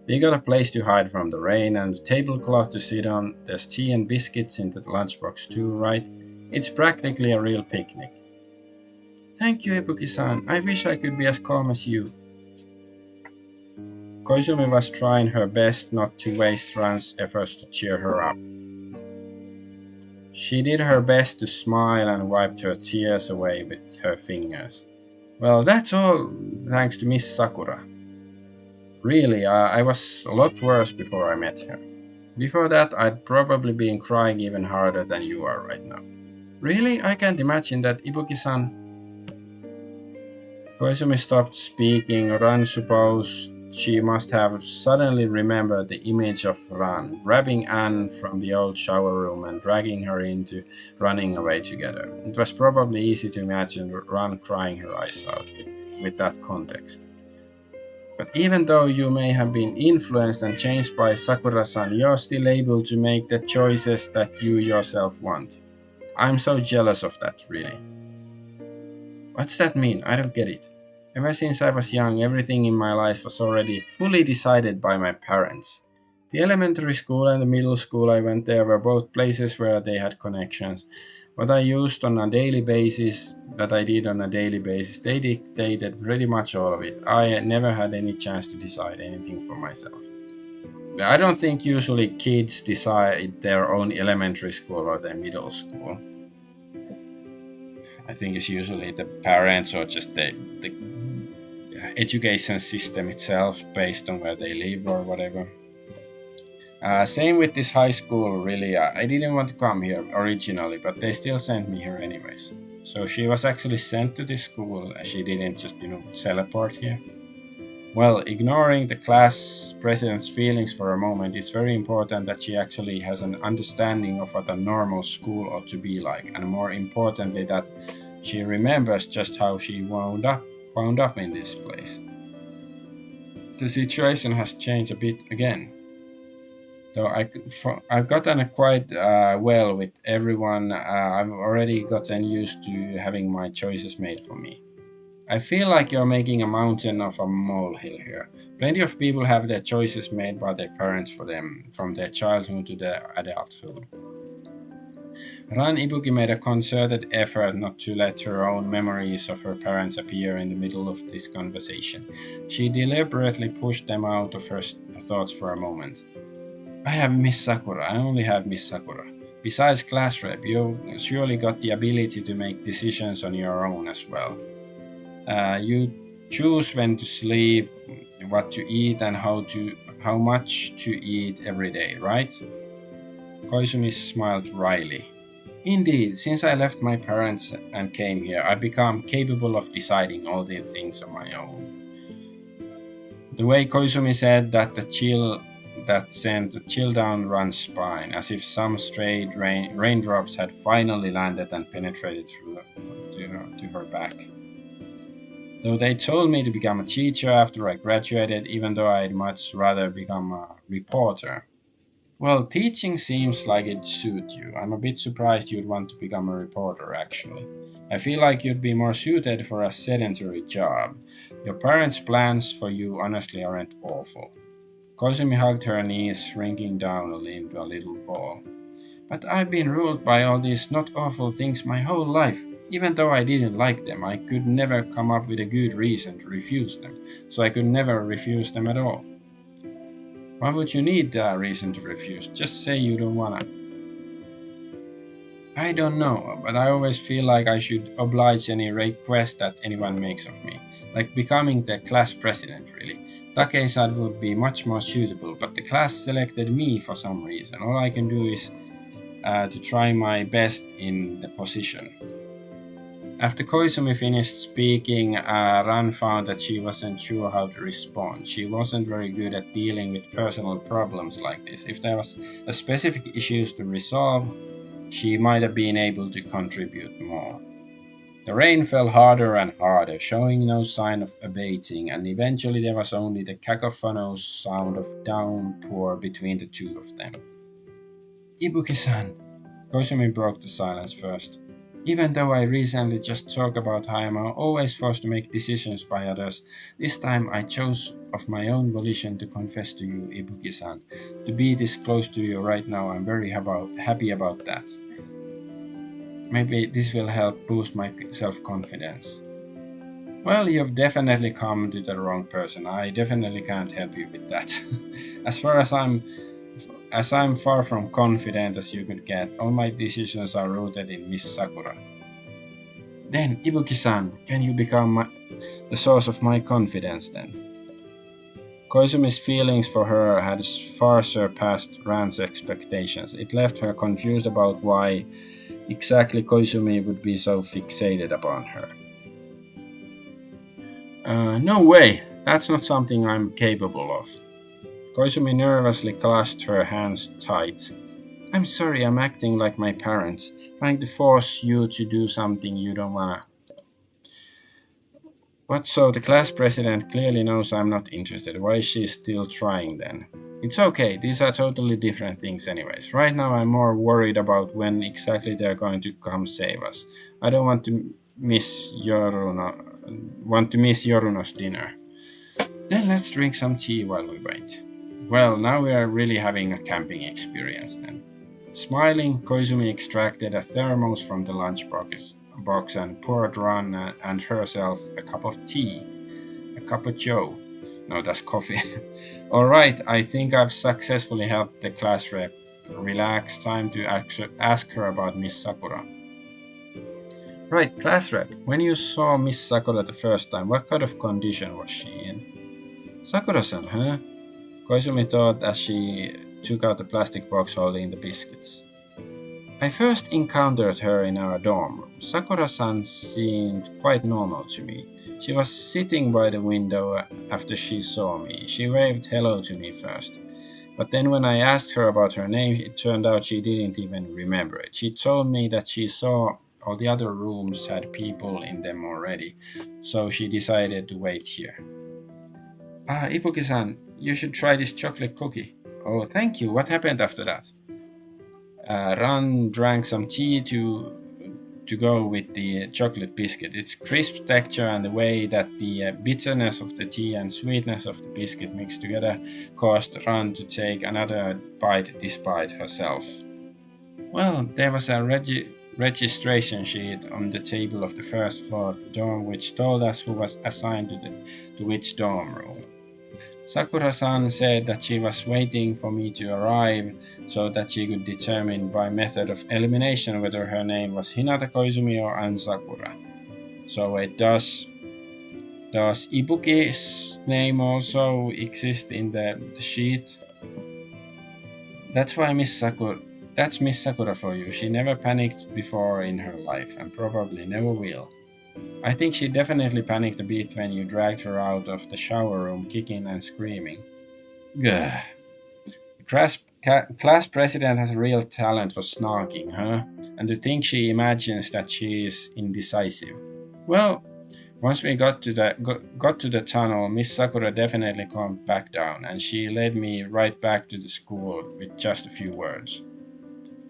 We got a place to hide from the rain and a tablecloth to sit on. There's tea and biscuits in the lunchbox too, right? It's practically a real picnic. Thank you, Ibuki-san. I wish I could be as calm as you. Koizumi was trying her best not to waste Ran's efforts to cheer her up. She did her best to smile and wiped her tears away with her fingers. Well, that's all thanks to Miss Sakura. Really, I was a lot worse before I met her. Before that, I'd probably been crying even harder than you are right now. Really? I can't imagine that, Ibuki-san. Koizumi stopped speaking. Ran supposed she must have suddenly remembered the image of Ran, grabbing Anne from the old shower room and dragging her into running away together. It was probably easy to imagine Ran crying her eyes out with that context. But even though you may have been influenced and changed by Sakura-san, you're still able to make the choices that you yourself want. I'm so jealous of that, really. What's that mean? I don't get it. Ever since I was young, everything in my life was already fully decided by my parents. The elementary school and the middle school I went there were both places where they had connections. What I used on a daily basis, that I did on a daily basis, they dictated pretty much all of it. I never had any chance to decide anything for myself. I don't think usually kids decide their own elementary school or their middle school. I think it's usually the parents or just the education system itself based on where they live or whatever. Same with this high school, really. I didn't want to come here originally, but they still sent me here anyways. So she was actually sent to this school. She didn't just, teleport here. Well, ignoring the class president's feelings for a moment, it's very important that she actually has an understanding of what a normal school ought to be like, and more importantly, that she remembers just how she wound up in this place. The situation has changed a bit again. So I've gotten quite well with everyone. I've already gotten used to having my choices made for me. I feel like you're making a mountain of a molehill here. Plenty of people have their choices made by their parents for them, from their childhood to their adulthood. Ran Ibuki made a concerted effort not to let her own memories of her parents appear in the middle of this conversation. She deliberately pushed them out of her thoughts for a moment. I have Miss Sakura. I only have Miss Sakura. Besides class rep, you surely got the ability to make decisions on your own as well. You choose when to sleep, what to eat, and how much to eat every day, right? Koizumi smiled wryly. Indeed, since I left my parents and came here, I've become capable of deciding all these things on my own. The way Koizumi said that sent a chill down Ran's spine, as if some stray raindrops had finally landed and penetrated through to her back. Though they told me to become a teacher after I graduated, even though I'd much rather become a reporter. Well, teaching seems like it'd suit you. I'm a bit surprised you'd want to become a reporter, actually. I feel like you'd be more suited for a sedentary job. Your parents' plans for you honestly aren't awful. Kozumi hugged her knees, shrinking down into a little ball. But I've been ruled by all these not awful things my whole life. Even though I didn't like them, I could never come up with a good reason to refuse them, so I could never refuse them at all. Why would you need a reason to refuse? Just say you don't wanna. I don't know, but I always feel like I should oblige any request that anyone makes of me. Like becoming the class president, really. Take-san would be much more suitable, but the class selected me for some reason. All I can do is to try my best in the position. After Koizumi finished speaking, Ran found that she wasn't sure how to respond. She wasn't very good at dealing with personal problems like this. If there was a specific issues to resolve, she might have been able to contribute more. The rain fell harder and harder, showing no sign of abating, and eventually there was only the cacophonous sound of downpour between the two of them. Ibuki-san, Koizumi broke the silence first. Even though I recently just talked about how I'm always forced to make decisions by others, this time I chose of my own volition to confess to you, Ibuki-san. To be this close to you right now, I'm very happy about that. Maybe this will help boost my self-confidence. Well, you've definitely come to the wrong person. I definitely can't help you with that. as far as I'm far from confident as you could get, all my decisions are rooted in Miss Sakura. Then, Ibuki-san, can you become the source of my confidence then? Koizumi's feelings for her had far surpassed Ran's expectations. It left her confused about why exactly Koizumi would be so fixated upon her. No way, that's not something I'm capable of. Koizumi nervously clasped her hands tight. I'm sorry, I'm acting like my parents, trying to force you to do something you don't wanna. What, so the class president clearly knows I'm not interested. Why is she still trying then? It's okay, these are totally different things anyways. Right now I'm more worried about when exactly they're going to come save us. I don't want to miss Yoruno's dinner. Then let's drink some tea while we wait. Well, now we are really having a camping experience then. Smiling, Koizumi extracted a thermos from the lunchbox and poured Ron and herself a cup of tea. A cup of joe. No, that's coffee. Alright, I think I've successfully helped the class rep. Relax, time to ask her about Miss Sakura. Right, class rep, when you saw Miss Sakura the first time, what kind of condition was she in? Sakura-san, huh? Koizumi thought as she took out the plastic box holding the biscuits. I first encountered her in our dorm room. Sakura-san seemed quite normal to me. She was sitting by the window after she saw me. She waved hello to me first. But then when I asked her about her name, it turned out she didn't even remember it. She told me that she saw all the other rooms had people in them already, so she decided to wait here. Ibuki-san, you should try this chocolate cookie. Oh, thank you. What happened after that? Ran drank some tea to go with the chocolate biscuit. Its crisp texture and the way that the bitterness of the tea and sweetness of the biscuit mixed together caused Ran to take another bite despite herself. Well, there was a registration sheet on the table of the first floor of the dorm which told us who was assigned to which dorm room. Sakura-san said that she was waiting for me to arrive so that she could determine by method of elimination whether her name was Hinata Koizumi or Ann Sakura. So it does Ibuki's name also exist in the sheet? That's Miss Sakura for you. She never panicked before in her life and probably never will. I think she definitely panicked a bit when you dragged her out of the shower room kicking and screaming. Gah. Class president has a real talent for snarking, huh? And to think she imagines that she is indecisive. Well, once we got to the tunnel, Miss Sakura definitely calmed back down, and she led me right back to the school with just a few words.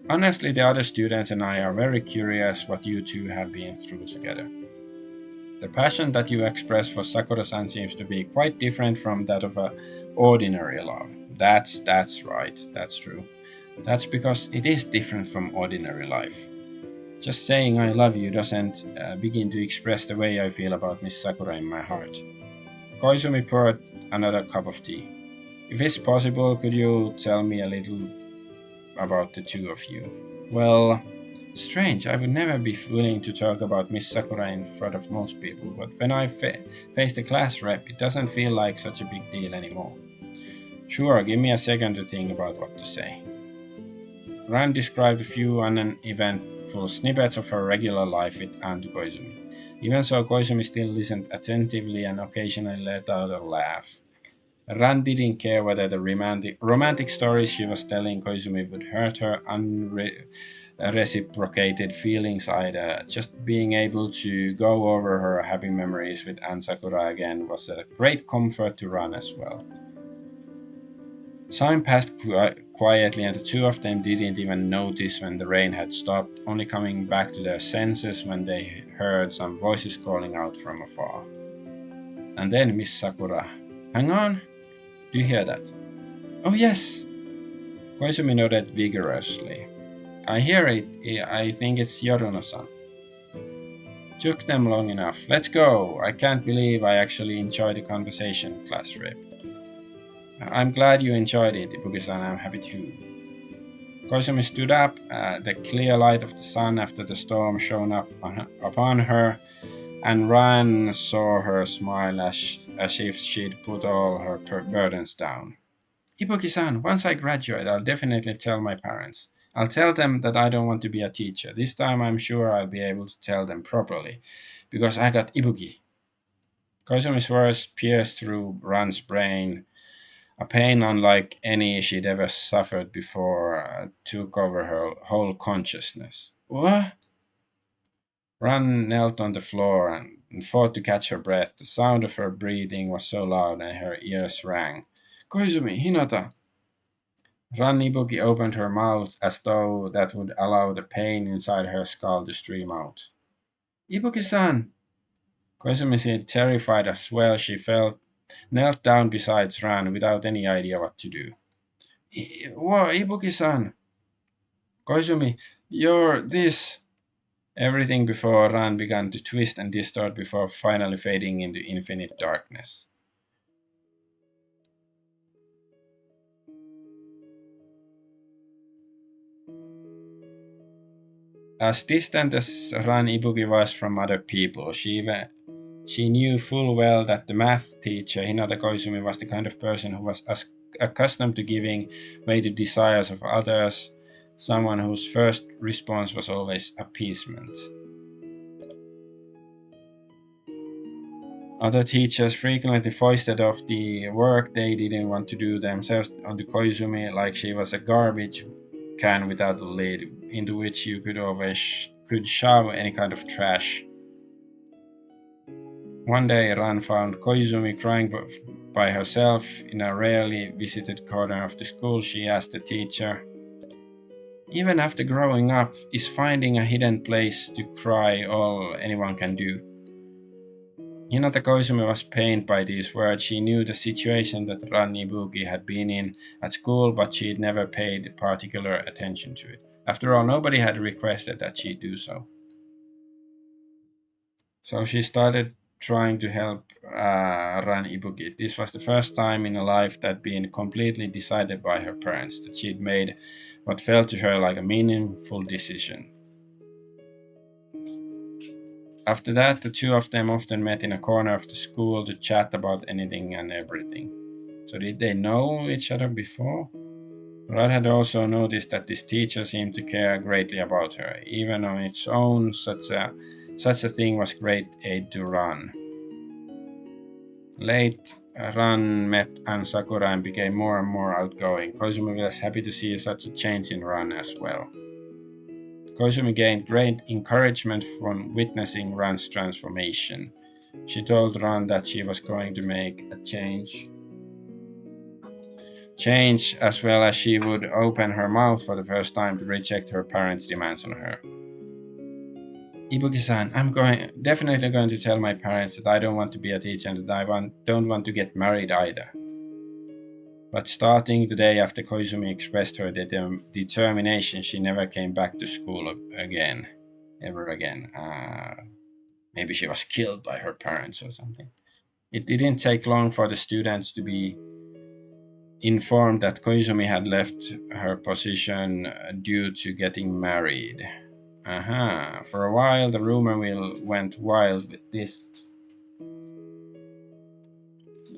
Honestly, the other students and I are very curious what you two have been through together. The passion that you express for Sakura-san seems to be quite different from that of a ordinary love. That's right, that's true. That's because it is different from ordinary life. Just saying I love you doesn't begin to express the way I feel about Miss Sakura in my heart. Koizumi poured another cup of tea. If it's possible, could you tell me a little about the two of you? Well, strange, I would never be willing to talk about Miss Sakura in front of most people, but when I face the class rep, it doesn't feel like such a big deal anymore. Sure, give me a second to think about what to say. Ran described a few uneventful snippets of her regular life with Aunt Koizumi. Even so, Koizumi still listened attentively and occasionally let out a laugh. Ran didn't care whether the romantic stories she was telling Koizumi would hurt her unreciprocated feelings either. Just being able to go over her happy memories with Aunt Sakura again was a great comfort to Ran as well. Time passed quietly, and the two of them didn't even notice when the rain had stopped, only coming back to their senses when they heard some voices calling out from afar. And then Miss Sakura. Hang on! Do you hear that? Oh, yes! Koizumi nodded vigorously. I hear it. I think it's Yoruno-san. Took them long enough. Let's go! I can't believe I actually enjoyed the conversation, class rep. I'm glad you enjoyed it, Ibuki-san. I'm happy too. Koizumi stood up. The clear light of the sun after the storm shone upon her, and Ran saw her smile as if she'd put all her burdens down. Ibuki-san, once I graduate, I'll definitely tell my parents. I'll tell them that I don't want to be a teacher. This time I'm sure I'll be able to tell them properly, because I got Ibuki. Koizumi's words pierced through Ran's brain. A pain unlike any she'd ever suffered before took over her whole consciousness. What? Ran knelt on the floor and fought to catch her breath. The sound of her breathing was so loud and her ears rang. Koizumi, Hinata! Ran Ibuki opened her mouth as though that would allow the pain inside her skull to stream out. Ibuki-san! Koizumi seemed terrified as well. She knelt down beside Ran without any idea what to do. What, Ibuki-san? Koizumi, you're this. Everything before Ran began to twist and distort before finally fading into infinite darkness. As distant as Ran Ibuki was from other people, she knew full well that the math teacher, Hinata Koizumi, was the kind of person who was accustomed to giving way to desires of others, someone whose first response was always appeasement. Other teachers frequently foisted off the work they didn't want to do themselves onto Koizumi like she was a garbage can without a lid, into which you could shove any kind of trash. One day, Ran found Koizumi crying by herself in a rarely visited corner of the school. She asked the teacher, even after growing up, is finding a hidden place to cry all anyone can do? Hinata Koizumi was pained by these words. She knew the situation that Ran Ibuki had been in at school, but she'd never paid particular attention to it. After all, nobody had requested that she do so. So she started trying to help Ran Ibuki. This was the first time in her life that had been completely decided by her parents, that she'd made what felt to her like a meaningful decision. After that, the two of them often met in a corner of the school to chat about anything and everything. So did they know each other before? Rad had also noticed that this teacher seemed to care greatly about her. Even on its own, such a thing was great aid to Ran. Late, Ran met Anne Sakura and became more and more outgoing. Koizumi was happy to see such a change in Ran as well. Koizumi gained great encouragement from witnessing Ran's transformation. She told Ran that she was going to make a change as well as she would open her mouth for the first time to reject her parents' demands on her. Ibuki-san, I'm definitely going to tell my parents that I don't want to be a teacher and that I don't want to get married either. But starting the day after Koizumi expressed her determination, she never came back to school again. ever again. Maybe she was killed by her parents or something. It didn't take long for the students to be informed that Koizumi had left her position due to getting married. For a while, the rumor mill went wild with this.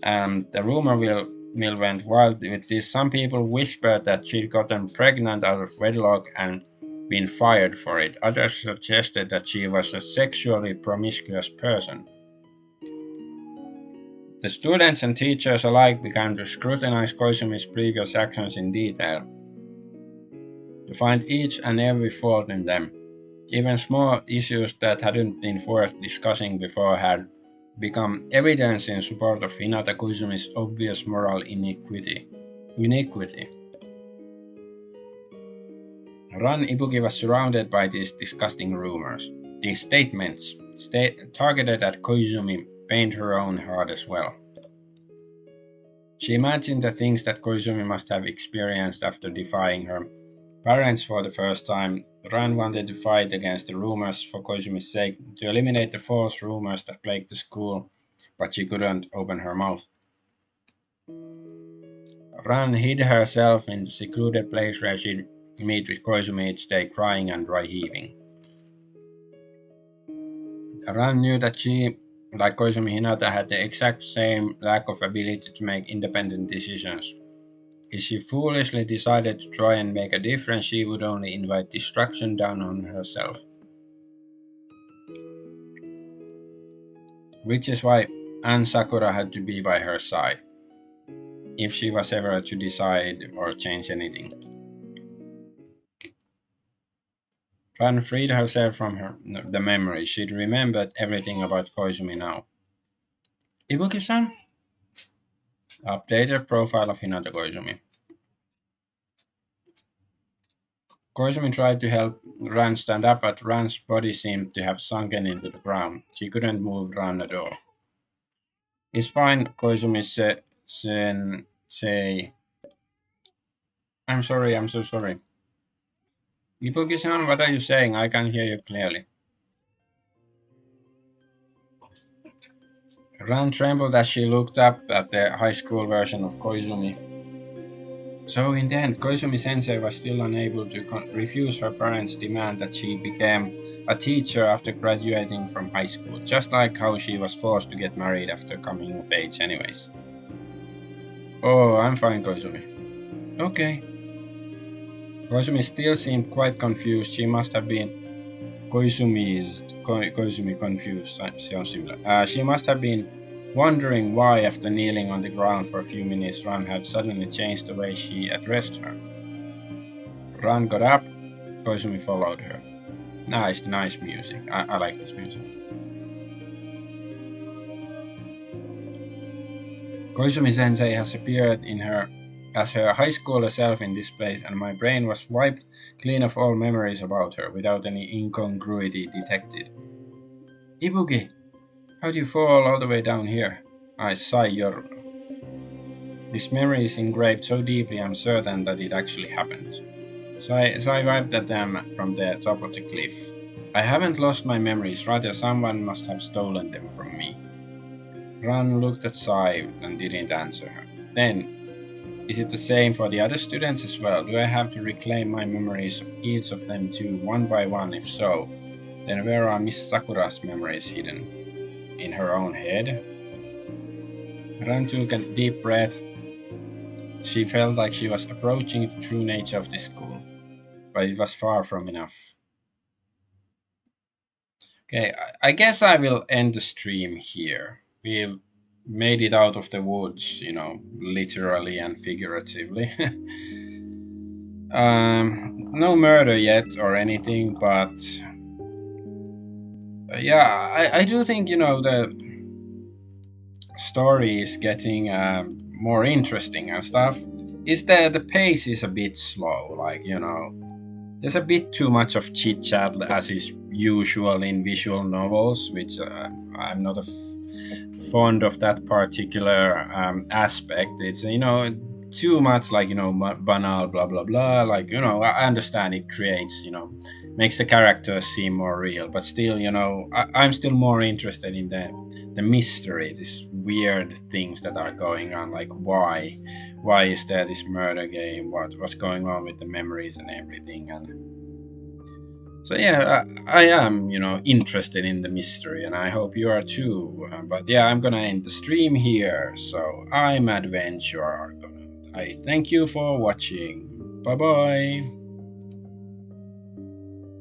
The rumor mill went wild with this. Some people whispered that she'd gotten pregnant out of wedlock and been fired for it. Others suggested that she was a sexually promiscuous person. The students and teachers alike began to scrutinize Koizumi's previous actions in detail, to find each and every fault in them. Even small issues that hadn't been worth discussing before had become evidence in support of Hinata Koizumi's obvious moral iniquity. Ran Ibuki was surrounded by these disgusting rumors. These statements, targeted at Koizumi, pained her own heart as well. She imagined the things that Koizumi must have experienced after defying her parents for the first time. Ran wanted to fight against the rumors for Koizumi's sake, to eliminate the false rumors that plagued the school, but she couldn't open her mouth. Ran hid herself in the secluded place where she'd meet with Koizumi each day, crying and dry heaving. Ran knew that she, like Koizumi Hinata, had the exact same lack of ability to make independent decisions. If she foolishly decided to try and make a difference, she would only invite destruction down on herself. Which is why Anne Sakura had to be by her side, if she was ever to decide or change anything. Ran freed herself from the memory. She'd remembered everything about Koizumi now. Ibuki-san? Updated profile of Hinata Koizumi. Koizumi tried to help Ran stand up, but Ran's body seemed to have sunken into the ground. She couldn't move Ran at all. It's fine, Koizumi say. I'm sorry, I'm so sorry. Ibuki-san, what are you saying? I can't hear you clearly. Ran trembled as she looked up at the high school version of Koizumi. So in the end, Koizumi-sensei was still unable to refuse her parents' demand that she become a teacher after graduating from high school, just like how she was forced to get married after coming of age anyways. Oh, I'm fine, Koizumi. Okay. Koizumi still seemed quite confused. She must have been Koizumi confused. Sounds similar. She must have been wondering why, after kneeling on the ground for a few minutes, Ran had suddenly changed the way she addressed her. Ran got up. Koizumi followed her. Nice music. I like this music. Koizumi-sensei has appeared in her as her high schooler self in this place, and my brain was wiped clean of all memories about her, without any incongruity detected. Ibuki, how'd you fall all the way down here? I sigh your. This memory is engraved so deeply, I'm certain that it actually happened. So I wiped at them from the top of the cliff. I haven't lost my memories, rather someone must have stolen them from me. Ran looked at Sai and didn't answer her. Then, is it the same for the other students as well? Do I have to reclaim my memories of each of them too, one by one? If so, then where are Miss Sakura's memories hidden? In her own head? Ran took a deep breath. She felt like she was approaching the true nature of this school, but it was far from enough. Okay, I guess I will end the stream here. We've made it out of the woods, literally and figuratively. No murder yet or anything, but yeah, I do think the story is getting more interesting and stuff. Is that the pace is a bit slow, there's a bit too much of chit chat as is usual in visual novels, which I'm not fond of that particular aspect. It's too much like banal blah blah blah. Like I understand it creates makes the characters seem more real, but still I'm still more interested in the mystery, these weird things that are going on, like why is there this murder game, what's going on with the memories and everything. And so yeah, I am interested in the mystery, and I hope you are too. But yeah, I'm gonna end the stream here. So I'm Adventure Argonaut. I thank you for watching. Bye bye.